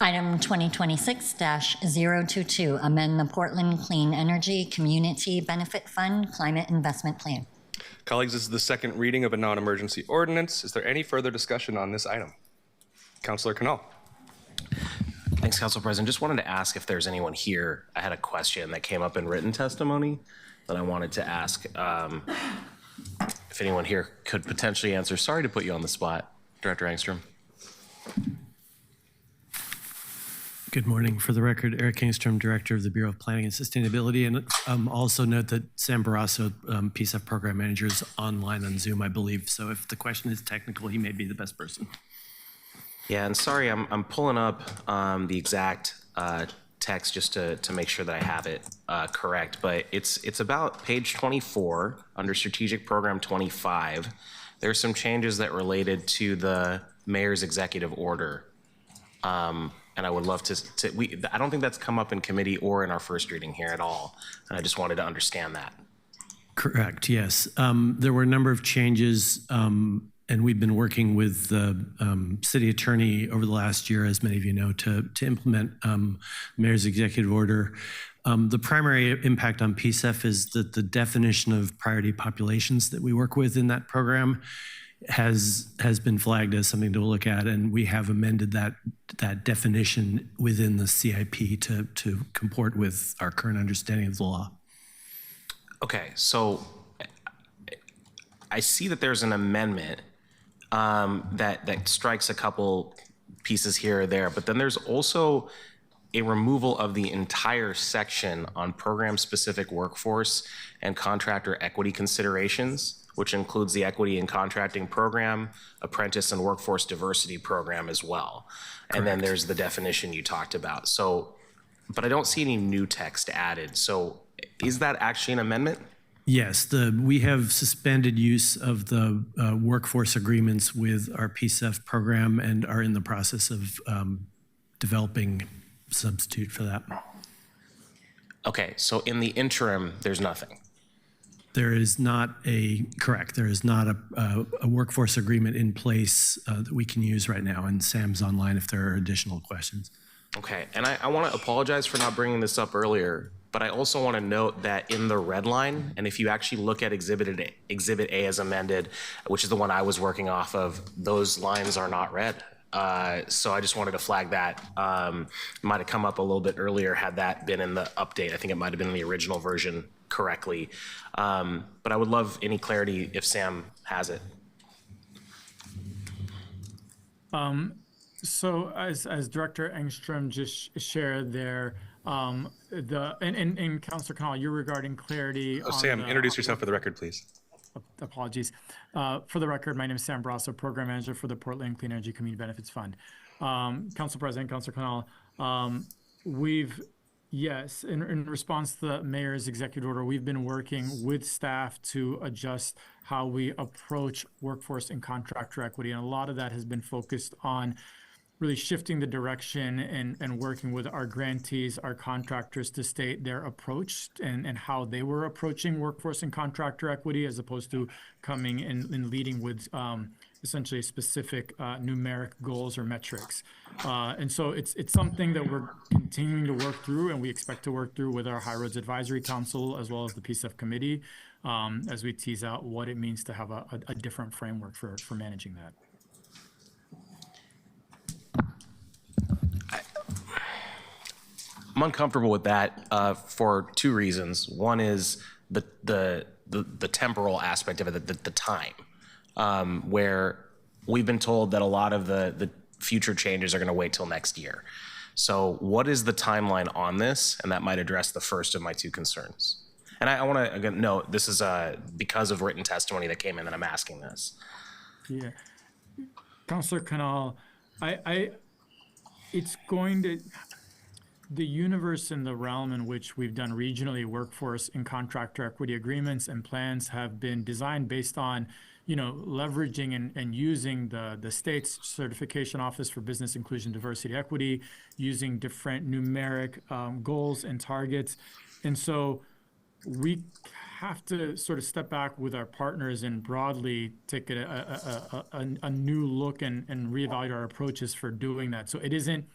[SPEAKER 4] Item 2026-022, amend the Portland Clean Energy Community Benefit Fund Climate Investment Plan.
[SPEAKER 1] Colleagues, this is the second reading of a non-emergency ordinance. Is there any further discussion on this item? Councilor Canal.
[SPEAKER 16] Thanks, Council President. Just wanted to ask if there's anyone here. I had a question that came up in written testimony that I wanted to ask. If anyone here could potentially answer. Sorry to put you on the spot, Director Engstrom.
[SPEAKER 12] Good morning. For the record, Eric Engstrom, Director of the Bureau of Planning and Sustainability. And also note that Sam Barrasso, PSF Program Manager, is online on Zoom, I believe. So if the question is technical, he may be the best person.
[SPEAKER 16] Yeah, and sorry, I'm pulling up the exact text just to make sure that I have it correct. But it's about page 24 under Strategic Program 25. There's some changes that related to the mayor's executive order. And I would love to I don't think that's come up in committee or in our first reading here at all. And I just wanted to understand that.
[SPEAKER 12] Correct, yes. There were a number of changes, and we've been working with the city attorney over the last year, as many of you know, to implement mayor's executive order. The primary impact on PSF is that the definition of priority populations that we work with in that program has been flagged as something to look at, and we have amended that definition within the CIP to comport with our current understanding of the law.
[SPEAKER 16] Okay, so I see that there's an amendment that strikes a couple pieces here or there, but then there's also a removal of the entire section on program-specific workforce and contractor equity considerations, which includes the Equity in Contracting Program, Apprentice and Workforce Diversity Program as well. And then there's the definition you talked about. So, but I don't see any new text added. So is that actually an amendment?
[SPEAKER 12] Yes, we have suspended use of the workforce agreements with our PSF program and are in the process of developing a substitute for that.
[SPEAKER 16] Okay, so in the interim, there's nothing.
[SPEAKER 12] There is not there is not a workforce agreement in place that we can use right now, and Sam's online if there are additional questions.
[SPEAKER 16] Okay, and I want to apologize for not bringing this up earlier, but I also want to note that in the red line, and if you actually look at Exhibit A as amended, which is the one I was working off of, those lines are not red. So I just wanted to flag that. Might have come up a little bit earlier had that been in the update. I think it might have been in the original version correctly. But I would love any clarity if Sam has it.
[SPEAKER 21] So as Director Engstrom just shared there, and Councilor Connell, you're regarding clarity.
[SPEAKER 1] Oh, Sam, introduce yourself for the record, please.
[SPEAKER 21] Apologies. For the record, my name is Sam Barrasso, Program Manager for the Portland Clean Energy Community Benefits Fund. Council President, Councilor Connell, yes, in response to the mayor's executive order, we've been working with staff to adjust how we approach workforce and contractor equity. And a lot of that has been focused on really shifting the direction and working with our grantees, our contractors to state their approach and how they were approaching workforce and contractor equity, as opposed to coming and leading with essentially specific numeric goals or metrics. And so it's something that we're continuing to work through, and we expect to work through with our High Roads Advisory Council as well as the PSF Committee as we tease out what it means to have a different framework for managing that.
[SPEAKER 16] I'm uncomfortable with that for two reasons. One is the temporal aspect of it, the time, where we've been told that a lot of the future changes are going to wait till next year. So what is the timeline on this? And that might address the first of my two concerns. And I want to, again, note, this is because of written testimony that came in that I'm asking this.
[SPEAKER 21] Yeah. Councilor Canal, it's going to... The universe and the realm in which we've done regionally workforce and contractor equity agreements and plans have been designed based on, leveraging and using the state's certification office for business inclusion, diversity, equity, using different numeric goals and targets. And so we have to sort of step back with our partners and broadly take a new look and reevaluate our approaches for doing that. So it isn't,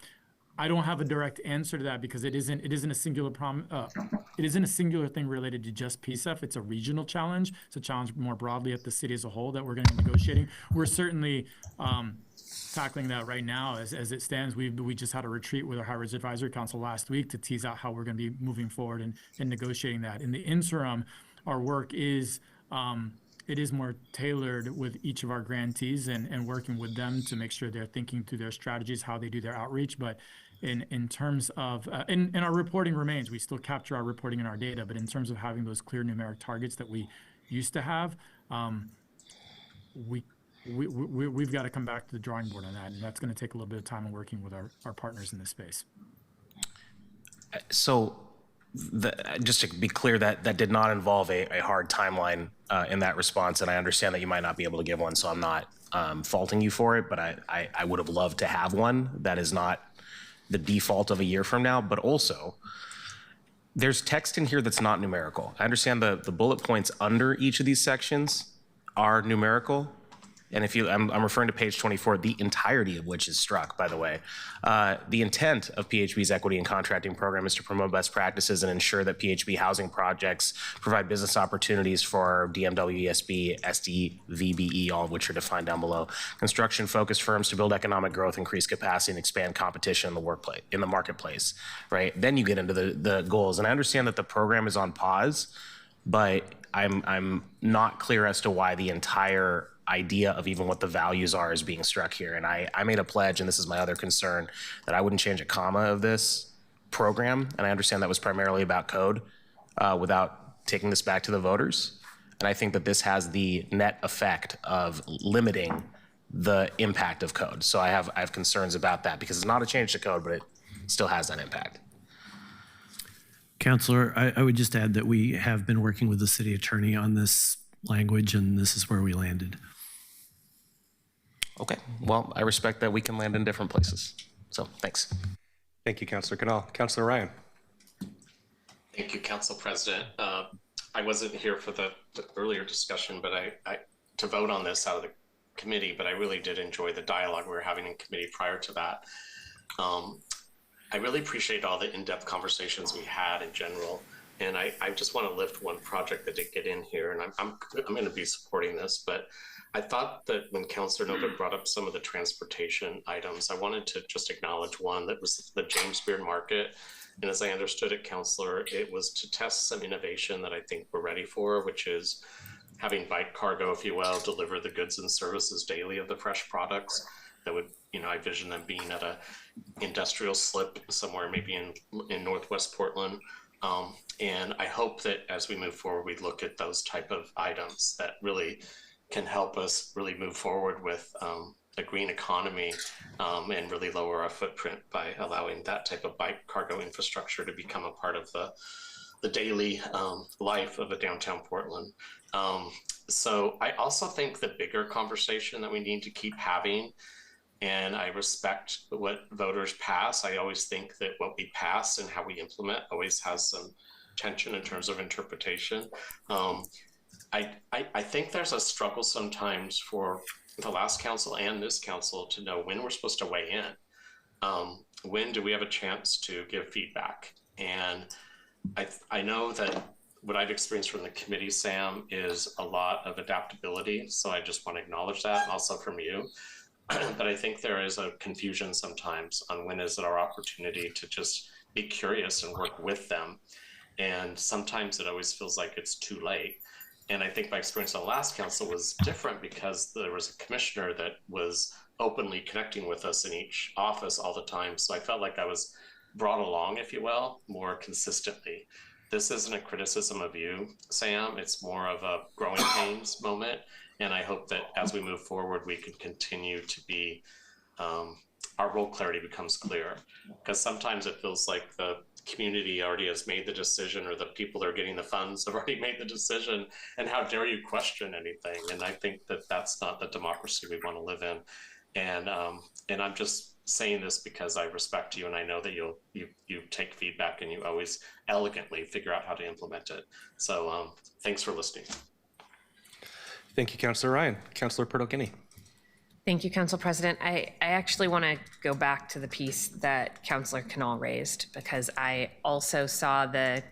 [SPEAKER 21] I don't have a direct answer to that because it isn't a singular it isn't a singular thing related to just PSEF. It's a regional challenge. It's a challenge more broadly at the city as a whole that we're going to be negotiating. We're certainly tackling that right now as it stands. We just had a retreat with our High Risk Advisory Council last week to tease out how we're going to be moving forward and negotiating that. In the interim, our work is it is more tailored with each of our grantees and working with them to make sure they're thinking through their strategies, how they do their outreach. But in terms of, and our reporting remains, we still capture our reporting in our data, but in terms of having those clear numeric targets that we used to have, we've got to come back to the drawing board on that, and that's going to take a little bit of time in working with our partners in this space.
[SPEAKER 16] So just to be clear, that did not involve a hard timeline in that response, and I understand that you might not be able to give one, so I'm not faulting you for it, but I would have loved to have one. That is not the default of a year from now, but also there's text in here that's not numerical. I understand the bullet points under each of these sections are numerical. And if you, I'm referring to page 24, the entirety of which is struck, by the way. The intent of PHB's equity and contracting program is to promote best practices and ensure that PHB housing projects provide business opportunities for DMW, ESB, SD, VBE, all of which are defined down below. Construction-focused firms to build economic growth, increase capacity, and expand competition in the workplace, in the marketplace, right? Then you get into the goals. And I understand that the program is on pause, but I'm not clear as to why the entire idea of even what the values are is being struck here. And I made a pledge, and this is my other concern, that I wouldn't change a comma of this program. And I understand that was primarily about code without taking this back to the voters. And I think that this has the net effect of limiting the impact of code. So I have concerns about that because it's not a change to code, but it still has that impact.
[SPEAKER 12] Councilor, I would just add that we have been working with the city attorney on this language, and this is where we landed.
[SPEAKER 16] Okay, well, I respect that we can land in different places. So thanks.
[SPEAKER 1] Thank you, Councilor Canal. Councilor Ryan.
[SPEAKER 7] Thank you, Council President. I wasn't here for the earlier discussion, but I to vote on this out of the committee, but I really did enjoy the dialogue we were having in committee prior to that. I really appreciate all the in-depth conversations we had in general. And I just want to lift one project that did get in here, and I'm going to be supporting this, but I thought that when Councilor Novak brought up some of the transportation items, I wanted to just acknowledge one that was the James Beard Market. And as I understood it, Councilor, it was to test some innovation that I think we're ready for, which is having bike cargo, if you will, deliver the goods and services daily of the fresh products. That would, I envision them being at a industrial slip somewhere, maybe in Northwest Portland. And I hope that as we move forward, we look at those type of items that really can help us really move forward with a green economy and really lower our footprint by allowing that type of bike cargo infrastructure to become a part of the daily life of a downtown Portland. So I also think the bigger conversation that we need to keep having, and I respect what voters pass. I always think that what we pass and how we implement always has some tension in terms of interpretation. I think there's a struggle sometimes for the last council and this council to know when we're supposed to weigh in. When do we have a chance to give feedback? And I know that what I've experienced from the committee, Sam, is a lot of adaptability. So I just want to acknowledge that, also from you. But I think there is a confusion sometimes on when is it our opportunity to just be curious and work with them. And sometimes it always feels like it's too late. And I think my experience on the last council was different because there was a commissioner that was openly connecting with us in each office all the time. So I felt like I was brought along, if you will, more consistently. This isn't a criticism of you, Sam. It's more of a growing pains moment. And I hope that as we move forward, we can continue to be, our role clarity becomes clear. Because sometimes it feels like the community already has made the decision, or the people that are getting the funds have already made the decision, and how dare you question anything? And I think that that's not the democracy we want to live in. And I'm just saying this because I respect you and I know that you take feedback and you always elegantly figure out how to implement it. So thanks for listening.
[SPEAKER 1] Thank you, Councilor Ryan. Councilor Perdoquini.
[SPEAKER 14] Thank you, Council President. I actually want to go back to the piece that Councilor Canal raised, because I also saw the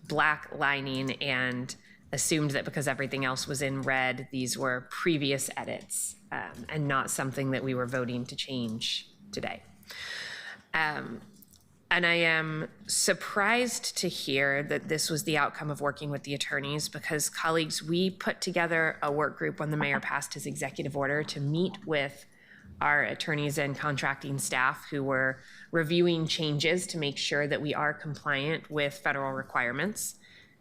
[SPEAKER 14] black lining and assumed that because everything else was in red, these were previous edits and not something that we were voting to change today. And I am surprised to hear that this was the outcome of working with the attorneys, because, colleagues, we put together a work group when the mayor passed his executive order to meet with our attorneys and contracting staff who were reviewing changes to make sure that we are compliant with federal requirements.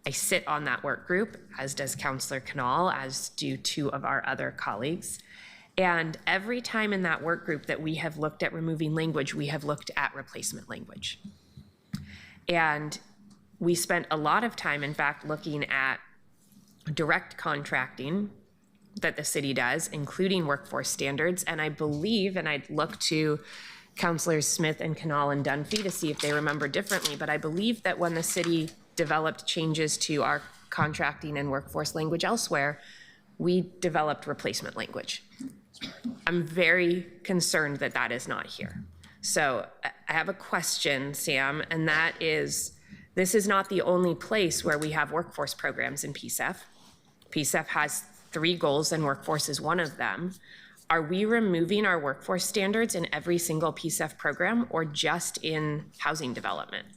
[SPEAKER 14] I sit on that work group, as does Councilor Canal, as do two of our other colleagues. And every time in that work group that we have looked at removing language, we have looked at replacement language. And we spent a lot of time, in fact, looking at direct contracting that the city does, including workforce standards. And I believe, and I'd look to Councilors Smith and Canal and Dunphy to see if they remember differently, but I believe that when the city developed changes to our contracting and workforce language elsewhere, we developed replacement language. I'm very concerned that that is not here. So I have a question, Sam, and that is, this is not the only place where we have workforce programs in PSEF. PSEF has 3 goals and workforce is one of them. Are we removing our workforce standards in every single PSEF program or just in housing development?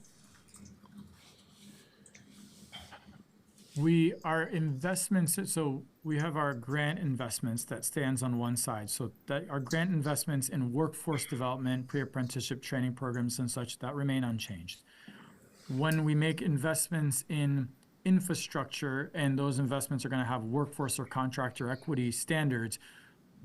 [SPEAKER 21] Our investments, so we have our grant investments that stands on one side. So that our grant investments in workforce development, pre-apprenticeship training programs and such, that remain unchanged. When we make investments in infrastructure and those investments are going to have workforce or contractor equity standards,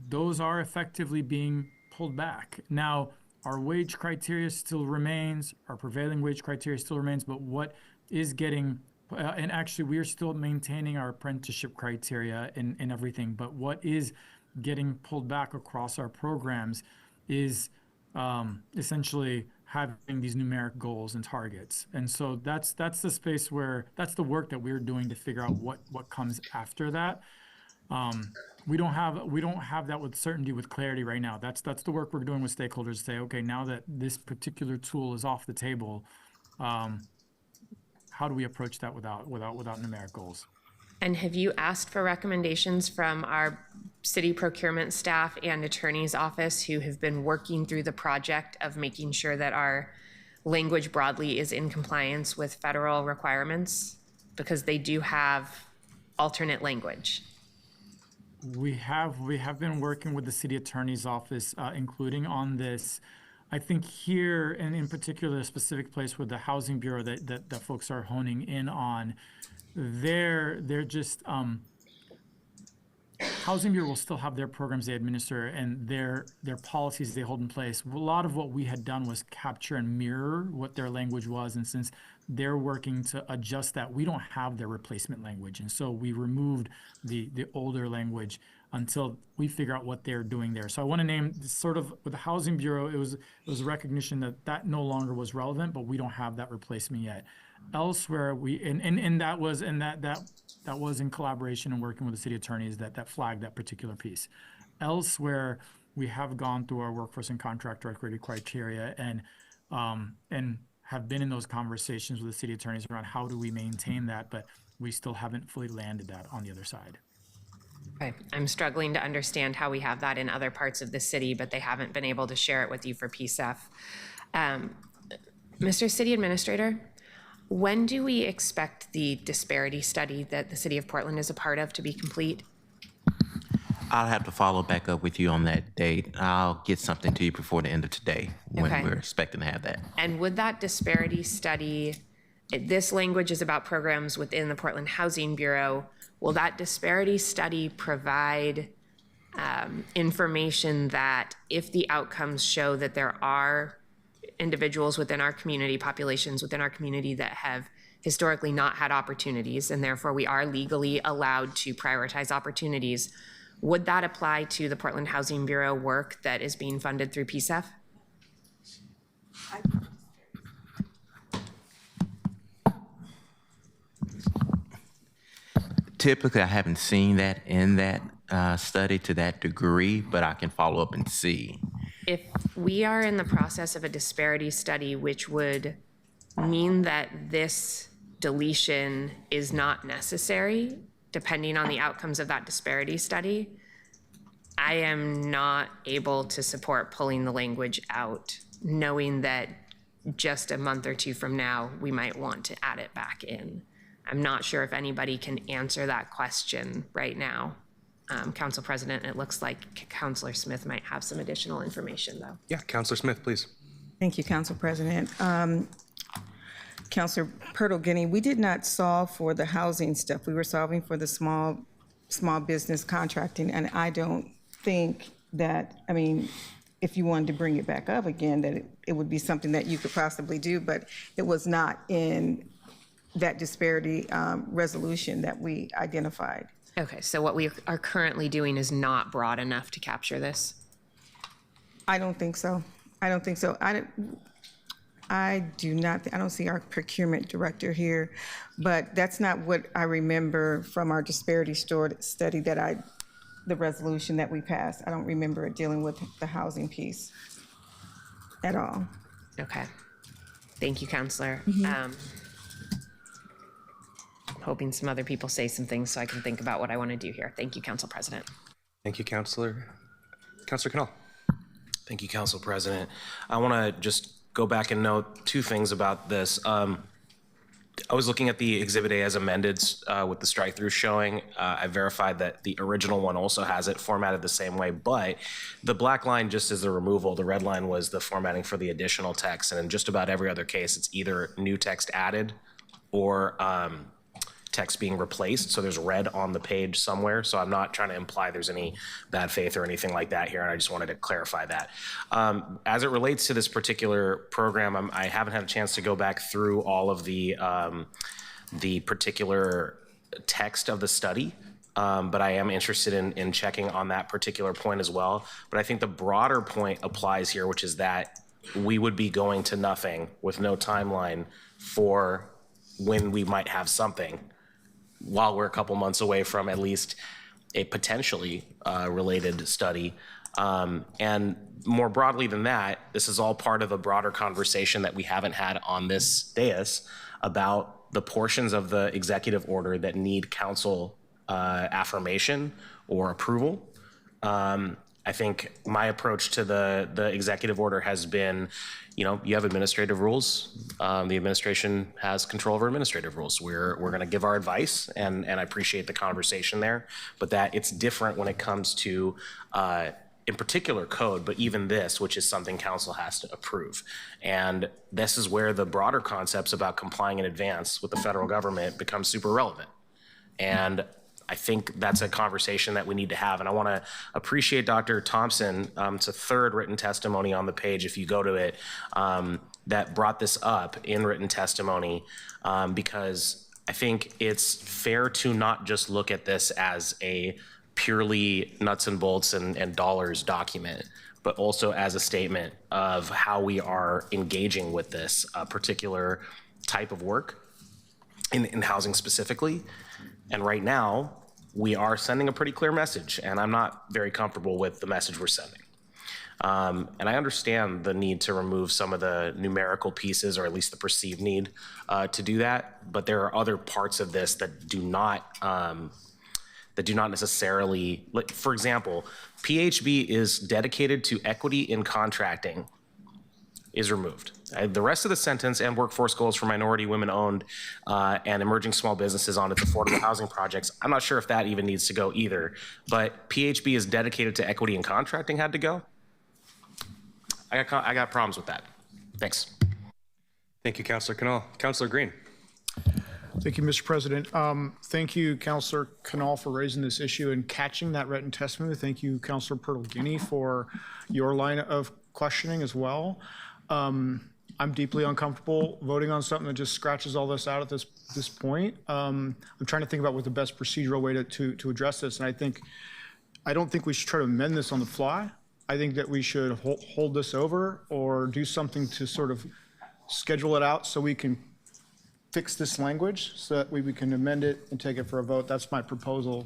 [SPEAKER 21] those are effectively being pulled back. Now, our wage criteria still remains, our prevailing wage criteria still remains, but what is getting and actually, we are still maintaining our apprenticeship criteria in everything. But what is getting pulled back across our programs is essentially having these numeric goals and targets. And so that's the space where, that's the work that we're doing to figure out what comes after that. We don't have that with certainty, with clarity right now. That's the work we're doing with stakeholders to say, okay, now that this particular tool is off the table, how do we approach that without numeric goals?
[SPEAKER 14] And have you asked for recommendations from our city procurement staff and attorney's office who have been working through the project of making sure that our language broadly is in compliance with federal requirements? Because they do have alternate language.
[SPEAKER 21] We have been working with the city attorney's office, including on this. I think here, and in particular, a specific place with the Housing Bureau that folks are honing in on, they're just, Housing Bureau will still have their programs they administer and their policies they hold in place. A lot of what we had done was capture and mirror what their language was, and since they're working to adjust that, we don't have their replacement language, and so we removed the older language until we figure out what they're doing there. So I want to name sort of with the Housing Bureau, it was a recognition that no longer was relevant, but we don't have that replacement yet. Elsewhere, that was in collaboration and working with the city attorneys that flagged that particular piece. Elsewhere, we have gone through our workforce and contractor equity criteria and have been in those conversations with the city attorneys around how do we maintain that, but we still haven't fully landed that on the other side.
[SPEAKER 14] Okay. I'm struggling to understand how we have that in other parts of the city, but they haven't been able to share it with you for PSEF. Mr. City Administrator, when do we expect the disparity study that the City of Portland is a part of to be complete?
[SPEAKER 13] I'll have to follow back up with you on that date. I'll get something to you before the end of today when
[SPEAKER 14] Okay.
[SPEAKER 13] we're expecting to have that.
[SPEAKER 14] And would that disparity study, this language is about programs within the Portland Housing Bureau, will that disparity study provide information that if the outcomes show that there are individuals within our community, populations within our community that have historically not had opportunities, and therefore we are legally allowed to prioritize opportunities, would that apply to the Portland Housing Bureau work that is being funded through PSEF?
[SPEAKER 13] Typically, I haven't seen that in that study to that degree, but I can follow up and see.
[SPEAKER 14] If we are in the process of a disparity study, which would mean that this deletion is not necessary, depending on the outcomes of that disparity study, I am not able to support pulling the language out, knowing that just a month or two from now, we might want to add it back in. I'm not sure if anybody can answer that question right now. Council President, it looks like Councilor Smith might have some additional information, though.
[SPEAKER 1] Yeah, Councilor Smith, please.
[SPEAKER 5] Thank you, Council President. Councilor Pirtle-Guinea, we did not solve for the housing stuff. We were solving for the small business contracting, and I don't think that, I mean, if you wanted to bring it back up again, that it would be something that you could possibly do, but it was not in that disparity resolution that we identified.
[SPEAKER 14] Okay, so what we are currently doing is not broad enough to capture this?
[SPEAKER 5] I don't think so. I don't think so. I don't see our procurement director here, but that's not what I remember from our disparity study the resolution that we passed. I don't remember it dealing with the housing piece at all.
[SPEAKER 14] Okay. Thank you, Councilor. Hoping some other people say some things so I can think about what I want to do here. Thank you, Council President.
[SPEAKER 1] Thank you, Councilor. Councilor Canal.
[SPEAKER 16] Thank you, Council President. I want to just go back and note two things about this. I was looking at the Exhibit A as amended with the strike-through showing. I verified that the original one also has it formatted the same way, but the black line just is the removal. The red line was the formatting for the additional text, and in just about every other case, it's either new text added or text being replaced. So there's red on the page somewhere. So I'm not trying to imply there's any bad faith or anything like that here. And I just wanted to clarify that. As it relates to this particular program, I haven't had a chance to go back through all of the particular text of the study. But I am interested in checking on that particular point as well. But I think the broader point applies here, which is that we would be going to nothing with no timeline for when we might have something, while we're a couple months away from at least a potentially related study. And more broadly than that, this is all part of a broader conversation that we haven't had on this dais about the portions of the executive order that need council affirmation or approval. I think my approach to the executive order has been, you have administrative rules. The administration has control over administrative rules. We're going to give our advice, and I appreciate the conversation there, but that it's different when it comes to, in particular, code, but even this, which is something council has to approve. And this is where the broader concepts about complying in advance with the federal government become super relevant. And I think that's a conversation that we need to have. And I want to appreciate Dr. Thompson. It's a third written testimony on the page, if you go to it, that brought this up in written testimony, because I think it's fair to not just look at this as a purely nuts and bolts and dollars document, but also as a statement of how we are engaging with this particular type of work in housing specifically. And right now, we are sending a pretty clear message, and I'm not very comfortable with the message we're sending. And I understand the need to remove some of the numerical pieces, or at least the perceived need to do that, but there are other parts of this that do not necessarily, like, for example, PHB is dedicated to equity in contracting is removed. The rest of the sentence, and workforce goals for minority, women-owned, and emerging small businesses on its affordable housing projects, I'm not sure if that even needs to go either, but PHB is dedicated to equity in contracting had to go. I got problems with that. Thanks.
[SPEAKER 1] Thank you, Councilor Canal. Councilor Green.
[SPEAKER 8] Thank you, Mr. President. Thank you, Councilor Canal, for raising this issue and catching that written testimony. Thank you, Councilor Pirtle-Guinea, for your line of questioning as well. I'm deeply uncomfortable voting on something that just scratches all this out at this point. I'm trying to think about what the best procedural way to address this, and I don't think we should try to amend this on the fly. I think that we should hold this over or do something to sort of schedule it out so we can fix this language so that we can amend it and take it for a vote. That's my proposal,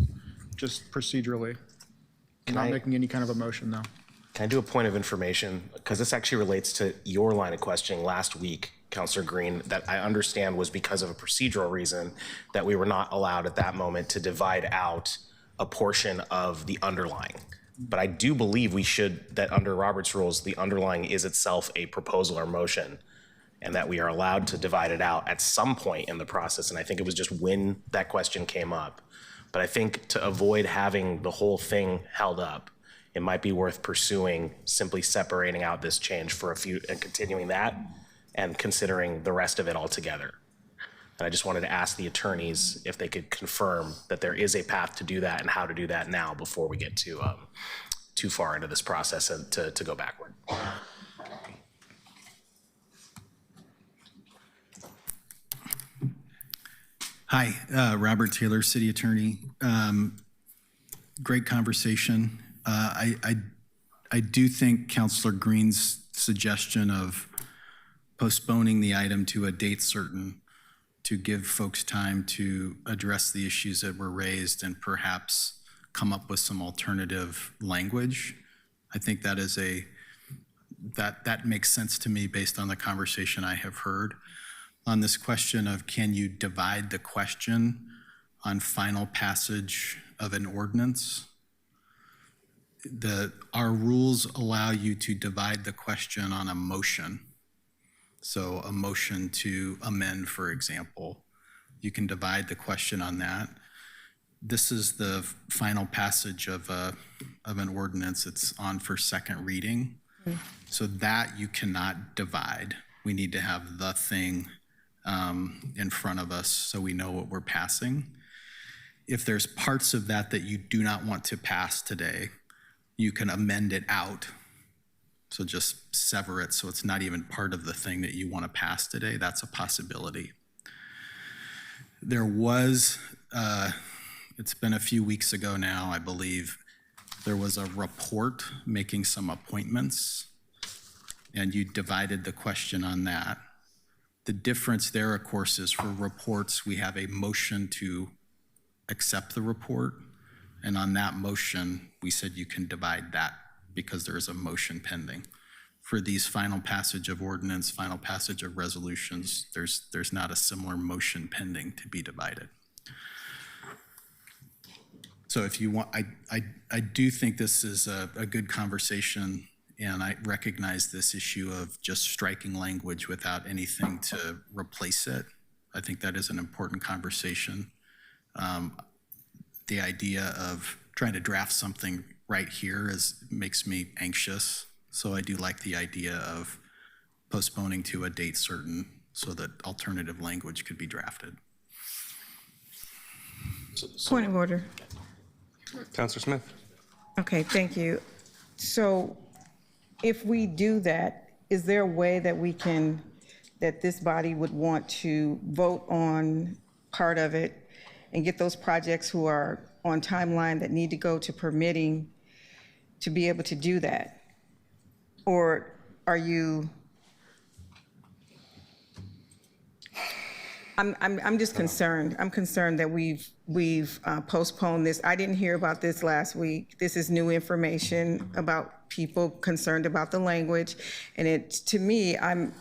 [SPEAKER 8] just procedurally. I'm not making any kind of a motion, though.
[SPEAKER 16] Can I do a point of information? Because this actually relates to your line of questioning last week, Councilor Green, that I understand was because of a procedural reason that we were not allowed at that moment to divide out a portion of the underlying. But I do believe we should, that under Robert's rules, the underlying is itself a proposal or motion, and that we are allowed to divide it out at some point in the process. And I think it was just when that question came up. But I think to avoid having the whole thing held up, it might be worth pursuing simply separating out this change for a few and continuing that and considering the rest of it all together. And I just wanted to ask the attorneys if they could confirm that there is a path to do that and how to do that now before we get too far into this process and to go backward.
[SPEAKER 15] Hi, Robert Taylor, City Attorney. Great conversation. I do think Councilor Green's suggestion of postponing the item to a date certain to give folks time to address the issues that were raised and perhaps come up with some alternative language. I think that is that makes sense to me based on the conversation I have heard. On this question of can you divide the question on final passage of an ordinance, our rules allow you to divide the question on a motion. So a motion to amend, for example, you can divide the question on that. This is the final passage of an ordinance. It's on for second reading. So that you cannot divide. We need to have the thing in front of us so we know what we're passing. If there's parts of that that you do not want to pass today, you can amend it out. So just sever it so it's not even part of the thing that you want to pass today. That's a possibility. There was, it's been a few weeks ago now, I believe, there was a report making some appointments, and you divided the question on that. The difference there, of course, is for reports, we have a motion to accept the report. And on that motion, we said you can divide that because there is a motion pending. For these final passage of ordinance, final passage of resolutions, there's not a similar motion pending to be divided. So if you want, I do think this is a good conversation, and I recognize this issue of just striking language without anything to replace it. I think that is an important conversation. The idea of trying to draft something right here makes me anxious. So I do like the idea of postponing to a date certain so that alternative language could be drafted.
[SPEAKER 5] Point of order.
[SPEAKER 1] Councilor Smith.
[SPEAKER 5] Okay, thank you. So if we do that, is there a way that that this body would want to vote on part of it and get those projects who are on timeline that need to go to permitting to be able to do that? Or are you, I'm just concerned. I'm concerned that we've postponed this. I didn't hear about this last week. This is new information about people concerned about the language. And to me, I'm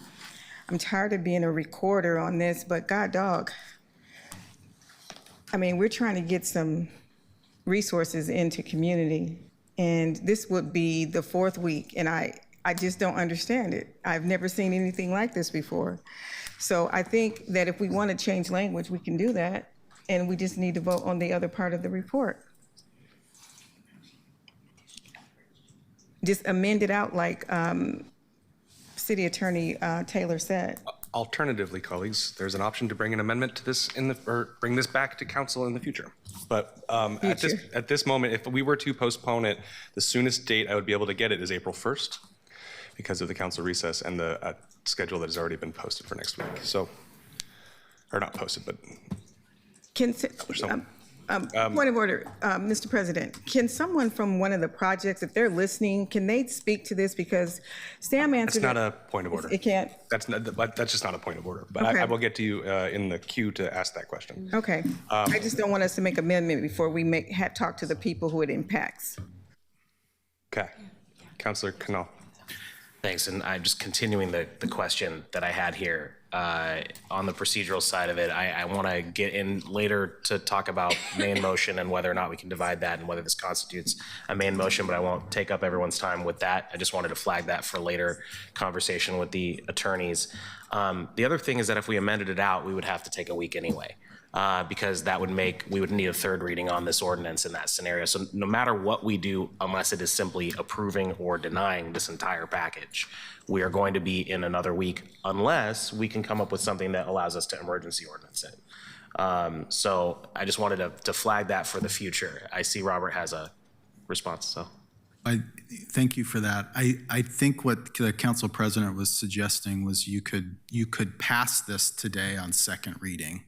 [SPEAKER 5] tired of being a recorder on this, but God dog. I mean, we're trying to get some resources into community, and this would be the fourth week, and I just don't understand it. I've never seen anything like this before. So I think that if we want to change language, we can do that, and we just need to vote on the other part of the report. Just amend it out like City Attorney Taylor said.
[SPEAKER 1] Alternatively, colleagues, there's an option to bring an amendment to this or bring this back to council in the future. But at this moment, if we were to postpone it, the soonest date I would be able to get it is April 1st because of the council recess and the schedule that has already been posted for next week. So, or not posted, but
[SPEAKER 5] Point of order, Mr. President. Can someone from one of the projects, if they're listening, can they speak to this? Because Sam answered.
[SPEAKER 1] That's not a point of order.
[SPEAKER 5] It can't?
[SPEAKER 1] That's just not a point of order. But
[SPEAKER 5] Okay.
[SPEAKER 1] I will get to you in the queue to ask that question.
[SPEAKER 5] Okay. I just don't want us to make amendment before we talk to the people who it impacts.
[SPEAKER 1] Okay. Councilor Canal.
[SPEAKER 16] Thanks, and I'm just continuing the question that I had here on the procedural side of it. I want to get in later to talk about main motion and whether or not we can divide that and whether this constitutes a main motion, but I won't take up everyone's time with that. I just wanted to flag that for later conversation with the attorneys. The other thing is that if we amended it out, we would have to take a week anyway. Because that would we would need a third reading on this ordinance in that scenario. So no matter what we do, unless it is simply approving or denying this entire package, we are going to be in another week unless we can come up with something that allows us to emergency ordinance it. So I just wanted to flag that for the future. I see Robert has a response, so.
[SPEAKER 15] Thank you for that. I think what the council president was suggesting was you could pass this today on second reading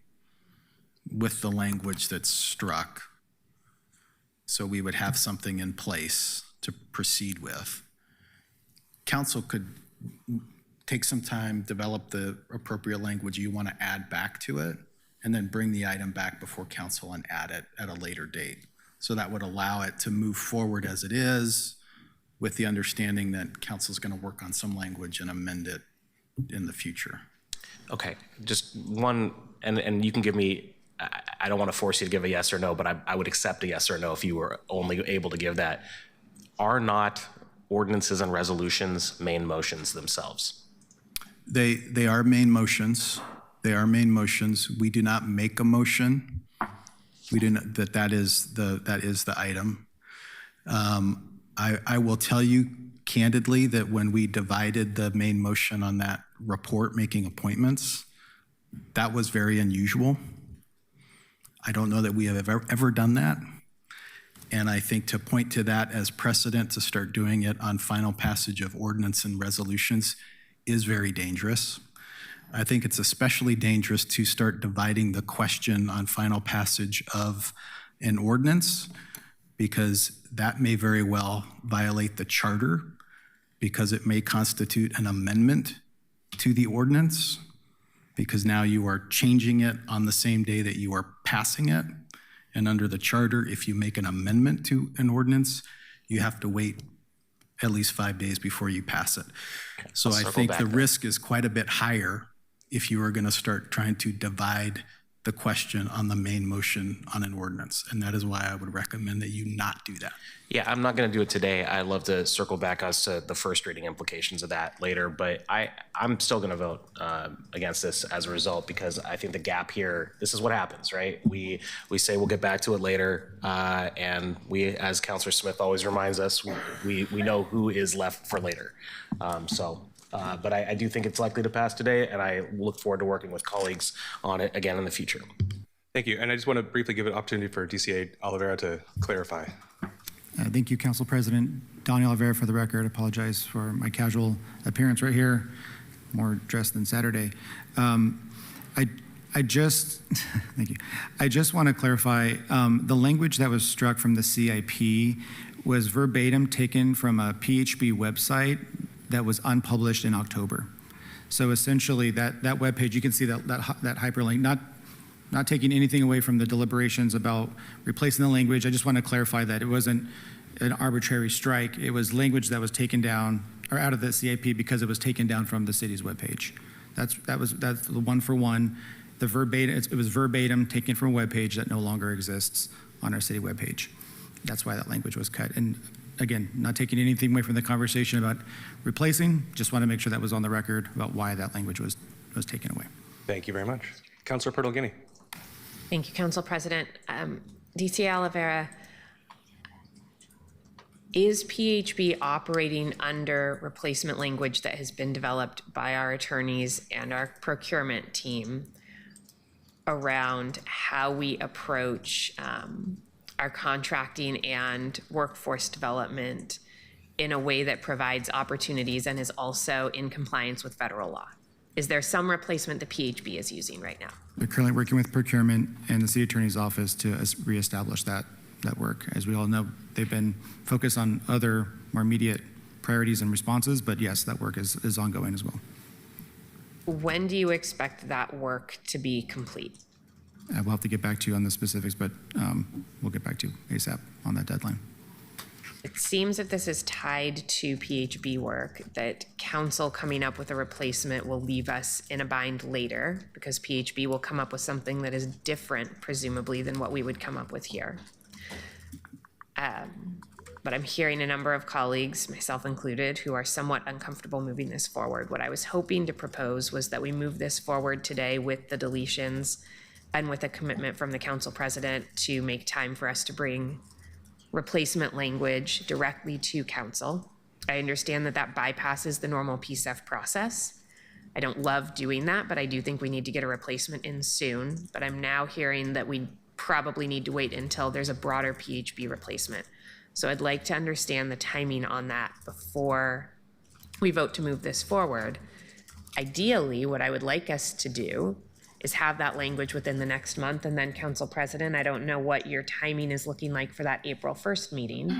[SPEAKER 15] with the language that's struck. So we would have something in place to proceed with. Council could take some time, develop the appropriate language you want to add back to it, and then bring the item back before council and add it at a later date. So that would allow it to move forward as it is, with the understanding that council's going to work on some language and amend it in the future.
[SPEAKER 16] Okay, just one, and you can give me, I don't want to force you to give a yes or no, but I would accept a yes or no if you were only able to give that. Are not ordinances and resolutions main motions themselves?
[SPEAKER 15] They are main motions. They are main motions. We do not make a motion. We do not, that is the item. I will tell you candidly that when we divided the main motion on that report, making appointments, that was very unusual. I don't know that we have ever done that. And I think to point to that as precedent to start doing it on final passage of ordinance and resolutions is very dangerous. I think it's especially dangerous to start dividing the question on final passage of an ordinance, because that may very well violate the charter, because it may constitute an amendment to the ordinance, because now you are changing it on the same day that you are passing it. And under the charter, if you make an amendment to an ordinance, you have to wait at least 5 days before you pass it. So I think the risk is quite a bit higher if you are going to start trying to divide the question on the main motion on an ordinance. And that is why I would recommend that you not do that.
[SPEAKER 16] Yeah, I'm not going to do it today. I'd love to circle back us to the first reading implications of that later, but I'm still going to vote against this as a result, because I think the gap here, this is what happens, right? We say we'll get back to it later, and we, as Councilor Smith always reminds us, we know who is left for later. But I do think it's likely to pass today, and I look forward to working with colleagues on it again in the future.
[SPEAKER 1] Thank you. And I just want to briefly give an opportunity for DCA Oliveira to clarify.
[SPEAKER 18] Thank you, Council President. Donnie Oliveira for the record. Apologize for my casual appearance right here, more dressed than Saturday. I just, thank you. I just want to clarify, the language that was struck from the CIP was verbatim taken from a PHB website that was unpublished in October. So essentially that webpage, you can see that hyperlink, not taking anything away from the deliberations about replacing the language. I just want to clarify that it wasn't an arbitrary strike. It was language that was taken down or out of the CIP because it was taken down from the city's webpage. That's the one for one. The verbatim, it was verbatim taken from a webpage that no longer exists on our city webpage. That's why that language was cut. And again, not taking anything away from the conversation about replacing, just want to make sure that was on the record about why that language was taken away.
[SPEAKER 1] Thank you very much. Councilor Pertle-Guinea.
[SPEAKER 14] Thank you, Council President. DCA Oliveira, is PHB operating under replacement language that has been developed by our attorneys and our procurement team around how we approach our contracting and workforce development in a way that provides opportunities and is also in compliance with federal law? Is there some replacement the PHB is using right now?
[SPEAKER 18] We're currently working with procurement and the city attorney's office to reestablish that work. As we all know, they've been focused on other more immediate priorities and responses, but yes, that work is ongoing as well.
[SPEAKER 14] When do you expect that work to be complete?
[SPEAKER 18] We'll have to get back to you on the specifics, but we'll get back to you ASAP on that deadline.
[SPEAKER 14] It seems that this is tied to PHB work, that council coming up with a replacement will leave us in a bind later because PHB will come up with something that is different, presumably, than what we would come up with here. But I'm hearing a number of colleagues, myself included, who are somewhat uncomfortable moving this forward. What I was hoping to propose was that we move this forward today with the deletions and with a commitment from the council president to make time for us to bring replacement language directly to council. I understand that that bypasses the normal PSEF process. I don't love doing that, but I do think we need to get a replacement in soon. But I'm now hearing that we probably need to wait until there's a broader PHB replacement. So I'd like to understand the timing on that before we vote to move this forward. Ideally, what I would like us to do is have that language within the next month, and then Council President, I don't know what your timing is looking like for that April 1st meeting,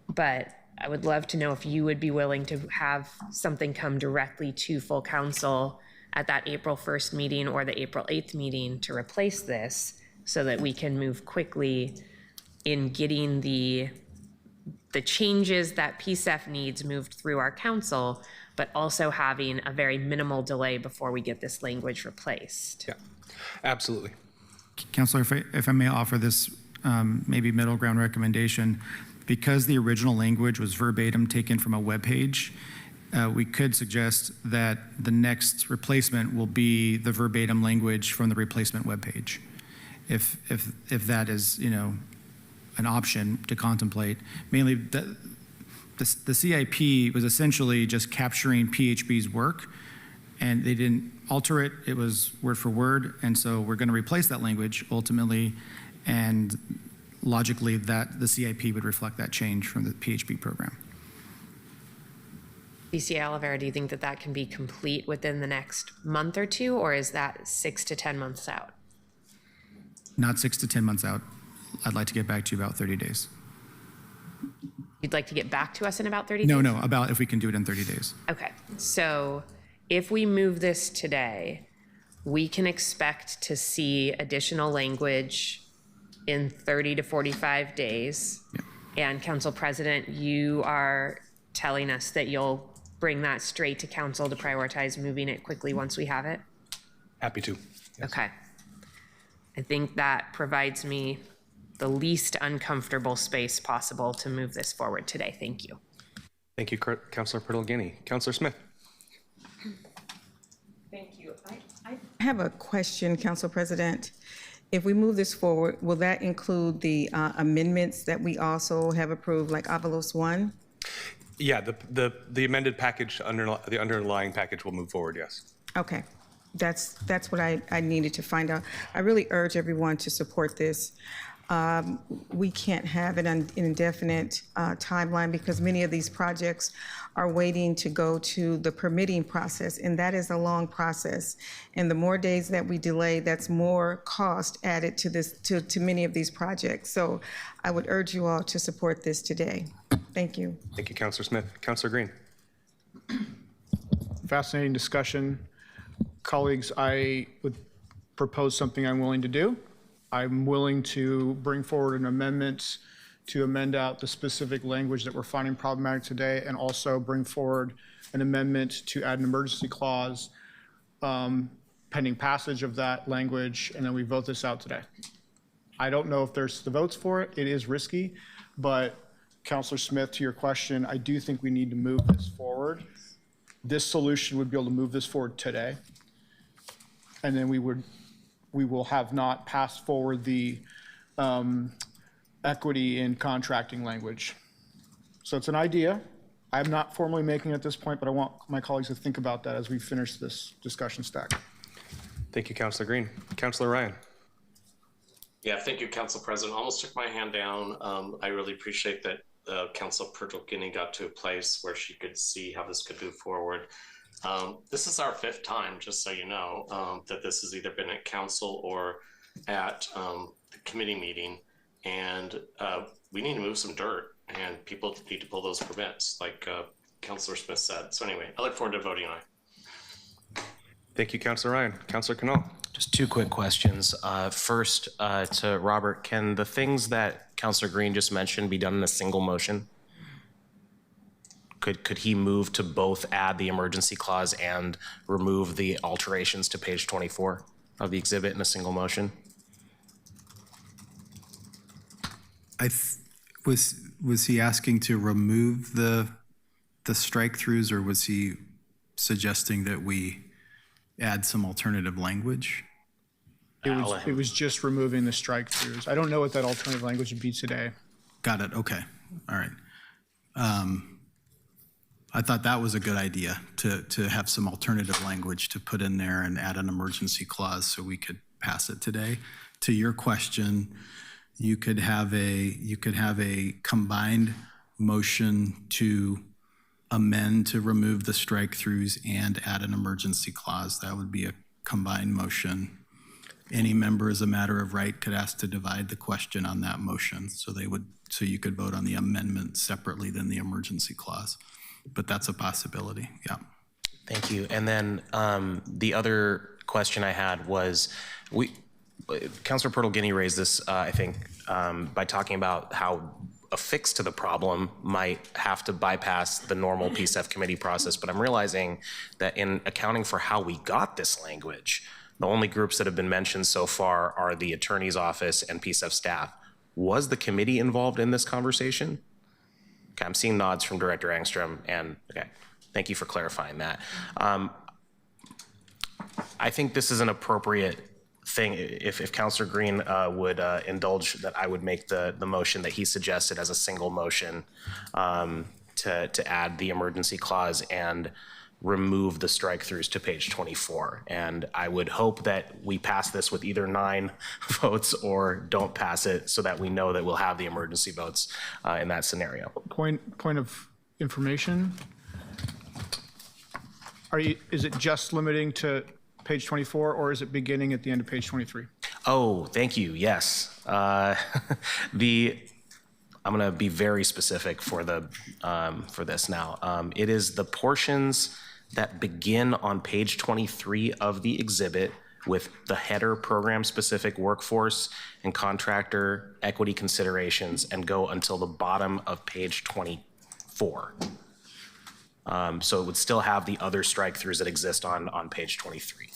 [SPEAKER 14] but I would love to know if you would be willing to have something come directly to full council at that April 1st meeting or the April 8th meeting to replace this so that we can move quickly in getting the changes that PSEF needs moved through our council, but also having a very minimal delay before we get this language replaced.
[SPEAKER 1] Yeah, absolutely.
[SPEAKER 18] Councilor, if I may offer this maybe middle ground recommendation, because the original language was verbatim taken from a web page, we could suggest that the next replacement will be the verbatim language from the replacement web page. If that is, an option to contemplate. Mainly the CIP was essentially just capturing PHB's work, and they didn't alter it. It was word for word, and so we're going to replace that language ultimately, and logically that the CIP would reflect that change from the PHB program.
[SPEAKER 14] DCA Oliveira, do you think that that can be complete within the next month or two, or is that 6 to 10 months out?
[SPEAKER 18] Not 6 to 10 months out. I'd like to get back to you about 30 days.
[SPEAKER 14] You'd like to get back to us in about 30 days?
[SPEAKER 18] No, about if we can do it in 30 days.
[SPEAKER 14] Okay, so if we move this today, we can expect to see additional language in 30 to 45 days.
[SPEAKER 18] Yeah.
[SPEAKER 14] And Council President, you are telling us that you'll bring that straight to council to prioritize moving it quickly once we have it?
[SPEAKER 1] Happy to. Yes.
[SPEAKER 14] Okay. I think that provides me the least uncomfortable space possible to move this forward today. Thank you.
[SPEAKER 1] Thank you, Councilor Purtle-Guiney. Councilor Smith.
[SPEAKER 5] Thank you. I have a question, Council President. If we move this forward, will that include the amendments that we also have approved, like Avalos 1?
[SPEAKER 1] Yeah, the amended package, the underlying package will move forward, yes.
[SPEAKER 5] Okay. That's what I needed to find out. I really urge everyone to support this. We can't have an indefinite timeline because many of these projects are waiting to go to the permitting process, and that is a long process. And the more days that we delay, that's more cost added to this to many of these projects. So I would urge you all to support this today. Thank you.
[SPEAKER 1] Thank you, Councilor Smith. Councilor Green.
[SPEAKER 8] Fascinating discussion. Colleagues, I would propose something I'm willing to do. I'm willing to bring forward an amendment to amend out the specific language that we're finding problematic today, and also bring forward an amendment to add an emergency clause pending passage of that language, and then we vote this out today. I don't know if there's the votes for it. It is risky, but Councilor Smith, to your question, I do think we need to move this forward. This solution would be able to move this forward today, and then we will have not passed forward the equity in contracting language. So it's an idea. I'm not formally making it at this point, but I want my colleagues to think about that as we finish this discussion stack.
[SPEAKER 1] Thank you, Councilor Green. Councilor Ryan.
[SPEAKER 7] Yeah, thank you, Council President. Almost took my hand down. I really appreciate that Council Purtle-Guiney got to a place where she could see how this could move forward. This is our 5th time, just so you know, that this has either been at council or at the committee meeting. And we need to move some dirt, and people need to pull those permits, like Councilor Smith said. So anyway, I look forward to voting aye.
[SPEAKER 1] Thank you, Councilor Ryan. Councilor Canal.
[SPEAKER 16] Just 2 quick questions. First, to Robert, can the things that Councilor Green just mentioned be done in a single motion? Could he move to both add the emergency clause and remove the alterations to page 24 of the exhibit in a single motion?
[SPEAKER 15] Was he asking to remove the strike-throughs, or was he suggesting that we add some alternative language?
[SPEAKER 8] It was just removing the strike-throughs. I don't know what that alternative language would be today.
[SPEAKER 15] Got it. Okay. All right. I thought that was a good idea to have some alternative language to put in there and add an emergency clause so we could pass it today. To your question, you could have a combined motion to amend to remove the strike-throughs and add an emergency clause. That would be a combined motion. Any member, as a matter of right, could ask to divide the question on that motion, so you could vote on the amendment separately than the emergency clause. But that's a possibility. Yeah.
[SPEAKER 16] Thank you. And then the other question I had was, Councilor Pertle-Guinea raised this, I think, by talking about how a fix to the problem might have to bypass the normal PSEF committee process. But I'm realizing that in accounting for how we got this language, the only groups that have been mentioned so far are the attorney's office and PSEF staff. Was the committee involved in this conversation? Okay, I'm seeing nods from Director Engstrom, and okay, thank you for clarifying that. I think this is an appropriate thing. If Councilor Green would indulge, that I would make the motion that he suggested as a single motion to add the emergency clause and remove the strike-throughs to page 24. And I would hope that we pass this with either 9 votes or don't pass it, so that we know that we'll have the emergency votes in that scenario.
[SPEAKER 8] Point of information. Is it just limiting to page 24, or is it beginning at the end of page 23?
[SPEAKER 16] Oh, thank you. Yes. I'm going to be very specific for this now. It is the portions that begin on page 23 of the exhibit with the header program-specific workforce and contractor equity considerations, and go until the bottom of page 24. So it would still have the other strike-throughs that exist on page 23.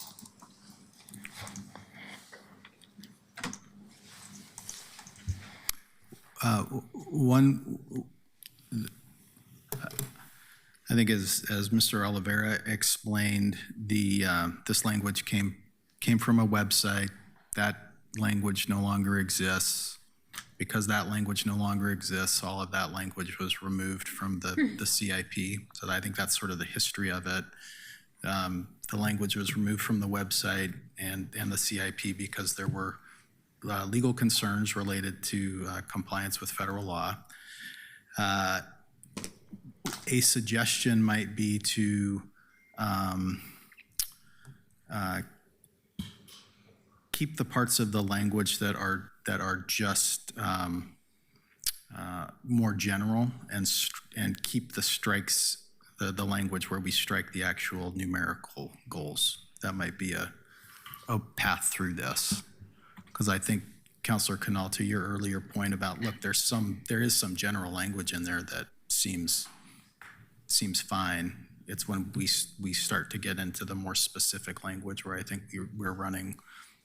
[SPEAKER 15] I think as Mr. Oliveira explained, this language came from a website. That language no longer exists. Because that language no longer exists, all of that language was removed from the CIP. So I think that's sort of the history of it. The language was removed from the website and the CIP because there were legal concerns related to compliance with federal law. A suggestion might be to keep the parts of the language that are just more general, and keep the strikes, the language where we strike the actual numerical goals. That might be a path through this, because I think, Councilor Canal, to your earlier point about, look, there is some general language in there that seems fine. It's when we start to get into the more specific language where I think we're running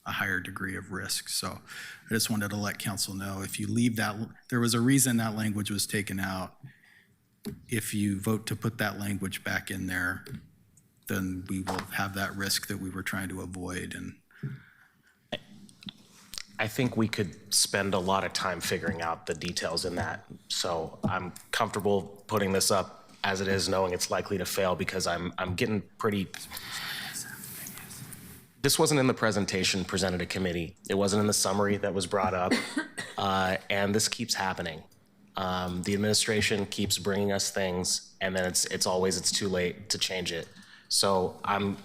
[SPEAKER 15] a higher degree of risk. So I just wanted to let council know, if you leave that, there was a reason that language was taken out. If you vote to put that language back in there, then we will have that risk that we were trying to avoid. And
[SPEAKER 16] I think we could spend a lot of time figuring out the details in that. So I'm comfortable putting this up as it is, knowing it's likely to fail, because I'm getting pretty... This wasn't in the presentation presented to committee. It wasn't in the summary that was brought up. And this keeps happening. The administration keeps bringing us things, and then it's always too late to change it. So I'm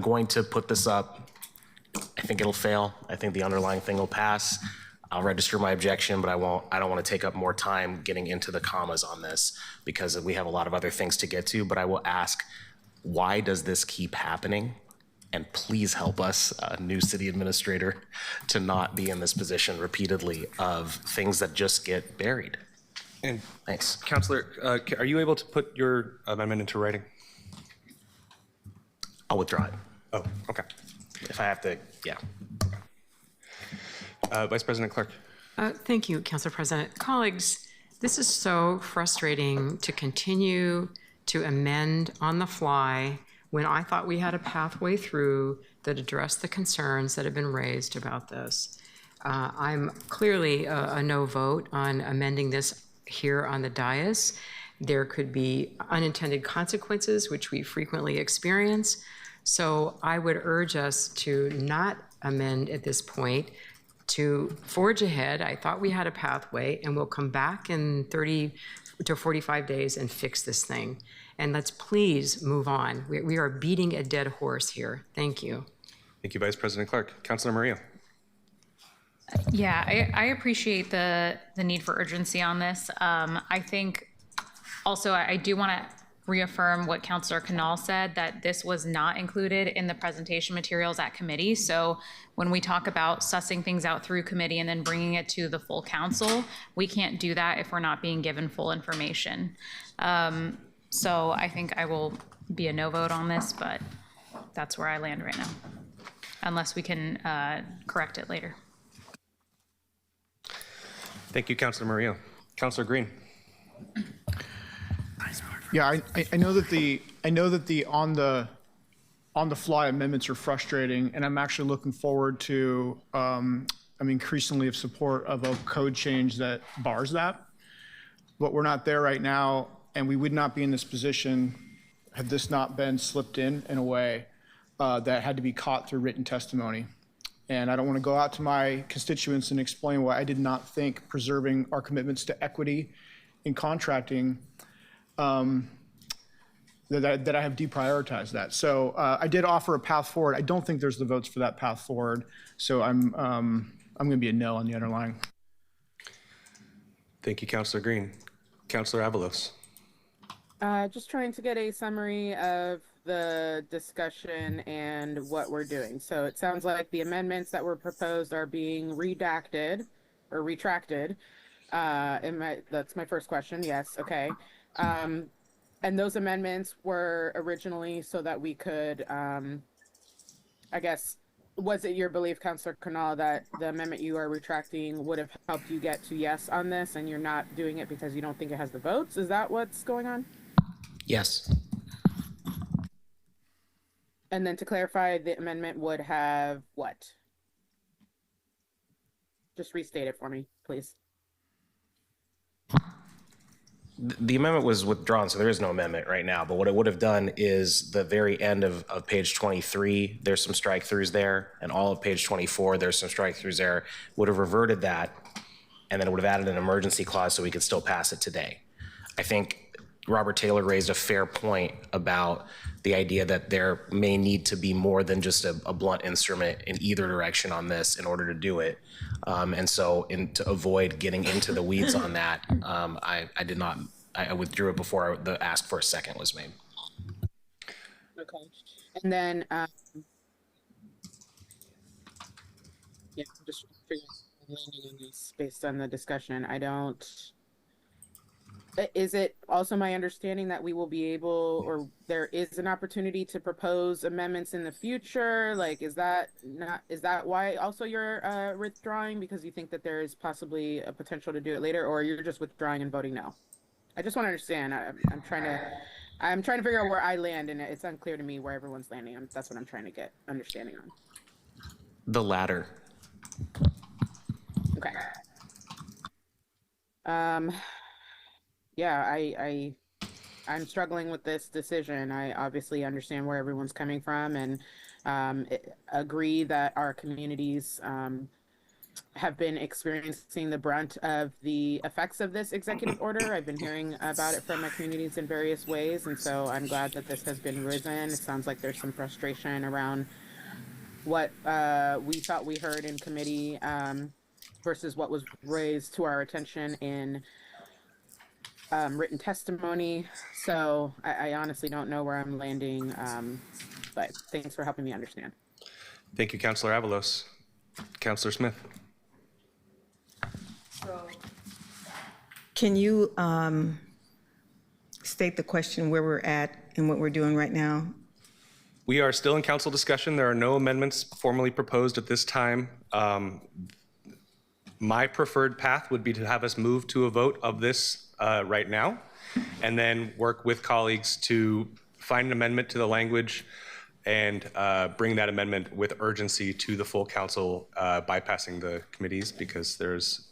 [SPEAKER 16] going to put this up. I think it'll fail. I think the underlying thing will pass. I'll register my objection, but I don't want to take up more time getting into the commas on this because we have a lot of other things to get to, but I will ask, why does this keep happening? And please help us, new city administrator, to not be in this position repeatedly of things that just get buried.
[SPEAKER 1] And
[SPEAKER 16] thanks.
[SPEAKER 1] Councilor, are you able to put your amendment into writing?
[SPEAKER 16] I'll withdraw it.
[SPEAKER 1] Oh, okay.
[SPEAKER 16] If I have to, yeah.
[SPEAKER 1] Vice President Clark.
[SPEAKER 3] Thank you, Council President. Colleagues, this is so frustrating to continue to amend on the fly when I thought we had a pathway through that addressed the concerns that have been raised about this. I'm clearly a no vote on amending this here on the dais. There could be unintended consequences, which we frequently experience. So I would urge us to not amend at this point, to forge ahead. I thought we had a pathway, and we'll come back in 30 to 45 days and fix this thing. And let's please move on. We are beating a dead horse here. Thank you.
[SPEAKER 1] Thank you, Vice President Clark. Councilor Maria.
[SPEAKER 2] Yeah, I appreciate the need for urgency on this. I think also I do want to reaffirm what Councilor Canal said, that this was not included in the presentation materials at committee. So when we talk about sussing things out through committee and then bringing it to the full council, we can't do that if we're not being given full information. So I think I will be a no vote on this, but that's where I land right now, unless we can correct it later.
[SPEAKER 1] Thank you, Councilor Maria. Councilor Green.
[SPEAKER 8] Yeah, I know that the on the fly amendments are frustrating, and I'm actually looking forward to increasingly of support of a code change that bars that. But we're not there right now, and we would not be in this position had this not been slipped in a way that had to be caught through written testimony. And I don't want to go out to my constituents and explain why I did not think preserving our commitments to equity in contracting that I have deprioritized that. So I did offer a path forward. I don't think there's the votes for that path forward. So I'm going to be a no on the underlying.
[SPEAKER 1] Thank you, Councilor Green. Councilor Avalos.
[SPEAKER 20] Just trying to get a summary of the discussion and what we're doing. So it sounds like the amendments that were proposed are being redacted or retracted. That's my first question. Yes. Okay. And those amendments were originally so that we could, I guess, was it your belief, Councilor Canal, that the amendment you are retracting would have helped you get to yes on this, and you're not doing it because you don't think it has the votes? Is that what's going on?
[SPEAKER 16] Yes.
[SPEAKER 20] And then to clarify, the amendment would have what? Just restate it for me, please.
[SPEAKER 16] The amendment was withdrawn, so there is no amendment right now. But what it would have done is the very end of page 23, there's some strike throughs there, and all of page 24, there's some strike throughs there. Would have reverted that, and then it would have added an emergency clause so we could still pass it today. I think Robert Taylor raised a fair point about the idea that there may need to be more than just a blunt instrument in either direction on this in order to do it. And so to avoid getting into the weeds on that, I withdrew it before the ask for a second was made.
[SPEAKER 20] Okay. And then, yeah, I'm just figuring landing on this based on the discussion. Is it also my understanding that we will be able, or there is an opportunity to propose amendments in the future? Like, is that why also you're withdrawing, because you think that there is possibly a potential to do it later, or you're just withdrawing and voting no? I just want to understand. I'm trying to figure out where I land, and it's unclear to me where everyone's landing. That's what I'm trying to get understanding on.
[SPEAKER 16] The latter.
[SPEAKER 20] Okay. Yeah, I'm struggling with this decision. I obviously understand where everyone's coming from, and agree that our communities have been experiencing the brunt of the effects of this executive order. I've been hearing about it from my communities in various ways, and so I'm glad that this has been risen. It sounds like there's some frustration around what we thought we heard in committee versus what was raised to our attention in written testimony. So I honestly don't know where I'm landing, but thanks for helping me understand.
[SPEAKER 1] Thank you, Councilor Avalos. Councilor Smith.
[SPEAKER 5] Can you state the question where we're at and what we're doing right now?
[SPEAKER 1] We are still in council discussion. There are no amendments formally proposed at this time. My preferred path would be to have us move to a vote of this right now, and then work with colleagues to find an amendment to the language and bring that amendment with urgency to the full council, bypassing the committees, because this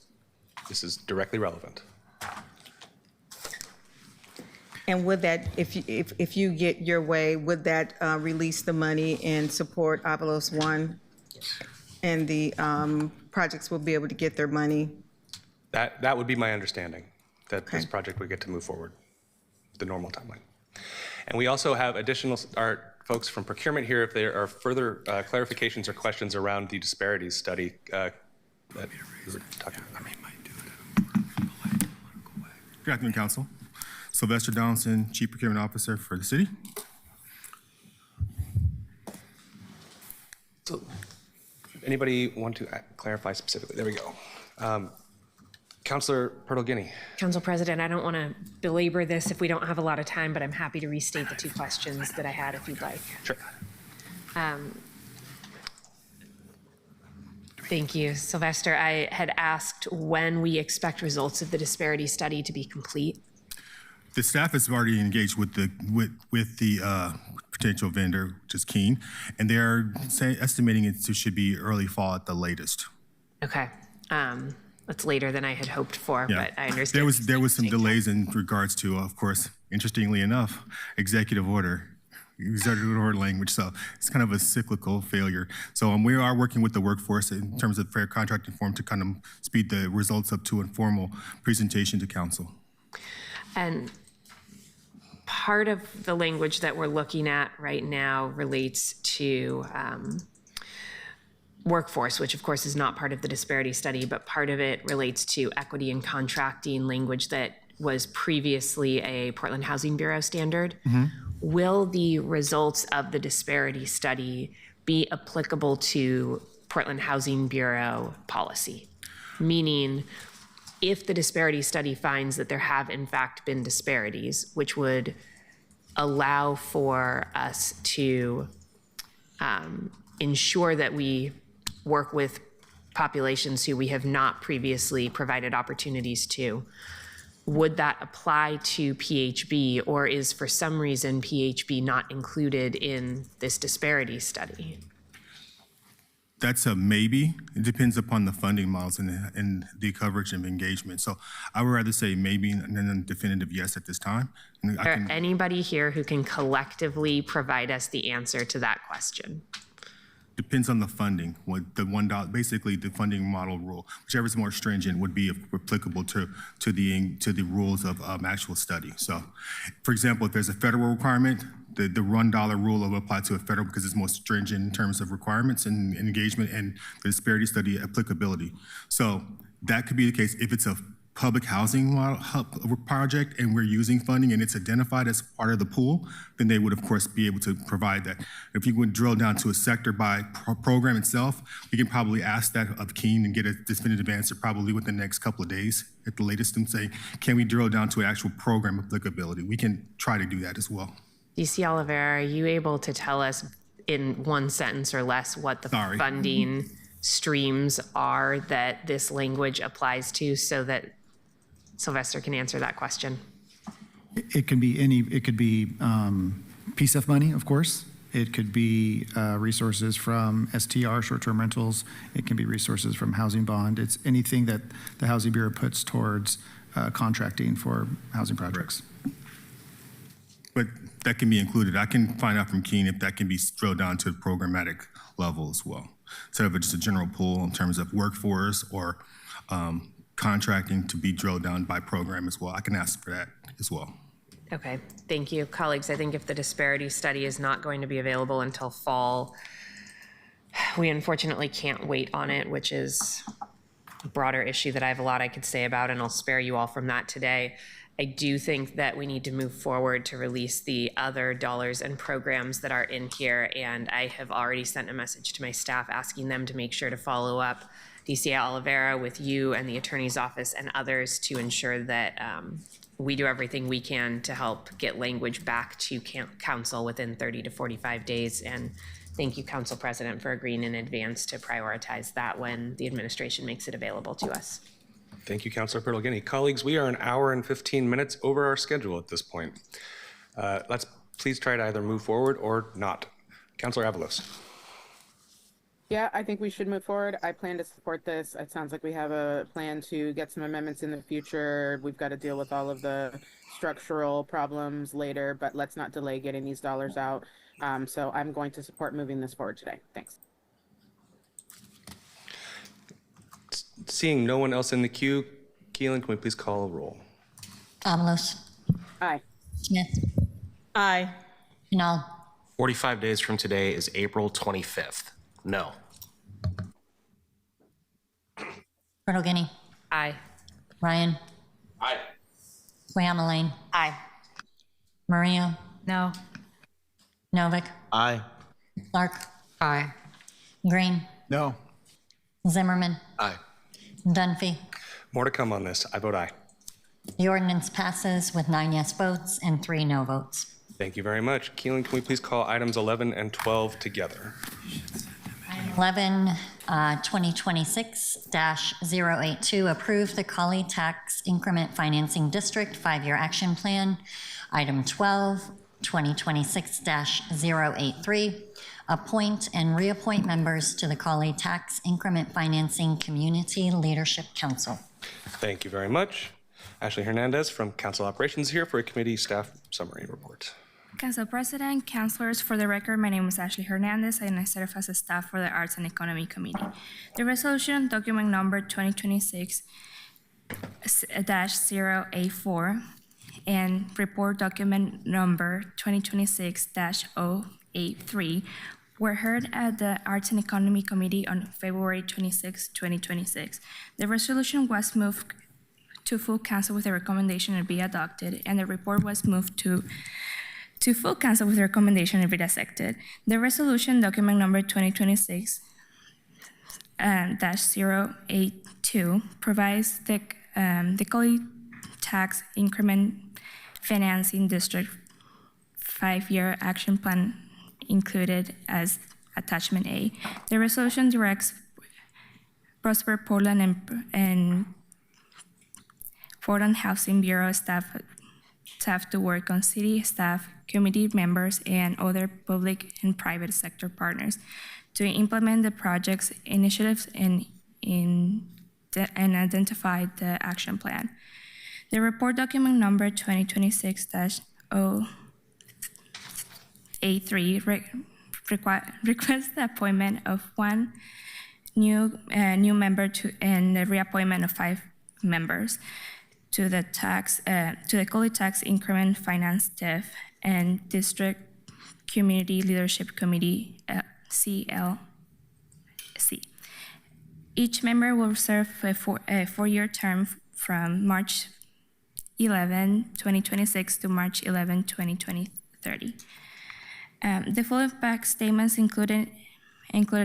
[SPEAKER 1] is directly relevant.
[SPEAKER 5] And would that, if you get your way, would that release the money and support Avalos 1? And the projects will be able to get their money?
[SPEAKER 1] That would be my understanding, that this project would get to move forward the normal timeline. And we also have our folks from procurement here if there are further clarifications or questions around the disparities study that we were talking about.
[SPEAKER 19] Good afternoon, Council. Sylvester Donaldson, Chief Procurement Officer for the city.
[SPEAKER 1] So, anybody want to clarify specifically? There we go. Councilor Pertle-Guinea.
[SPEAKER 14] Council President, I don't want to belabor this if we don't have a lot of time, but I'm happy to restate the two questions that I had if you'd like.
[SPEAKER 1] Sure.
[SPEAKER 14] Thank you, Sylvester. I had asked when we expect results of the disparity study to be complete.
[SPEAKER 19] The staff has already engaged with the potential vendor, which is Keen, and they're estimating it should be early fall at the latest.
[SPEAKER 14] Okay. That's later than I had hoped for, but I understand.
[SPEAKER 19] There was some delays in regards to, of course, interestingly enough, executive order language. So it's kind of a cyclical failure. So we are working with the workforce in terms of fair contract reform to kind of speed the results up to a formal presentation to council.
[SPEAKER 14] And part of the language that we're looking at right now relates to workforce, which of course is not part of the disparity study, but part of it relates to equity and contracting language that was previously a Portland Housing Bureau standard. Mm-hmm. Will the results of the disparity study be applicable to Portland Housing Bureau policy? Meaning, if the disparity study finds that there have in fact been disparities, which would allow for us to ensure that we work with populations who we have not previously provided opportunities to, would that apply to PHB, or is for some reason PHB not included in this disparity study?
[SPEAKER 19] That's a maybe. It depends upon the funding models and the coverage and engagement. So I would rather say maybe and then a definitive yes at this time.
[SPEAKER 14] Is there anybody here who can collectively provide us the answer to that question?
[SPEAKER 19] Depends on the funding. What the $1, basically the funding model rule, whichever is more stringent, would be applicable to the rules of actual study. So, for example, if there's a federal requirement, the $1 rule will apply to a federal because it's more stringent in terms of requirements and engagement and the disparity study applicability. So that could be the case if it's a public housing project and we're using funding and it's identified as part of the pool, then they would of course be able to provide that. If you would drill down to a sector by program itself, we can probably ask that of Keen and get a definitive answer probably within the next couple of days at the latest and say, can we drill down to actual program applicability? We can try to do that as well.
[SPEAKER 14] DC Oliveira, are you able to tell us in one sentence or less what the funding streams are that this language applies to so that Sylvester can answer that question?
[SPEAKER 18] It can be PSEF money, of course. It could be resources from STR, short-term rentals. It can be resources from housing bond. It's anything that the Housing Bureau puts towards contracting for housing projects.
[SPEAKER 19] But that can be included. I can find out from Keen if that can be drilled down to the programmatic level as well. instead of just a general pool in terms of workforce or contracting to be drilled down by program as well. I can ask for that as well.
[SPEAKER 14] Okay, thank you. Colleagues, I think if the disparity study is not going to be available until fall, we unfortunately can't wait on it, which is a broader issue that I have a lot I could say about, and I'll spare you all from that today. I do think that we need to move forward to release the other dollars and programs that are in here, and I have already sent a message to my staff asking them to make sure to follow up DCA Oliveira with you and the Attorney's Office and others to ensure that we do everything we can to help get language back to Council within 30 to 45 days. And thank you, Council President, for agreeing in advance to prioritize that when the administration makes it available to us.
[SPEAKER 1] Thank you, Councilor Pirtle-Guinea. Colleagues, we are an hour and 15 minutes over our schedule at this point. Let's please try to either move forward or not. Councilor Avalos.
[SPEAKER 20] Yeah, I think we should move forward. I plan to support this. It sounds like we have a plan to get some amendments in the future. We've got to deal with all of the structural problems later, but let's not delay getting these dollars out. So I'm going to support moving this forward today. Thanks.
[SPEAKER 1] Seeing no one else in the queue, Keelan, can we please call a roll?
[SPEAKER 4] Avalos.
[SPEAKER 20] Aye.
[SPEAKER 4] Smith.
[SPEAKER 5] Aye.
[SPEAKER 4] Canal.
[SPEAKER 16] 45 days from today is April 25th. No.
[SPEAKER 4] Pirtle-Guinea.
[SPEAKER 14] Aye.
[SPEAKER 4] Ryan.
[SPEAKER 7] Aye.
[SPEAKER 4] Wayama-Lane.
[SPEAKER 11] Aye.
[SPEAKER 4] Maria.
[SPEAKER 2] No.
[SPEAKER 4] Novick.
[SPEAKER 13] Aye.
[SPEAKER 4] Clark.
[SPEAKER 3] Aye.
[SPEAKER 4] Green.
[SPEAKER 8] No.
[SPEAKER 4] Zimmerman.
[SPEAKER 6] Aye.
[SPEAKER 4] Dunphy.
[SPEAKER 1] More to come on this. I vote aye.
[SPEAKER 4] The ordinance passes with 9 yes votes and 3 no votes.
[SPEAKER 1] Thank you very much. Keelan, can we please call items 11 and 12 together?
[SPEAKER 4] 11, 2026-082, approve the Cully Tax Increment Financing District 5-year action plan. Item 12, 2026-083, appoint and reappoint members to the Cully Tax Increment Financing Community Leadership Council.
[SPEAKER 1] Thank you very much. Ashley Hernandez from Council Operations here for a committee staff summary report.
[SPEAKER 9] Council President, councilors, for the record, my name is Ashley Hernandez and I serve as a staff for the Arts and Economy Committee. The resolution, document number 2026-084, and report document number 2026-083 were heard at the Arts and Economy Committee on February 26, 2026. The resolution was moved to full council with a recommendation to be adopted, and the report was moved to full council with a recommendation to be accepted. The resolution, document number 2026-082, provides the Cully Tax Increment Financing District 5-year action plan included as attachment A. The resolution directs Prosper Portland and Portland Housing Bureau staff to work on city staff, committee members, and other public and private sector partners to implement the project's initiatives and identify the action plan. The report document number 2026-083 requests the appointment of one new member and the reappointment of 5 members to the Cully Tax Increment Finance DIF and District Community Leadership Committee, CLC. Each member will serve a 4-year term from March 11, 2026 to March 11, 2030. The full impact statements included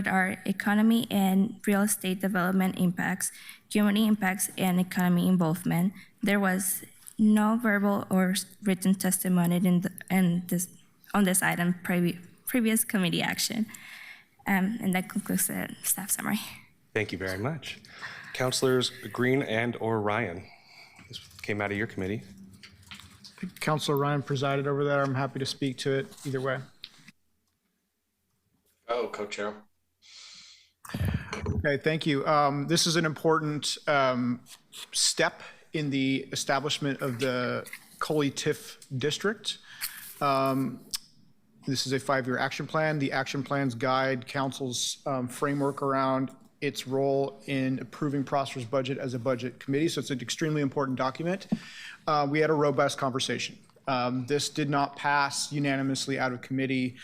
[SPEAKER 9] are economy and real estate development impacts, community impacts, and economy involvement. There was no verbal or written testimony on this item previous committee action. And that concludes the staff summary.
[SPEAKER 1] Thank you very much. Councilors Green and or Ryan, this came out of your committee.
[SPEAKER 8] Councilor Ryan presided over that. I'm happy to speak to it either way.
[SPEAKER 7] Oh, co-chair.
[SPEAKER 8] Okay, thank you. This is an important step in the establishment of the Cully TIF district. This is a 5-year action plan. The action plans guide council's framework around its role in approving Prosper's budget as a budget committee. So it's an extremely important document. We had a robust conversation. This did not pass unanimously out of committee,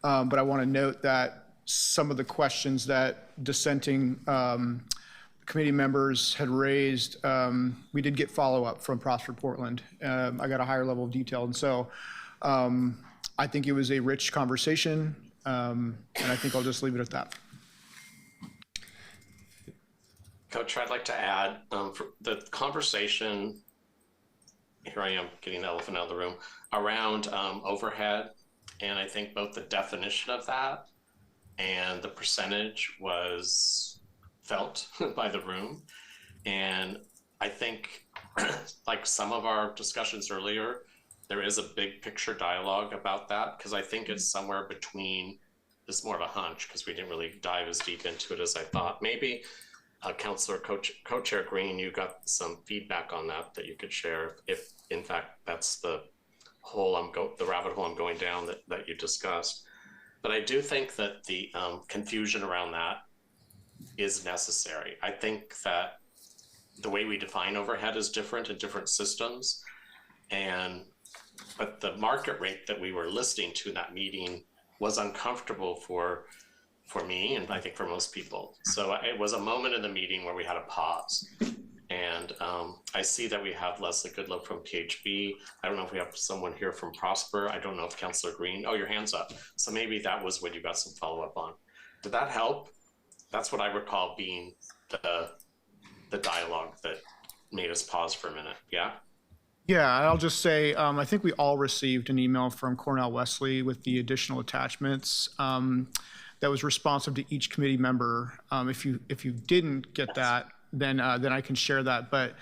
[SPEAKER 8] but I want to note that some of the questions that dissenting committee members had raised, we did get follow-up from Prosper Portland. I got a higher level of detail. And so I think it was a rich conversation, and I think I'll just leave it at that.
[SPEAKER 7] Coach, I'd like to add, for the conversation, here I am getting the elephant out of the room, around overhead, and I think both the definition of that and the percentage was felt by the room. And I think, like some of our discussions earlier, there is a big picture dialogue about that, because I think it's somewhere between, this is more of a hunch because we didn't really dive as deep into it as I thought. Maybe Councilor Co-Chair Green, you got some feedback on that you could share, if in fact that's the the rabbit hole I'm going down that you discussed. But I do think that the confusion around that is necessary. I think that the way we define overhead is different in different systems, but the market rate that we were listening to in that meeting was uncomfortable for me, and I think for most people. So it was a moment in the meeting where we had a pause. And I see that we have Leslie Goodlove from PHB. I don't know if we have someone here from Prosper. I don't know if Councilor Green, oh, your hand's up. So maybe that was what you got some follow-up on. Did that help? That's what I recall being the dialogue that made us pause for a minute, yeah?
[SPEAKER 8] Yeah, I'll just say, I think we all received an email from Cornell Wesley with the additional attachments that was responsive to each committee member. If you didn't get that, then I can share that. But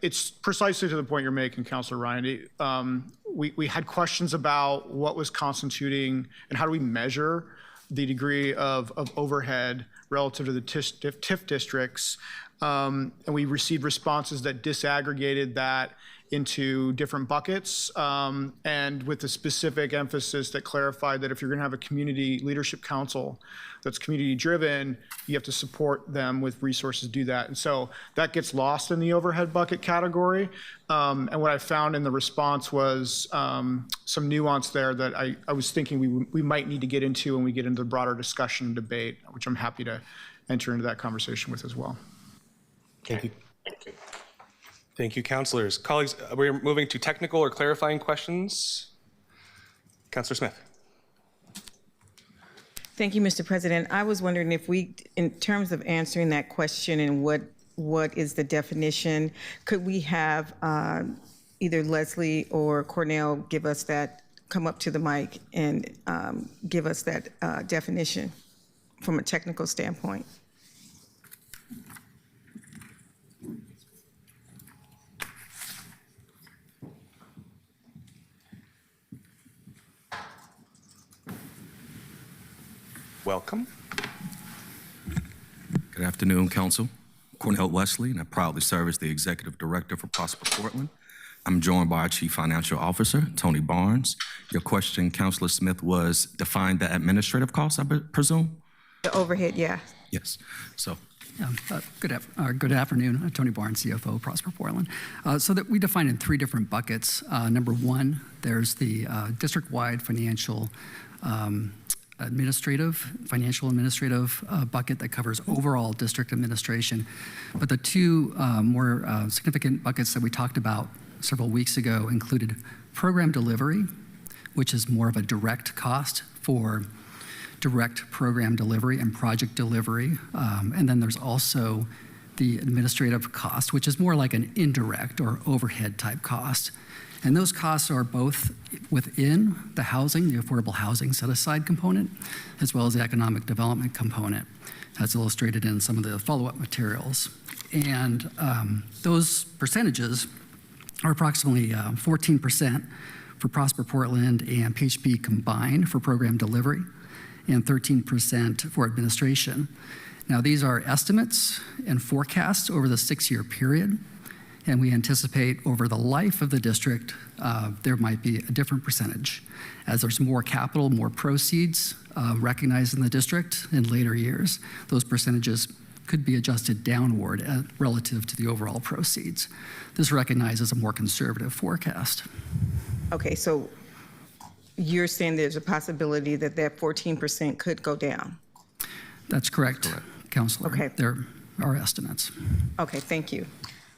[SPEAKER 8] it's precisely to the point you're making, Councilor Ryan. We had questions about what was constituting and how do we measure the degree of overhead relative to the TIF districts. And we received responses that disaggregated that into different buckets, and with a specific emphasis that clarified that if you're going to have a community leadership council that's community driven, you have to support them with resources to do that. And so that gets lost in the overhead bucket category. And what I found in the response was some nuance there that I was thinking we might need to get into when we get into the broader discussion and debate, which I'm happy to enter into that conversation with as well.
[SPEAKER 1] Thank you. Thank you, councilors. Colleagues, we're moving to technical or clarifying questions. Councilor Smith.
[SPEAKER 5] Thank you, Mr. President. I was wondering if we, in terms of answering that question and what is the definition, could we have either Leslie or Cornell give us that, come up to the mic and give us that definition from a technical standpoint?
[SPEAKER 1] Welcome.
[SPEAKER 10] Good afternoon, Council. Cornell Wesley, and I proudly serve as the Executive Director for Prosper Portland. I'm joined by our Chief Financial Officer, Tony Barnes. Your question, Councilor Smith, was define the administrative costs, I presume?
[SPEAKER 5] The overhead, yeah.
[SPEAKER 10] Yes. So.
[SPEAKER 22] Good afternoon, Tony Barnes, CFO, Prosper Portland. So that we define in 3 different buckets. Number 1, there's the district-wide financial administrative bucket that covers overall district administration. But the 2 more significant buckets that we talked about several weeks ago included program delivery, which is more of a direct cost for direct program delivery and project delivery. And then there's also the administrative cost, which is more like an indirect or overhead type cost. And those costs are both within the housing, the affordable housing set-aside component, as well as the economic development component, as illustrated in some of the follow-up materials. And those percentages are approximately 14% for Prosper Portland and PHP combined for program delivery, and 13% for administration. Now, these are estimates and forecasts over the 6-year period. And we anticipate over the life of the district, there might be a different percentage. As there's more capital, more proceeds recognized in the district in later years, those percentages could be adjusted downward relative to the overall proceeds. This recognizes a more conservative forecast.
[SPEAKER 5] Okay, so you're saying there's a possibility that that 14% could go down?
[SPEAKER 22] That's correct, Councilor.
[SPEAKER 5] Okay.
[SPEAKER 22] There are estimates.
[SPEAKER 5] Okay, thank you.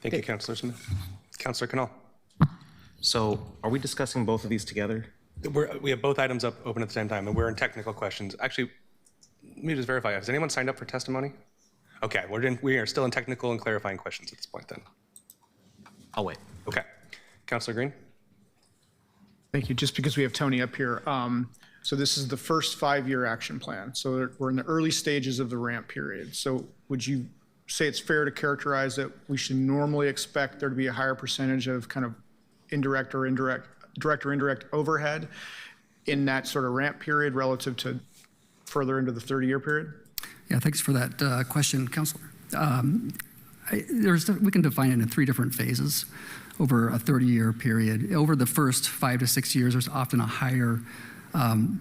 [SPEAKER 1] Thank you, Councilor Smith. Councilor Canal.
[SPEAKER 16] So are we discussing both of these together?
[SPEAKER 1] We have both items up open at the same time, and we're in technical questions. Actually, let me just verify. Has anyone signed up for testimony? Okay, we are still in technical and clarifying questions at this point then.
[SPEAKER 16] I'll wait.
[SPEAKER 1] Okay. Councilor Green?
[SPEAKER 8] Thank you. Just because we have Tony up here. So this is the first 5-year action plan. So we're in the early stages of the ramp period. So would you say it's fair to characterize that we should normally expect there to be a higher percentage of kind of direct or indirect overhead in that sort of ramp period relative to further into the 30-year period?
[SPEAKER 22] Yeah, thanks for that question, Councilor. We can define it in 3 different phases over a 30-year period. Over the first 5 to 6 years, there's often a higher,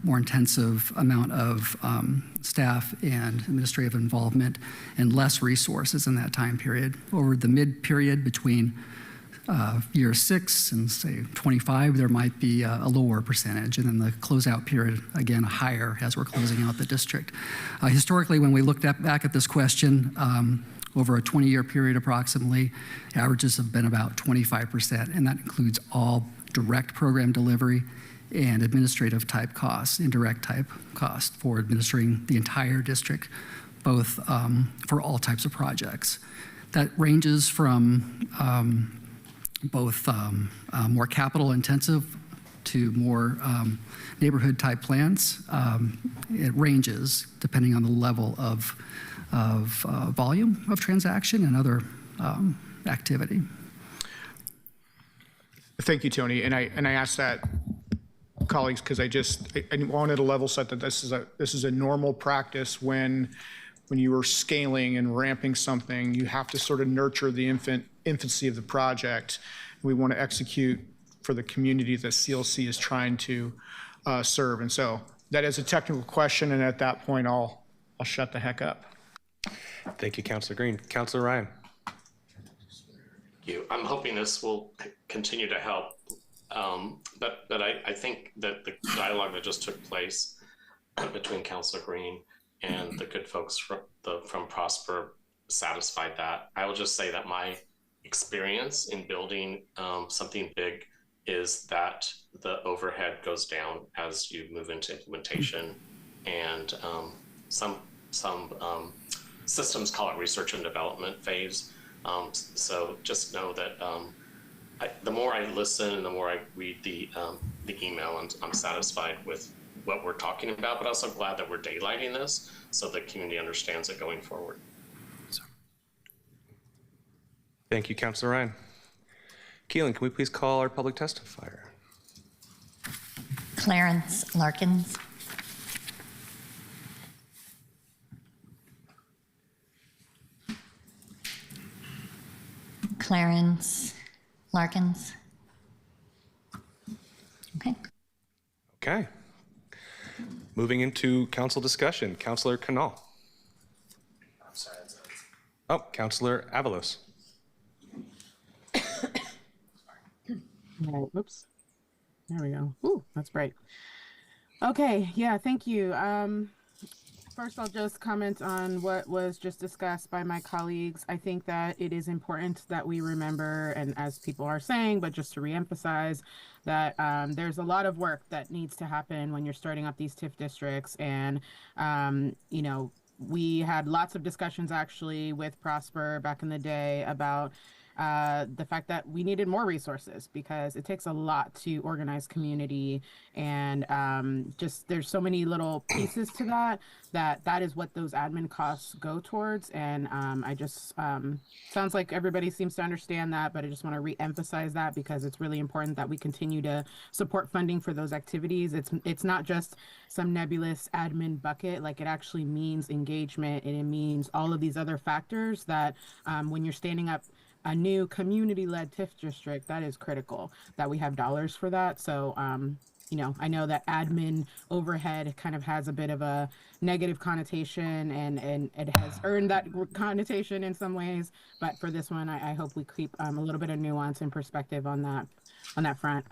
[SPEAKER 22] more intensive amount of staff and administrative involvement and less resources in that time period. Over the mid-period between year 6 and say 25, there might be a lower percentage, and then the closeout period, again, higher as we're closing out the district. Historically, when we looked back at this question, over a 20-year period approximately, averages have been about 25%, and that includes all direct program delivery and administrative type costs, indirect type costs for administering the entire district, both for all types of projects. That ranges from both more capital intensive to more neighborhood type plans. It ranges depending on the level of volume of transaction and other activity.
[SPEAKER 8] Thank you, Tony. And I asked that, colleagues, because I wanted to level set that this is a normal practice when you are scaling and ramping something, you have to sort of nurture the infancy of the project. We want to execute for the community that CLC is trying to serve. And so that is a technical question, and at that point, I'll shut the heck up.
[SPEAKER 1] Thank you, Councilor Green. Councilor Ryan.
[SPEAKER 7] Thank you. I'm hoping this will continue to help. But I think that the dialogue that just took place between Councilor Green and the good folks from Prosper satisfied that. I will just say that my experience in building something big is that the overhead goes down as you move into implementation, and some systems call it research and development phase. So just know that the more I listen and the more I read the email, I'm satisfied with what we're talking about, but also glad that we're daylighting this so the community understands it going forward.
[SPEAKER 1] Thank you, Councilor Ryan. Keelan, can we please call our public testifier?
[SPEAKER 4] Clarence Larkins. Clarence Larkins. Okay.
[SPEAKER 1] Okay. Moving into council discussion, Councilor Canal.
[SPEAKER 16] I'm sorry.
[SPEAKER 1] Oh, Councilor Avalos.
[SPEAKER 20] All right, whoops. There we go. Ooh, that's bright. Okay, yeah, thank you. First, I'll just comment on what was just discussed by my colleagues. I think that it is important that we remember, and as people are saying, but just to reemphasize, that there's a lot of work that needs to happen when you're starting up these TIF districts. And, you know, we had lots of discussions actually with Prosper back in the day about the fact that we needed more resources because it takes a lot to organize community, and just there's so many little pieces to that is what those admin costs go towards. And I just sounds like everybody seems to understand that, but I just want to re-emphasize that because it's really important that we continue to support funding for those activities. It's not just some nebulous admin bucket. Like, it actually means engagement, and it means all of these other factors that when you're standing up a new community-led TIF district, that is critical that we have dollars for that. So, you know, I know that admin overhead kind of has a bit of a negative connotation, and it has earned that connotation in some ways. But for this one, I hope we keep a little bit of nuance and perspective on that front.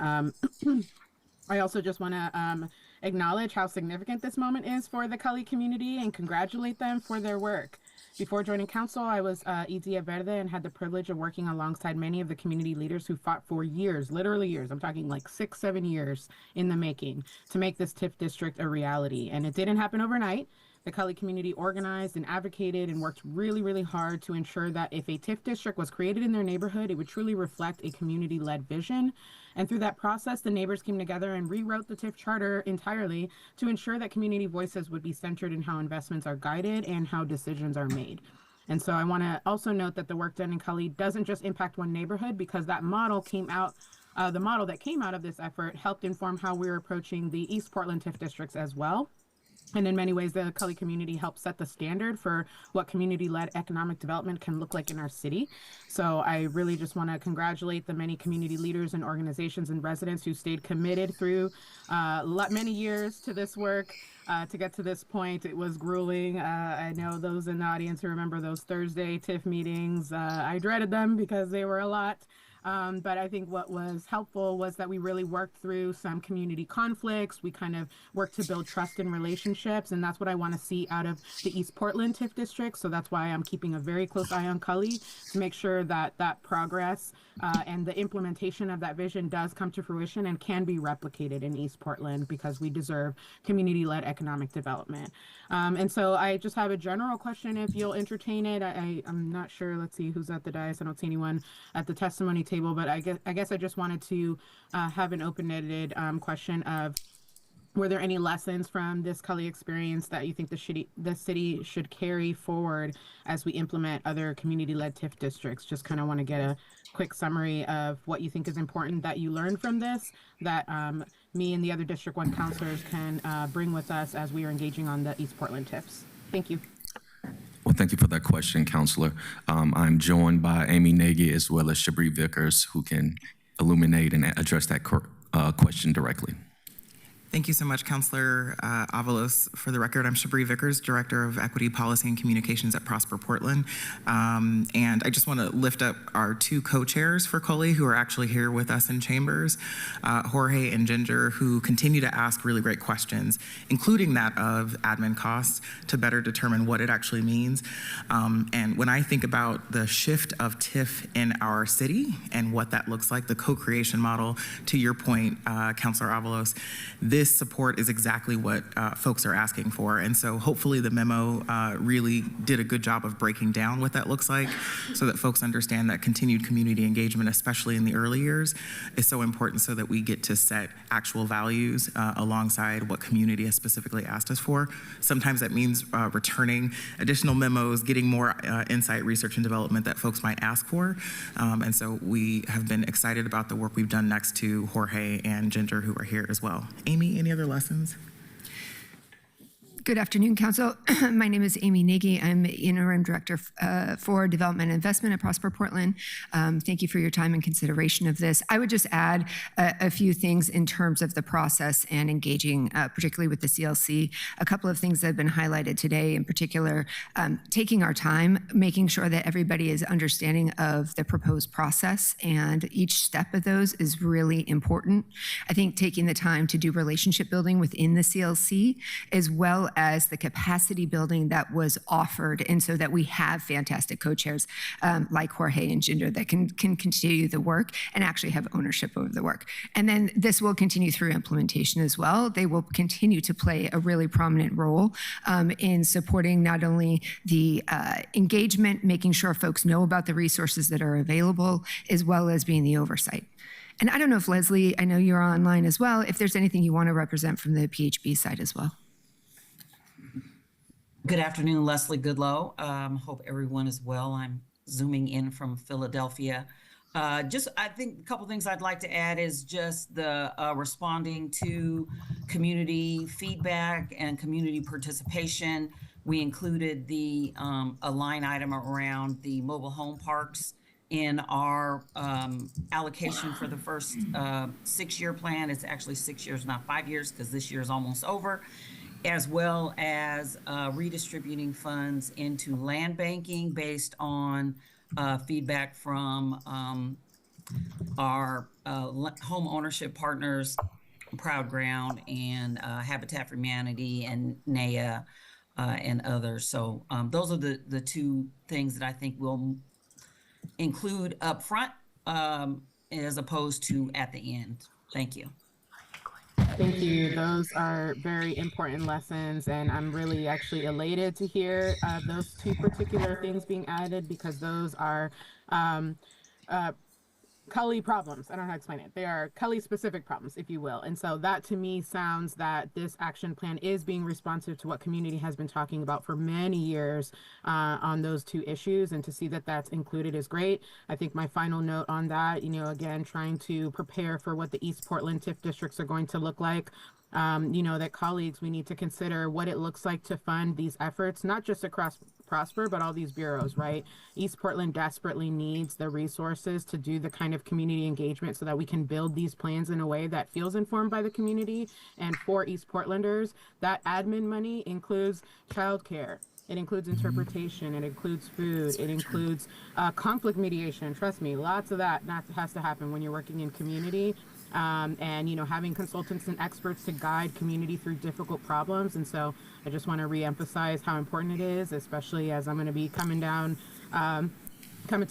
[SPEAKER 20] I also just want to acknowledge how significant this moment is for the Cully community and congratulate them for their work. Before joining council, I was Idia Verde and had the privilege of working alongside many of the community leaders who fought for years, literally years, I'm talking like 6-7 years in the making, to make this TIF district a reality. And it didn't happen overnight. The Cully community organized and advocated and worked really, really hard to ensure that if a TIF district was created in their neighborhood, it would truly reflect a community-led vision. And through that process, the neighbors came together and rewrote the TIF charter entirely to ensure that community voices would be centered in how investments are guided and how decisions are made. And so I want to also note that the work done in Cully doesn't just impact one neighborhood, because that model came out, the model that came out of this effort helped inform how we're approaching the East Portland TIF districts as well. And in many ways, the Cully community helped set the standard for what community-led economic development can look like in our city. So I really just want to congratulate the many community leaders and organizations and residents who stayed committed through many years to this work. To get to this point, it was grueling. I know those in the audience who remember those Thursday TIF meetings. I dreaded them because they were a lot. But I think what was helpful was that we really worked through some community conflicts. We kind of worked to build trust and relationships, and that's what I want to see out of the East Portland TIF district. So that's why I'm keeping a very close eye on Cully to make sure that that progress and the implementation of that vision does come to fruition and can be replicated in East Portland, because we deserve community-led economic development. And so I just have a general question, if you'll entertain it. I'm not sure. Let's see who's at the dais. I don't see anyone at the testimony table, but I guess I just wanted to have an open-ended question of, were there any lessons from this Cully experience that you think the city should carry forward as we implement other community-led TIF districts? Just kind of want to get a quick summary of what you think is important that you learned from this, that me and the other District 1 councilors can bring with us as we are engaging on the East Portland TIFs. Thank you.
[SPEAKER 10] Well, thank you for that question, Councilor. I'm joined by Amy Nagy as well as Shabri Vickers, who can illuminate and address that question directly.
[SPEAKER 12] Thank you so much, Councilor Avalos. For the record, I'm Shabri Vickers, Director of Equity Policy and Communications at Prosper Portland. And I just want to lift up our two co-chairs for Cully, who are actually here with us in chambers, Jorge and Ginger, who continue to ask really great questions, including that of admin costs, to better determine what it actually means. And when I think about the shift of TIF in our city and what that looks like, the co-creation model, to your point, Councilor Avalos, this support is exactly what folks are asking for. And so hopefully the memo really did a good job of breaking down what that looks like, so that folks understand that continued community engagement, especially in the early years, is so important, so that we get to set actual values alongside what community has specifically asked us for. Sometimes that means returning additional memos, getting more insight, research, and development that folks might ask for. And so we have been excited about the work we've done next to Jorge and Ginger, who are here as well. Amy, any other lessons?
[SPEAKER 17] Good afternoon, Council. My name is Amy Nagy. I'm Interim Director for Development and Investment at Prosper Portland. Thank you for your time and consideration of this. I would just add a few things in terms of the process and engaging, particularly with the CLC. A couple of things that have been highlighted today, in particular, taking our time, making sure that everybody is understanding of the proposed process, and each step of those is really important. I think taking the time to do relationship building within the CLC, as well as the capacity building that was offered, and so that we have fantastic co-chairs like Jorge and Ginger that can continue the work and actually have ownership over the work. And then this will continue through implementation as well. They will continue to play a really prominent role in supporting not only the engagement, making sure folks know about the resources that are available, as well as being the oversight. And I don't know if Leslie, I know you're online as well, if there's anything you want to represent from the PHB side as well.
[SPEAKER 23] Good afternoon, Leslie Goodlow. Hope everyone is well. I'm zooming in from Philadelphia. I think a couple things I'd like to add is just the responding to community feedback and community participation. We included a line item around the mobile home parks in our allocation for the first 6-year plan. It's actually 6 years, not 5 years, because this year is almost over, as well as redistributing funds into land banking based on feedback from our home ownership partners, Proud Ground and Habitat for Humanity and NAIA and others. So those are the two things that I think we'll include up front as opposed to at the end. Thank you.
[SPEAKER 20] Thank you. Those are very important lessons, and I'm really actually elated to hear those two particular things being added, because those are Cully problems. I don't know how to explain it. They are Cully specific problems, if you will. And so that to me sounds that this action plan is being responsive to what community has been talking about for many years on those two issues. And to see that that's included is great. I think my final note on that, again, trying to prepare for what the East Portland TIF districts are going to look like. That colleagues, we need to consider what it looks like to fund these efforts, not just across Prosper, but all these bureaus, right? East Portland desperately needs the resources to do the kind of community engagement so that we can build these plans in a way that feels informed by the community. And for East Portlanders, that admin money includes childcare. It includes interpretation, it includes food, it includes conflict mediation. Trust me, lots of that has to happen when you're working in community. And having consultants and experts to guide community through difficult problems. And so I just want to reemphasize how important it is, especially as I'm going to be coming to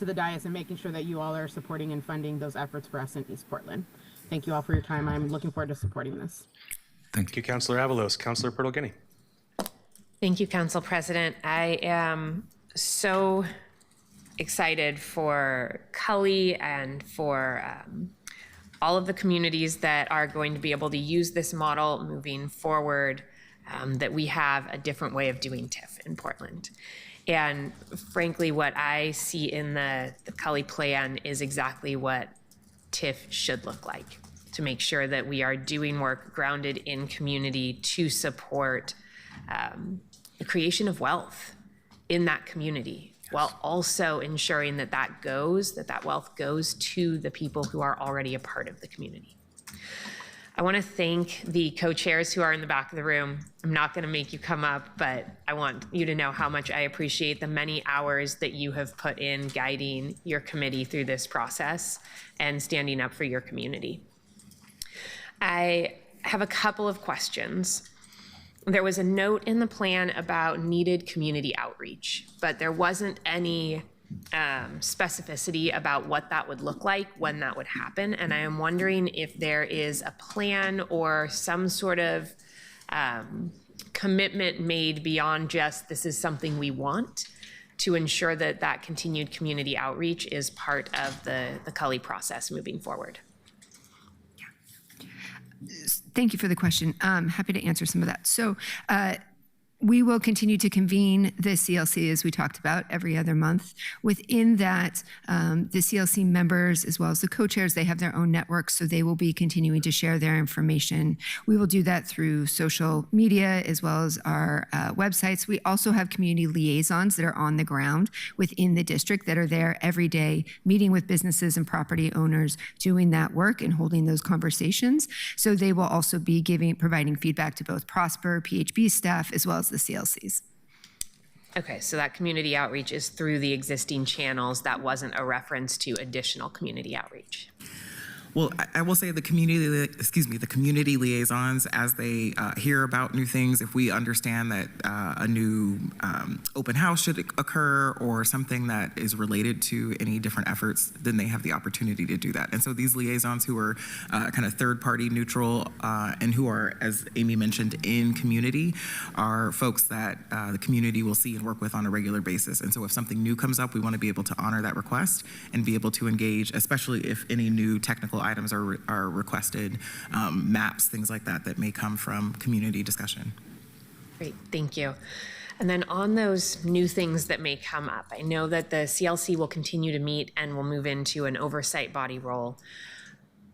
[SPEAKER 20] the dais and making sure that you all are supporting and funding those efforts for us in East Portland. Thank you all for your time. I'm looking forward to supporting this.
[SPEAKER 1] Thank you, Councilor Avalos. Councilor Pertle-Guinea.
[SPEAKER 14] Thank you, Council President. I am so excited for Cully and for all of the communities that are going to be able to use this model moving forward, that we have a different way of doing TIF in Portland. And frankly, what I see in the Cully plan is exactly what TIF should look like, to make sure that we are doing work grounded in community to support the creation of wealth in that community, while also ensuring that that wealth goes to the people who are already a part of the community. I want to thank the co-chairs who are in the back of the room. I'm not going to make you come up, but I want you to know how much I appreciate the many hours that you have put in guiding your committee through this process and standing up for your community. I have a couple of questions. There was a note in the plan about needed community outreach, but there wasn't any specificity about what that would look like, when that would happen. And I am wondering if there is a plan or some sort of commitment made beyond just this is something we want, to ensure that that continued community outreach is part of the Cully process moving forward.
[SPEAKER 17] Thank you for the question. I'm happy to answer some of that. So we will continue to convene the CLC, as we talked about, every other month. Within that, the CLC members, as well as the co-chairs, they have their own networks, so they will be continuing to share their information. We will do that through social media, as well as our websites. We also have community liaisons that are on the ground within the district that are there every day, meeting with businesses and property owners, doing that work and holding those conversations. So they will also be providing feedback to both Prosper, PHB staff, as well as the CLCs.
[SPEAKER 14] Okay, so that community outreach is through the existing channels. That wasn't a reference to additional community outreach.
[SPEAKER 12] Well, I will say the community liaisons, as they hear about new things, if we understand that a new open house should occur or something that is related to any different efforts, then they have the opportunity to do that. And so these liaisons who are kind of third-party neutral and who are, as Amy mentioned, in community, are folks that the community will see and work with on a regular basis. And so if something new comes up, we want to be able to honor that request and be able to engage, especially if any new technical items are requested, maps, things like that, that may come from community discussion.
[SPEAKER 14] Great, thank you. And then on those new things that may come up, I know that the CLC will continue to meet and will move into an oversight body role.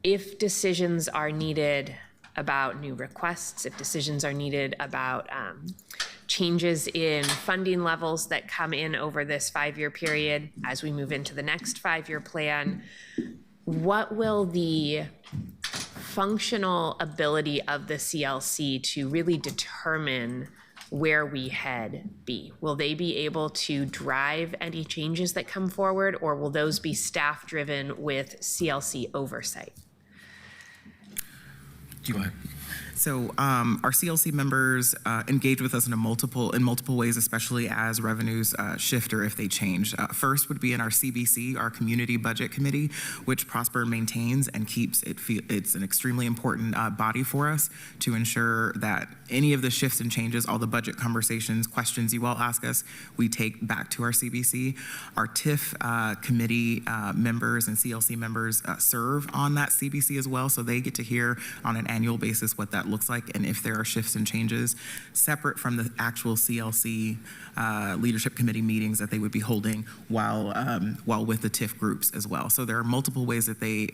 [SPEAKER 14] If decisions are needed about new requests, if decisions are needed about changes in funding levels that come in over this 5-year period as we move into the next 5-year plan. What will the functional ability of the CLC to really determine where we head be? Will they be able to drive any changes that come forward, or will those be staff driven with CLC oversight?
[SPEAKER 12] Go ahead. So our CLC members engage with us in multiple ways, especially as revenues shift or if they change. First would be in our CBC, our Community Budget Committee, which Prosper maintains and keeps. It's an extremely important body for us to ensure that any of the shifts and changes, all the budget conversations, questions you all ask us, we take back to our CBC. Our TIF committee members and CLC members serve on that CBC as well, so they get to hear on an annual basis what that looks like and if there are shifts and changes, separate from the actual CLC leadership committee meetings that they would be holding while with the TIF groups as well. So there are multiple ways that they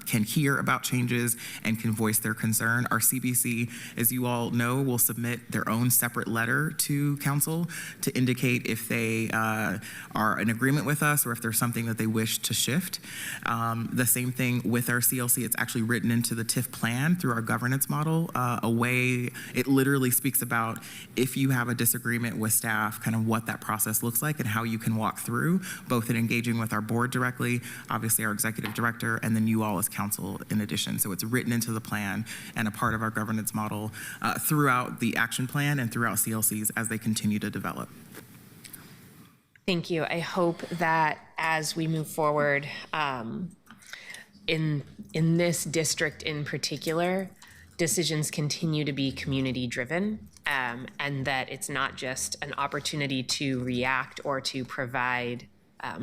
[SPEAKER 12] can hear about changes and can voice their concern. Our CBC, as you all know, will submit their own separate letter to council to indicate if they are in agreement with us or if there's something that they wish to shift. The same thing with our CLC. It's actually written into the TIF plan through our governance model. It literally speaks about if you have a disagreement with staff, kind of what that process looks like and how you can walk through, both in engaging with our board directly, obviously our executive director, and then you all as council in addition. So it's written into the plan and a part of our governance model throughout the action plan and throughout CLCs as they continue to develop.
[SPEAKER 14] Thank you. I hope that as we move forward in this district in particular, decisions continue to be community driven, and that it's not just an opportunity to react or to provide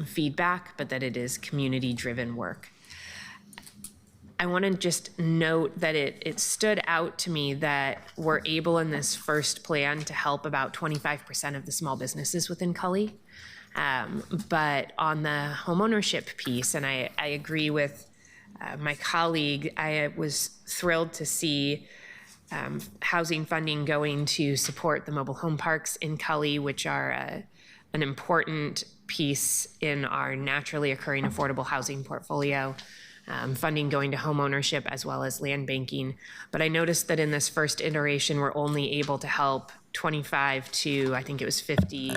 [SPEAKER 14] feedback, but that it is community driven work. I want to just note that it stood out to me that we're able in this first plan to help about 25% of the small businesses within Cully. But on the homeownership piece, and I agree with my colleague, I was thrilled to see housing funding going to support the mobile home parks in Cully, which are an important piece in our naturally occurring affordable housing portfolio. Funding going to homeownership as well as land banking. But I noticed that in this first iteration, we're only able to help 25 to, I think it was 50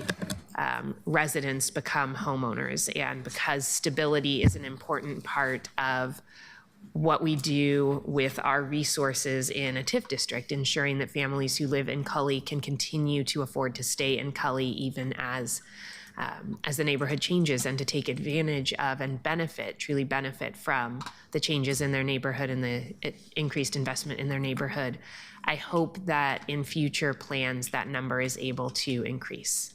[SPEAKER 14] residents become homeowners. And because stability is an important part of what we do with our resources in a TIF district, ensuring that families who live in Cully can continue to afford to stay in Cully even as the neighborhood changes, and to take advantage of and truly benefit from the changes in their neighborhood and the increased investment in their neighborhood. I hope that in future plans that number is able to increase.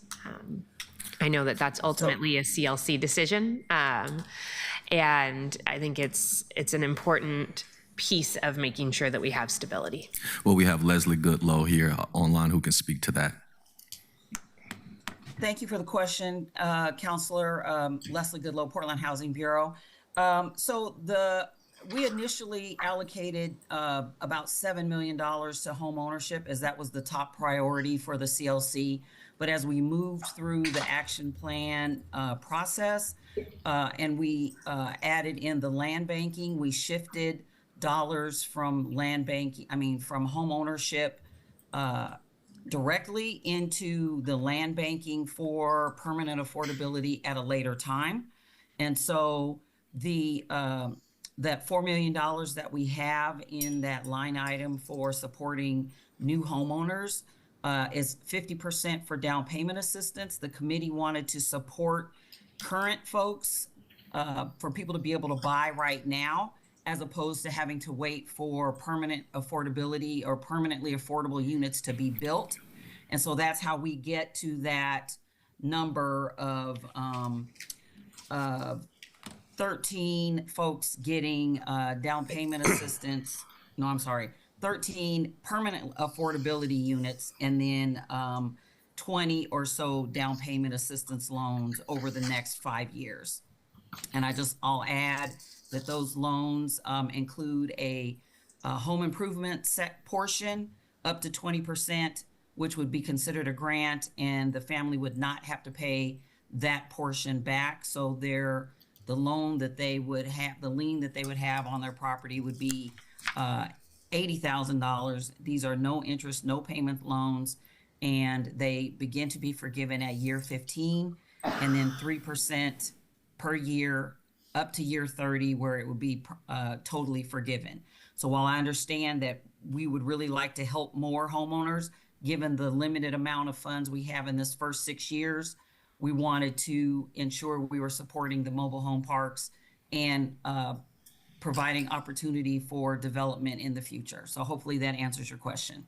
[SPEAKER 14] I know that that's ultimately a CLC decision, and I think it's an important piece of making sure that we have stability.
[SPEAKER 10] Well, we have Leslie Goodlow here online who can speak to that.
[SPEAKER 23] Thank you for the question, Councilor. Leslie Goodlow, Portland Housing Bureau. We initially allocated about $7 million to home ownership, as that was the top priority for the CLC. But as we moved through the action plan process and we added in the land banking, we shifted dollars from from home ownership directly into the land banking for permanent affordability at a later time. And so that $4 million that we have in that line item for supporting new homeowners is 50% for down payment assistance. The committee wanted to support current folks for people to be able to buy right now, as opposed to having to wait for permanent affordability or permanently affordable units to be built. And so that's how we get to that number of 13 folks getting down payment assistance. 13 permanent affordability units, and then 20 or so down payment assistance loans over the next 5 years. And I'll add that those loans include a home improvement set portion up to 20%, which would be considered a grant, and the family would not have to pay that portion back. So the loan that they would have, the lien that they would have on their property would be $80,000. These are no interest, no payment loans, and they begin to be forgiven at year 15, and then 3% per year up to year 30, where it would be totally forgiven. So while I understand that we would really like to help more homeowners, given the limited amount of funds we have in this first 6 years, we wanted to ensure we were supporting the mobile home parks and providing opportunity for development in the future. So hopefully that answers your question.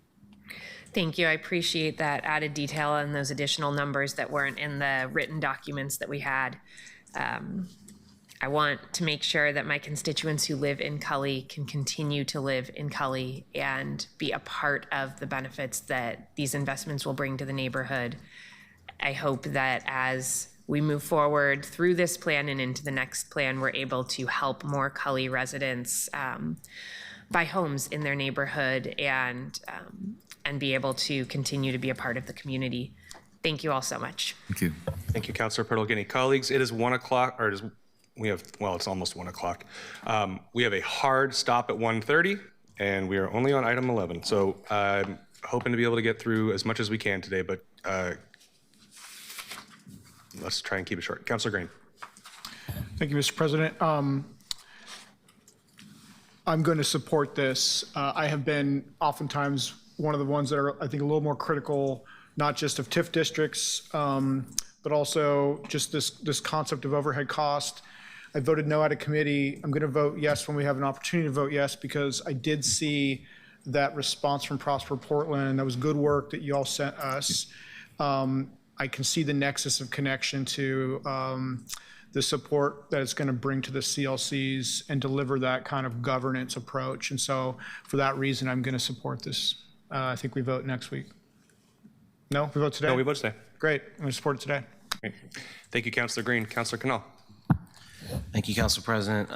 [SPEAKER 14] Thank you. I appreciate that added detail and those additional numbers that weren't in the written documents that we had. I want to make sure that my constituents who live in Cully can continue to live in Cully and be a part of the benefits that these investments will bring to the neighborhood. I hope that as we move forward through this plan and into the next plan, we're able to help more Cully residents buy homes in their neighborhood and be able to continue to be a part of the community. Thank you all so much.
[SPEAKER 10] Thank you.
[SPEAKER 1] Thank you, Councilor Pertolgini. Colleagues, it is 1 o'clock, or it's almost 1 o'clock. We have a hard stop at 1:30, and we are only on item 11. So I'm hoping to be able to get through as much as we can today, but let's try and keep it short. Councilor Green.
[SPEAKER 8] Thank you, Mr. President. I'm going to support this. I have been oftentimes one of the ones that are, I think, a little more critical, not just of TIF districts, but also just this concept of overhead cost. I voted no out of committee. I'm going to vote yes when we have an opportunity to vote yes, because I did see that response from Prosper Portland. That was good work that you all sent us. I can see the nexus of connection to the support that it's going to bring to the CLCs and deliver that kind of governance approach. And so for that reason, I'm going to support this. I think we vote next week. No, we vote today?
[SPEAKER 1] No, we vote today.
[SPEAKER 8] Great, I'm going to support it today.
[SPEAKER 1] Great. Thank you, Councilor Green. Councilor Canal.
[SPEAKER 16] Thank you, Council President.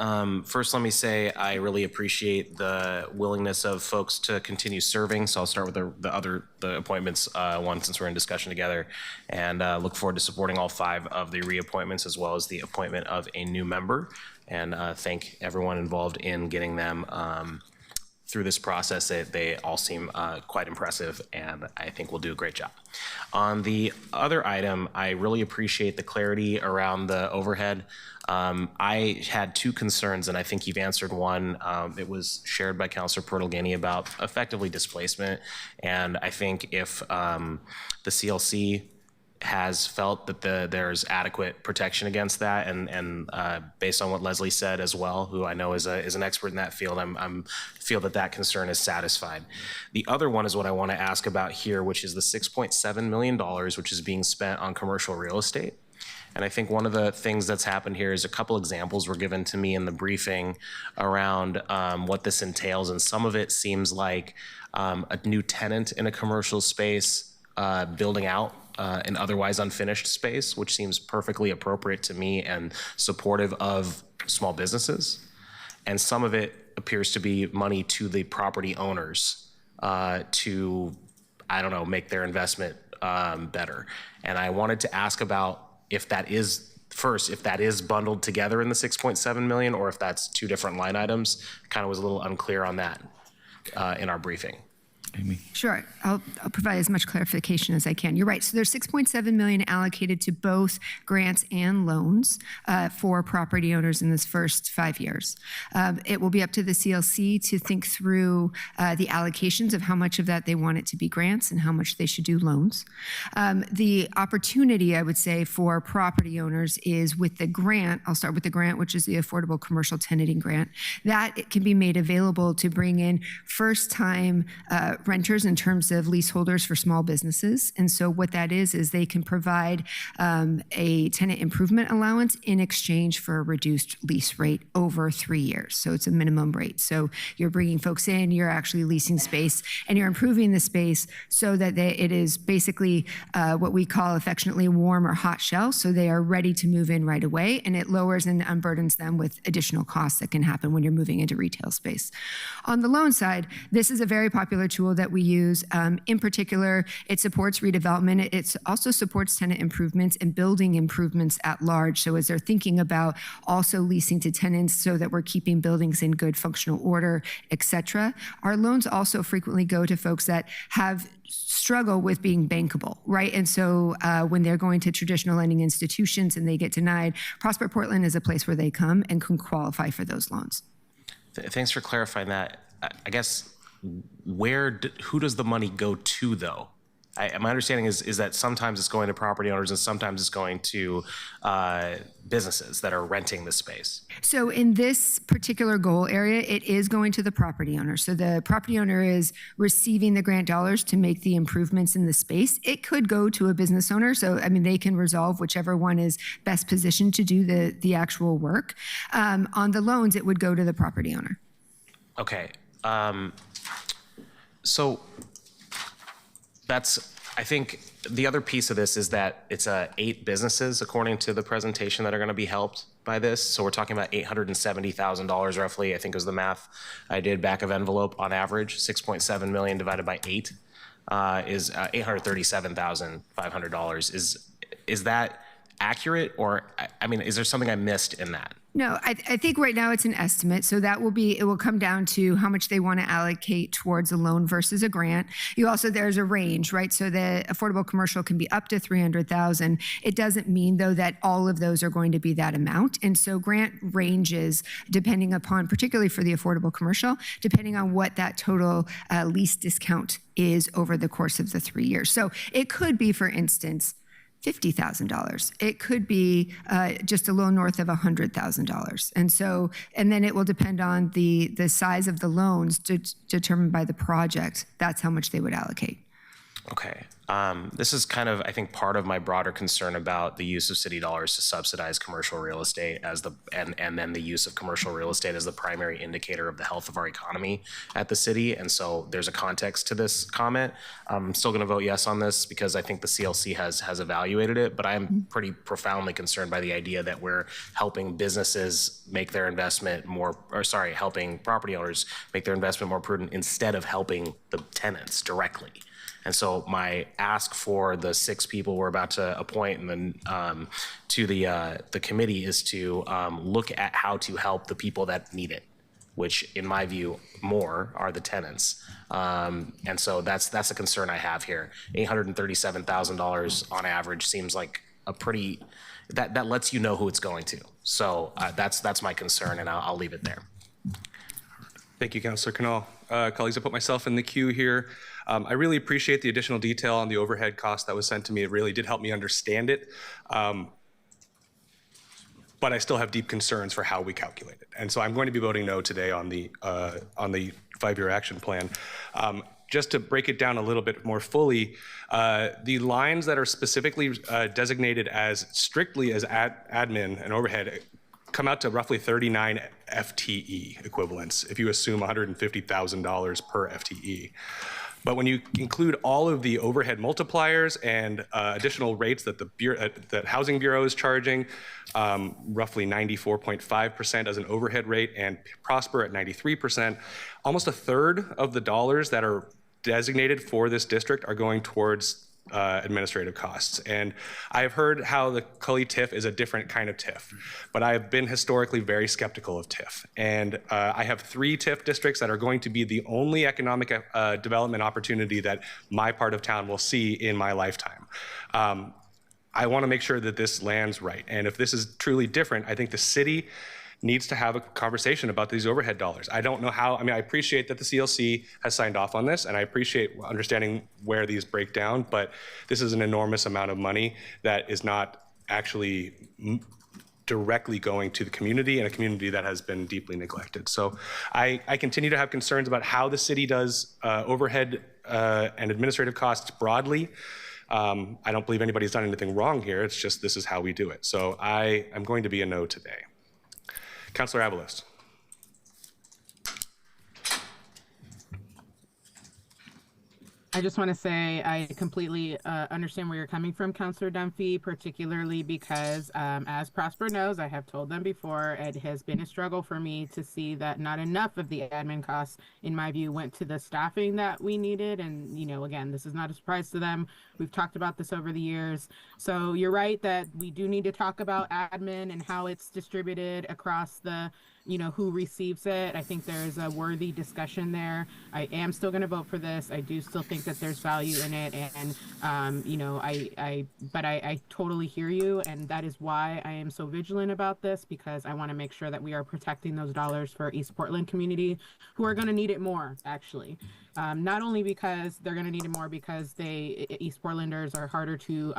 [SPEAKER 16] First, let me say I really appreciate the willingness of folks to continue serving. So I'll start with the appointments one, since we're in discussion together, and look forward to supporting all 5 of the reappointments as well as the appointment of a new member. And thank everyone involved in getting them through this process. They all seem quite impressive, and I think we'll do a great job. On the other item, I really appreciate the clarity around the overhead. I had 2 concerns, and I think you've answered one. It was shared by Councilor Pertolgini about effectively displacement, and I think if the CLC has felt that there's adequate protection against that, and based on what Leslie said as well, who I know is an expert in that field, I'm feel that concern is satisfied. The other one is what I want to ask about here, which is the $6.7 million, which is being spent on commercial real estate. And I think one of the things that's happened here is a couple examples were given to me in the briefing around what this entails, and some of it seems like a new tenant in a commercial space building out an otherwise unfinished space, which seems perfectly appropriate to me and supportive of small businesses. And some of it appears to be money to the property owners to, I don't know, make their investment better. And I wanted to ask about if that is, first, if that is bundled together in the 6.7 million, or if that's 2 different line items. Kind of was a little unclear on that in our briefing.
[SPEAKER 10] Amy.
[SPEAKER 17] Sure, I'll provide as much clarification as I can. You're right, so there's $6.7 million allocated to both grants and loans for property owners in this first 5 years. It will be up to the CLC to think through the allocations of how much of that they want it to be grants and how much they should do loans. The opportunity, I would say, for property owners is with the grant. I'll start with the grant, which is the Affordable Commercial Tenanting Grant. That it can be made available to bring in first-time renters in terms of leaseholders for small businesses. And so what that is they can provide a tenant improvement allowance in exchange for a reduced lease rate over 3 years. So it's a minimum rate. So you're bringing folks in, you're actually leasing space, and you're improving the space so that it is basically what we call affectionately warm or hot shell. So they are ready to move in right away, and it lowers and unburdens them with additional costs that can happen when you're moving into retail space. On the loan side, this is a very popular tool that we use. In particular, it supports redevelopment. It also supports tenant improvements and building improvements at large. So as they're thinking about also leasing to tenants so that we're keeping buildings in good functional order, et cetera. Our loans also frequently go to folks that have struggle with being bankable, right? And so when they're going to traditional lending institutions and they get denied, Prosper Portland is a place where they come and can qualify for those loans.
[SPEAKER 16] Thanks for clarifying that. I guess who does the money go to, though? My understanding is that sometimes it's going to property owners and sometimes it's going to businesses that are renting the space.
[SPEAKER 17] So in this particular goal area, it is going to the property owner. So the property owner is receiving the grant dollars to make the improvements in the space. It could go to a business owner. So, I mean, they can resolve whichever one is best positioned to do the actual work. On the loans, it would go to the property owner.
[SPEAKER 16] Okay. So I think the other piece of this is that it's 8 businesses, according to the presentation, that are going to be helped by this. So we're talking about $870,000 roughly, I think was the math I did back of envelope on average. 6.7 million divided by 8 is $837,500. Is that accurate? Or, I mean, is there something I missed in that?
[SPEAKER 17] No, I think right now it's an estimate. So it will come down to how much they want to allocate towards a loan versus a grant. There's a range, right? So the affordable commercial can be up to 300,000. It doesn't mean though that all of those are going to be that amount. And so grant ranges depending upon, particularly for the affordable commercial, depending on what that total lease discount is over the course of the 3 years. So it could be, for instance, $50,000. It could be just a little north of $100,000. And then it will depend on the size of the loans determined by the project. That's how much they would allocate.
[SPEAKER 16] Okay. This is kind of, I think, part of my broader concern about the use of city dollars to subsidize commercial real estate and then the use of commercial real estate as the primary indicator of the health of our economy at the city. And so there's a context to this comment. I'm still going to vote yes on this because I think the CLC has evaluated it, but I'm pretty profoundly concerned by the idea that we're helping businesses make their investment helping property owners make their investment more prudent instead of helping the tenants directly. And so my ask for the 6 people we're about to appoint and then to the committee is to look at how to help the people that need it, which in my view more are the tenants. And so that's a concern I have here. $837,000 on average seems like a pretty, that lets you know who it's going to. So that's my concern, and I'll leave it there.
[SPEAKER 1] Thank you, Councilor Canal. Colleagues, I put myself in the queue here. I really appreciate the additional detail on the overhead cost that was sent to me. It really did help me understand it. But I still have deep concerns for how we calculate it. And so I'm going to be voting no today on the 5-year action plan. Just to break it down a little bit more fully, the lines that are specifically designated as strictly as admin and overhead come out to roughly 39 FTE equivalents if you assume $150,000 per FTE. But when you include all of the overhead multipliers and additional rates that that Housing Bureau is charging, roughly 94.5% as an overhead rate, and Prosper at 93%, almost a third of the dollars that are designated for this district are going towards administrative costs. And I have heard how the Cully TIF is a different kind of TIF, but I have been historically very skeptical of TIF. And I have 3 TIF districts that are going to be the only economic development opportunity that my part of town will see in my lifetime. I want to make sure that this lands right. And if this is truly different, I think the city needs to have a conversation about these overhead dollars. I don't know how, I appreciate that the CLC has signed off on this, and I appreciate understanding where these break down, but this is an enormous amount of money that is not actually directly going to the community, and a community that has been deeply neglected. So I continue to have concerns about how the city does overhead and administrative costs broadly. I don't believe anybody's done anything wrong here. It's just this is how we do it. So I am going to be a no today. Councilor Avalos.
[SPEAKER 20] I just want to say I completely understand where you're coming from, Councilor Dunphy, particularly because, as Prosper knows, I have told them before, it has been a struggle for me to see that not enough of the admin costs, in my view, went to the staffing that we needed. And, you know, again, this is not a surprise to them. We've talked about this over the years. So you're right that we do need to talk about admin and how it's distributed across the, you know, who receives it. I think there's a worthy discussion there. I am still going to vote for this. I do still think that there's value in it. And, you know, I totally hear you. And that is why I am so vigilant about this, because I want to make sure that we are protecting those dollars for East Portland community who are going to need it more, actually. Not only because they're going to need it more because East Portlanders are harder to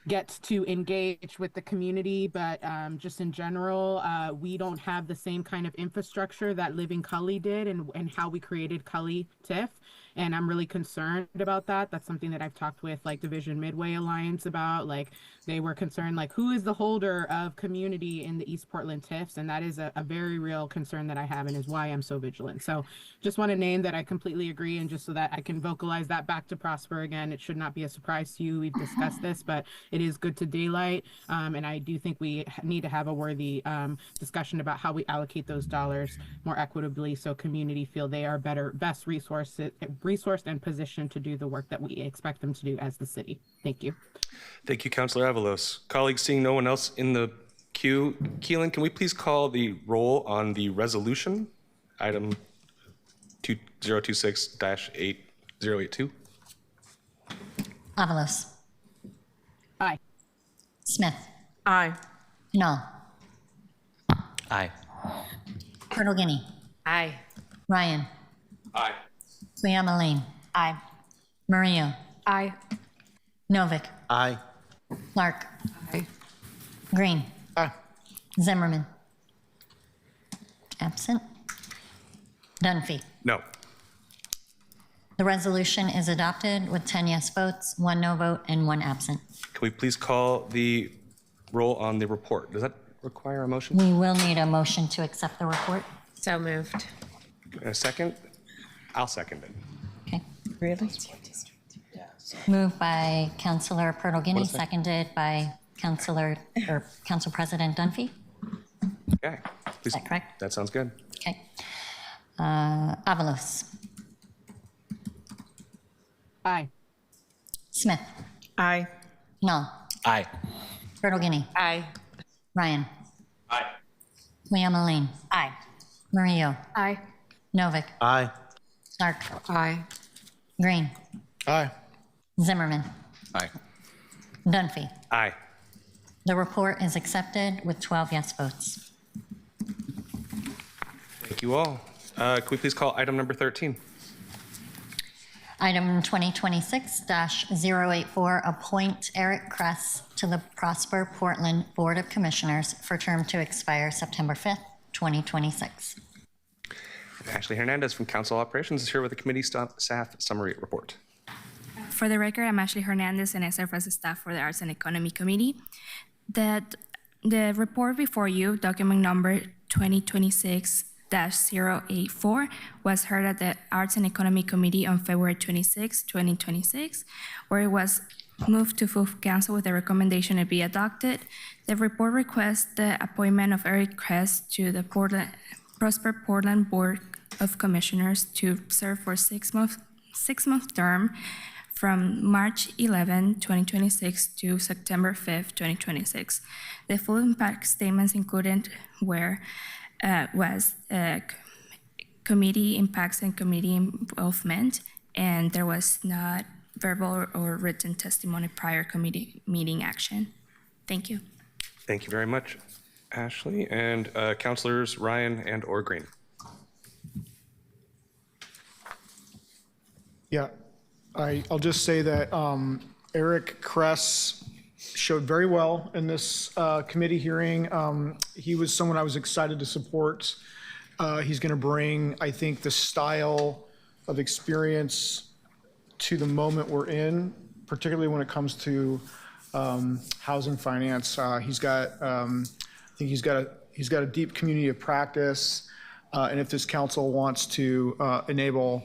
[SPEAKER 20] get to engage with the community, but just in general, we don't have the same kind of infrastructure that Living Cully did and how we created Cully TIF. And I'm really concerned about that. That's something that I've talked with like Division Midway Alliance about. Like they were concerned, like who is the holder of community in the East Portland TIFs? And that is a very real concern that I have and is why I'm so vigilant. So just want to name that I completely agree, and just so that I can vocalize that back to Prosper again, it should not be a surprise to you. We've discussed this, but it is good to daylight. And I do think we need to have a worthy discussion about how we allocate those dollars more equitably so community feel they are best resourced and positioned to do the work that we expect them to do as the city. Thank you.
[SPEAKER 1] Thank you, Councilor Avalos. Colleagues, seeing no one else in the queue, Keelan, can we please call the roll on the resolution, item 2026-8082?
[SPEAKER 4] Avalos.
[SPEAKER 20] Aye.
[SPEAKER 4] Smith.
[SPEAKER 14] Aye.
[SPEAKER 4] Null.
[SPEAKER 16] Aye.
[SPEAKER 4] Purtle-Guinea.
[SPEAKER 14] Aye.
[SPEAKER 4] Ryan.
[SPEAKER 1] Aye.
[SPEAKER 4] Cleamaline.
[SPEAKER 11] Aye.
[SPEAKER 4] Murillo.
[SPEAKER 14] Aye.
[SPEAKER 4] Novick.
[SPEAKER 13] Aye.
[SPEAKER 4] Clark.
[SPEAKER 14] Aye.
[SPEAKER 4] Green.
[SPEAKER 8] Aye.
[SPEAKER 4] Zimmerman. Absent. Dunphy.
[SPEAKER 1] No.
[SPEAKER 4] The resolution is adopted with 10 yes votes, 1 no vote, and 1 absent.
[SPEAKER 1] Can we please call the roll on the report? Does that require a motion?
[SPEAKER 4] We will need a motion to accept the report.
[SPEAKER 14] So moved.
[SPEAKER 1] A second? I'll second it.
[SPEAKER 4] Okay.
[SPEAKER 14] Really?
[SPEAKER 4] Moved by Councilor Purtle-Guinea, seconded by Council President Dunphy.
[SPEAKER 1] Okay. Please.
[SPEAKER 4] Is that correct?
[SPEAKER 1] That sounds good.
[SPEAKER 4] Okay. Avalos.
[SPEAKER 20] Aye.
[SPEAKER 4] Smith.
[SPEAKER 14] Aye.
[SPEAKER 4] Null.
[SPEAKER 16] Aye.
[SPEAKER 4] Purtle-Guinea.
[SPEAKER 14] Aye.
[SPEAKER 4] Ryan.
[SPEAKER 1] Aye.
[SPEAKER 4] Cleamaline.
[SPEAKER 11] Aye.
[SPEAKER 4] Murillo.
[SPEAKER 14] Aye.
[SPEAKER 4] Novick.
[SPEAKER 13] Aye.
[SPEAKER 4] Clark.
[SPEAKER 14] Aye.
[SPEAKER 4] Green.
[SPEAKER 8] Aye.
[SPEAKER 4] Zimmerman.
[SPEAKER 6] Aye.
[SPEAKER 4] Dunphy.
[SPEAKER 1] Aye.
[SPEAKER 4] The report is accepted with 12 yes votes.
[SPEAKER 1] Thank you all. Can we please call item number 13?
[SPEAKER 4] Item 2026-084, appoint Eric Kress to the Prosper Portland Board of Commissioners for term to expire September 5th, 2026.
[SPEAKER 1] Ashley Hernandez from Council Operations is here with the committee staff summary report.
[SPEAKER 9] For the record, I'm Ashley Hernandez, and I serve as a staff for the Arts and Economy Committee. The report before you, document number 2026-084, was heard at the Arts and Economy Committee on February 26, 2026, where it was moved to full council with a recommendation to be adopted. The report requests the appointment of Eric Kress to the Prosper Portland Board of Commissioners to serve for six-month term from March 11, 2026 to September 5th, 2026. The full impact statements included was committee impacts and committee involvement, and there was not verbal or written testimony prior committee meeting action. Thank you.
[SPEAKER 1] Thank you very much, Ashley. And Councilors Ryan and or Green.
[SPEAKER 8] Yeah, I'll just say that Eric Kress showed very well in this committee hearing. He was someone I was excited to support. He's going to bring, I think, the style of experience to the moment we're in, particularly when it comes to housing finance. He's got, I think he's got a deep community of practice. And if this council wants to enable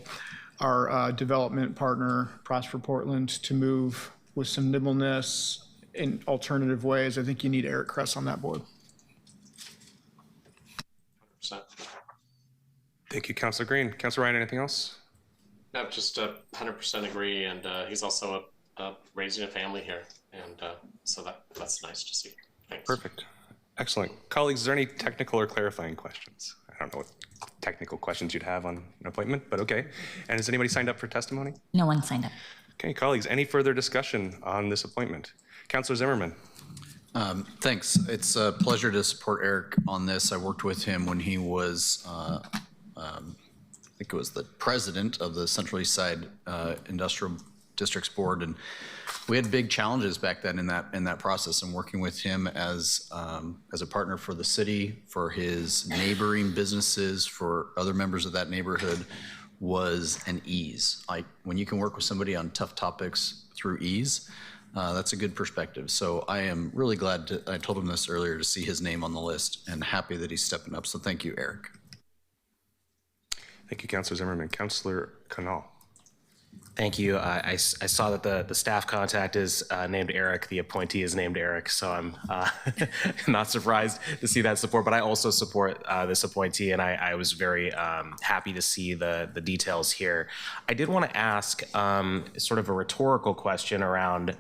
[SPEAKER 8] our development partner, Prosper Portland, to move with some nimbleness in alternative ways, I think you need Eric Kress on that board.
[SPEAKER 7] 100%.
[SPEAKER 1] Thank you, Councilor Green. Councilor Ryan, anything else?
[SPEAKER 7] No, just 100% agree. And he's also raising a family here. And so that's nice to see. Thanks.
[SPEAKER 1] Perfect. Excellent. Colleagues, is there any technical or clarifying questions? I don't know what technical questions you'd have on an appointment, but okay. And has anybody signed up for testimony?
[SPEAKER 4] No one signed up.
[SPEAKER 1] Okay, colleagues, any further discussion on this appointment? Councilor Zimmerman.
[SPEAKER 6] Thanks. It's a pleasure to support Eric on this. I worked with him when he was, I think it was the president of the Central East Side Industrial Districts Board, and we had big challenges back then in that process. And working with him as a partner for the city, for his neighboring businesses, for other members of that neighborhood, was an ease. Like when you can work with somebody on tough topics through ease, that's a good perspective. So I am really glad I told him this earlier, to see his name on the list, and happy that he's stepping up. So thank you, Eric.
[SPEAKER 1] Thank you, Councilor Zimmerman. Councilor Canal.
[SPEAKER 16] Thank you. I saw that the staff contact is named Eric. The appointee is named Eric. So I'm not surprised to see that support, but I also support this appointee, and I was very happy to see the details here. I did want to ask sort of a rhetorical question around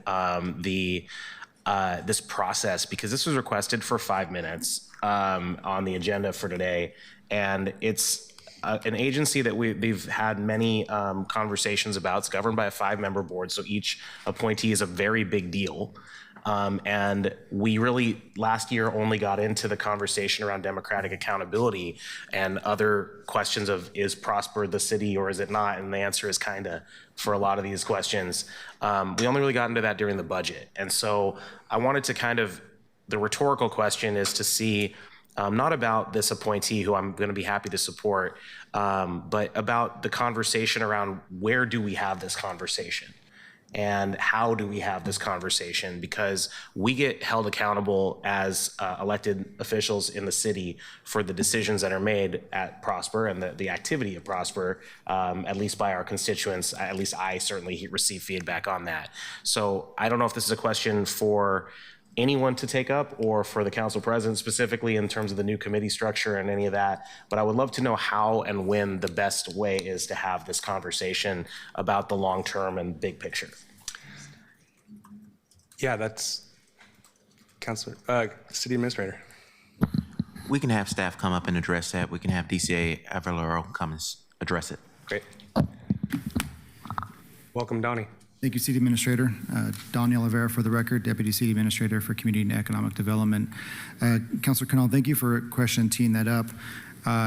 [SPEAKER 16] this process, because this was requested for 5 minutes on the agenda for today, and it's an agency that we've had many conversations about. It's governed by a 5-member board, so each appointee is a very big deal. And we really last year only got into the conversation around democratic accountability and other questions of, is Prosper the city or is it not? And the answer is kind of, for a lot of these questions. We only really got into that during the budget. And so I wanted to the rhetorical question is to see, not about this appointee, who I'm going to be happy to support, but about the conversation around, where do we have this conversation and how do we have this conversation? Because we get held accountable as elected officials in the city for the decisions that are made at Prosper and the activity of Prosper, at least by our constituents. At least I certainly receive feedback on that. So I don't know if this is a question for anyone to take up, or for the council president specifically in terms of the new committee structure and any of that, but I would love to know how and when the best way is to have this conversation about the long-term and big picture.
[SPEAKER 1] Yeah, that's Councilor, City Administrator.
[SPEAKER 13] We can have staff come up and address that. We can have DCA Avalaro come and address it.
[SPEAKER 1] Great. Welcome, Donnie.
[SPEAKER 15] Thank you, City Administrator. Don Oliveira, for the record, Deputy City Administrator for Community and Economic Development. Councilor Canal, thank you for teeing that up.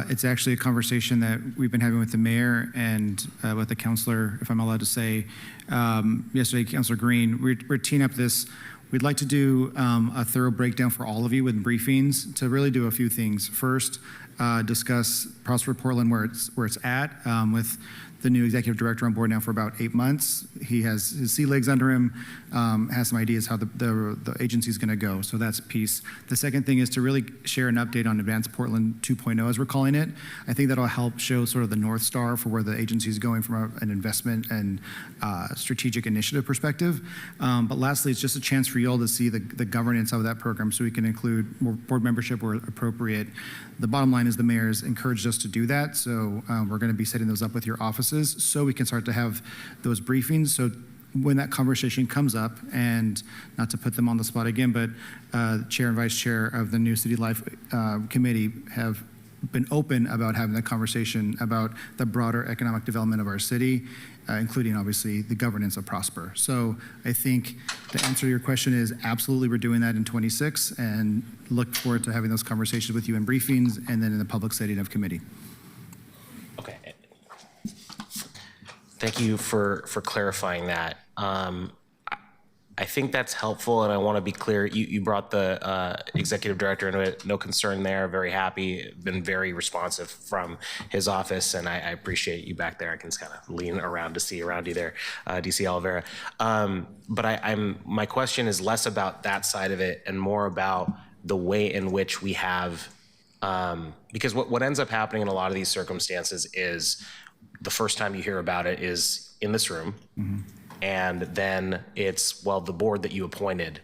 [SPEAKER 15] It's actually a conversation that we've been having with the mayor and with the councilor, if I'm allowed to say. Yesterday, Councilor Green, we're teeing up this. We'd like to do a thorough breakdown for all of you with briefings to really do a few things. First, discuss Prosper Portland, where it's at, with the new executive director on board now for about 8 months. He has his sea legs under him, has some ideas how the agency is going to go. So that's a piece. The second thing is to really share an update on Advanced Portland 2.0, as we're calling it. I think that'll help show sort of the North Star for where the agency is going from an investment and strategic initiative perspective. But lastly, it's just a chance for you all to see the governance of that program, so we can include more board membership where appropriate. The bottom line is the mayor's encouraged us to do that. So we're going to be setting those up with your offices so we can start to have those briefings. So when that conversation comes up, and not to put them on the spot again, but Chair and Vice Chair of the new City Life Committee have been open about having the conversation about the broader economic development of our city, including obviously the governance of Prosper. So I think the answer to your question is absolutely, we're doing that in 26, and look forward to having those conversations with you in briefings and then in the public setting of committee.
[SPEAKER 16] Okay. Thank you for clarifying that. I think that's helpful, and I want to be clear. You brought the executive director into it. No concern there. Very happy. Been very responsive from his office, and I appreciate you back there. I can just kind of lean around to see around you there, DC Oliveira. But my question is less about that side of it and more about the way in which we have, because what ends up happening in a lot of these circumstances is the first time you hear about it is in this room. Mm-hmm. And then it's, well, the board that you appointed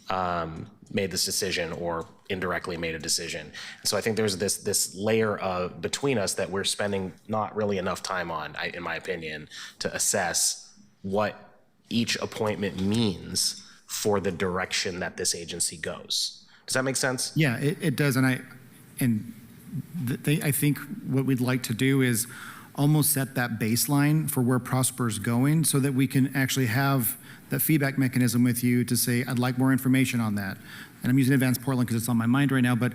[SPEAKER 16] made this decision or indirectly made a decision. So I think there's this layer of between us that we're spending not really enough time on, in my opinion, to assess what each appointment means for the direction that this agency goes. Does that make sense?
[SPEAKER 15] Yeah, it does. And I think what we'd like to do is almost set that baseline for where Prosper's going so that we can actually have that feedback mechanism with you to say, I'd like more information on that. And I'm using Advanced Portland because it's on my mind right now, but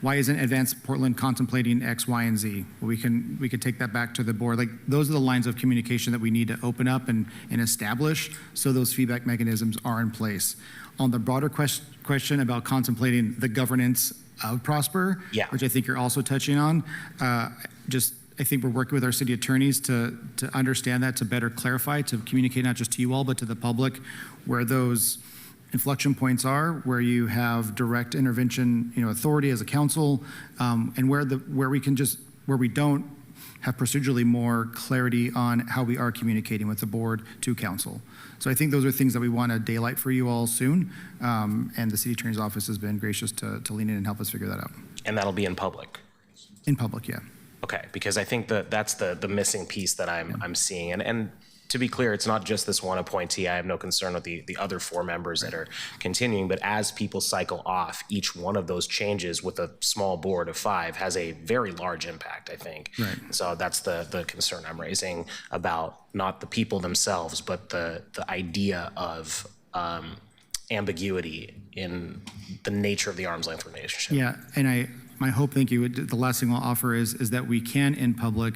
[SPEAKER 15] why isn't Advanced Portland contemplating X, Y, and Z? Well, we could take that back to the board. Like, those are the lines of communication that we need to open up and establish so those feedback mechanisms are in place. On the broader question about contemplating the governance of Prosper, which I think you're also touching on, I think we're working with our city attorneys to understand that, to better clarify, to communicate not just to you all, but to the public where those inflection points are, where you have direct intervention, authority as a council, and where we don't have procedurally more clarity on how we are communicating with the board to council. So I think those are things that we want to daylight for you all soon, and the city attorney's office has been gracious to lean in and help us figure that out.
[SPEAKER 16] And that'll be in public?
[SPEAKER 15] In public, yeah.
[SPEAKER 16] Okay, because I think that's the missing piece that I'm seeing. And to be clear, it's not just this one appointee. I have no concern with the other 4 members that are continuing, but as people cycle off, each one of those changes with a small board of 5 has a very large impact, I think.
[SPEAKER 15] Right.
[SPEAKER 16] So that's the concern I'm raising about not the people themselves, but the idea of ambiguity in the nature of the arm's length relationship.
[SPEAKER 15] Yeah, and my hope, thank you, the last thing I'll offer is that we can, in public,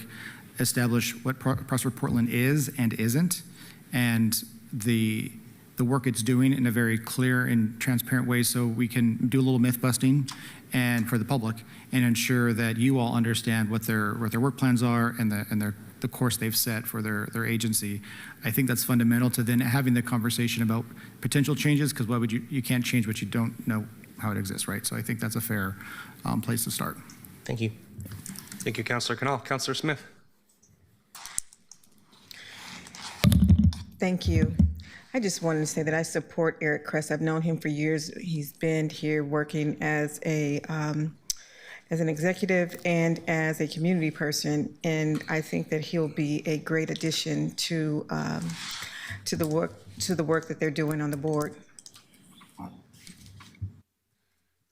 [SPEAKER 15] establish what Prosper Portland is and isn't, and the work it's doing in a very clear and transparent way so we can do a little myth busting and for the public and ensure that you all understand what their work plans are and the course they've set for their agency. I think that's fundamental to then having the conversation about potential changes, because why would you can't change what you don't know how it exists, right? So I think that's a fair place to start.
[SPEAKER 16] Thank you.
[SPEAKER 1] Thank you, Councilor Canal. Councilor Smith.
[SPEAKER 5] Thank you. I just wanted to say that I support Eric Kress. I've known him for years. He's been here working as an executive and as a community person, and I think that he'll be a great addition to the work that they're doing on the board.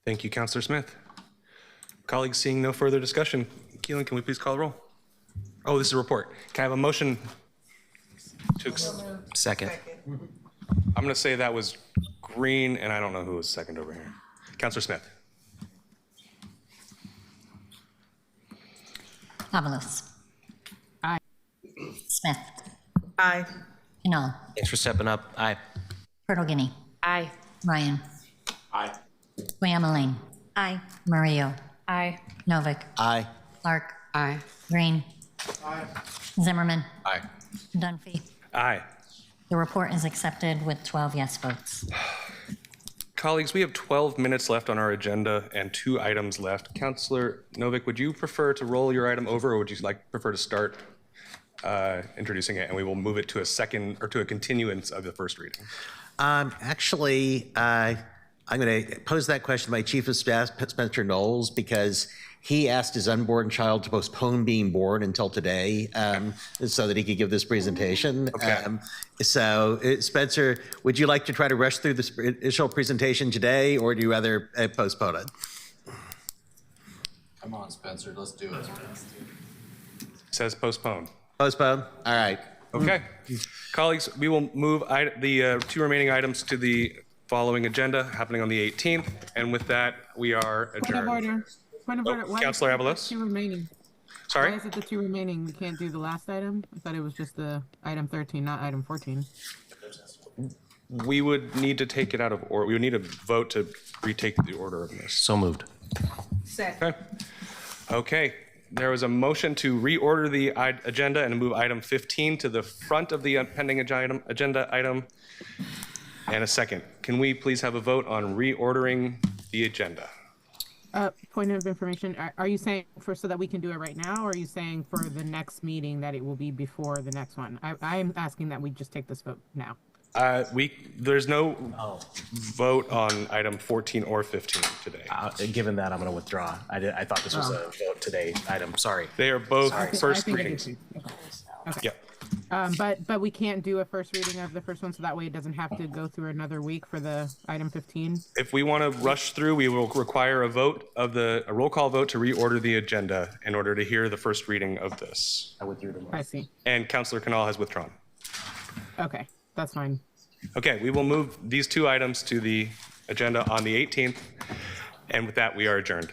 [SPEAKER 1] Thank you, Councilor Smith. Colleagues, seeing no further discussion, Keelan, can we please call the roll? Oh, this is a report. Can I have a motion to
[SPEAKER 16] second?
[SPEAKER 1] I'm going to say that was Green, and I don't know who was second over here. Councilor Smith.
[SPEAKER 4] Avalos.
[SPEAKER 20] Aye.
[SPEAKER 4] Smith.
[SPEAKER 5] Aye.
[SPEAKER 4] Canal.
[SPEAKER 16] Thanks for stepping up. Aye.
[SPEAKER 4] Purtle-Guinea.
[SPEAKER 14] Aye.
[SPEAKER 4] Ryan.
[SPEAKER 7] Aye.
[SPEAKER 4] Guayama-Lane.
[SPEAKER 11] Aye.
[SPEAKER 4] Murillo.
[SPEAKER 2] Aye.
[SPEAKER 4] Novick.
[SPEAKER 13] Aye.
[SPEAKER 4] Clark.
[SPEAKER 3] Aye.
[SPEAKER 4] Green.
[SPEAKER 8] Aye.
[SPEAKER 4] Zimmerman.
[SPEAKER 6] Aye.
[SPEAKER 4] Dunphy.
[SPEAKER 1] Aye.
[SPEAKER 4] The report is accepted with 12 yes votes.
[SPEAKER 1] Colleagues, we have 12 minutes left on our agenda and 2 items left. Councilor Novick, would you prefer to roll your item over, or would you prefer to start introducing it, and we will move it to a second or to a continuance of the first reading?
[SPEAKER 18] Actually, I'm going to pose that question to my Chief of Staff, Spencer Knowles, because he asked his unborn child to postpone being born until today so that he could give this presentation.
[SPEAKER 1] Okay.
[SPEAKER 18] So, Spencer, would you like to try to rush through this initial presentation today, or do you rather postpone it?
[SPEAKER 6] Come on, Spencer, let's do it.
[SPEAKER 1] Says postpone.
[SPEAKER 18] Postpone? All right.
[SPEAKER 1] Okay. Colleagues, we will move the 2 remaining items to the following agenda happening on the 18th. And with that, we are adjourned.
[SPEAKER 20] Point of order. Why
[SPEAKER 1] Councilor
[SPEAKER 20] is it the
[SPEAKER 1] Avalos?
[SPEAKER 20] 2 remaining?
[SPEAKER 1] Sorry?
[SPEAKER 20] Why is it the 2 remaining? We can't do the last item? I thought it was just the item 13, not item 14.
[SPEAKER 1] We would need to take it out of order. We would need a vote to retake the order of this.
[SPEAKER 16] So moved.
[SPEAKER 20] Second.
[SPEAKER 1] Okay. There was a motion to reorder the agenda and move item 15 to the front of the pending agenda item. And a second. Can we please have a vote on reordering the agenda?
[SPEAKER 20] Point of information, are you saying so that we can do it right now, or are you saying for the next meeting that it will be before the next one? I'm asking that we just take this vote now.
[SPEAKER 1] There's no vote on item 14 or 15 today.
[SPEAKER 16] Given that, I'm going to withdraw. I thought this was a vote today item. Sorry.
[SPEAKER 1] They are both first
[SPEAKER 20] I think
[SPEAKER 1] readings.
[SPEAKER 20] Okay.
[SPEAKER 1] Yep.
[SPEAKER 20] But we can't do a first reading of the first one, so that way it doesn't have to go through another week for the item 15.
[SPEAKER 1] If we want to rush through, we will require a roll call vote to reorder the agenda in order to hear the first reading of this.
[SPEAKER 16] I withdrew the motion.
[SPEAKER 20] I see.
[SPEAKER 1] And Councilor Canal has withdrawn.
[SPEAKER 20] Okay, that's fine.
[SPEAKER 1] Okay, we will move these two items to the agenda on the 18th. And with that, we are adjourned.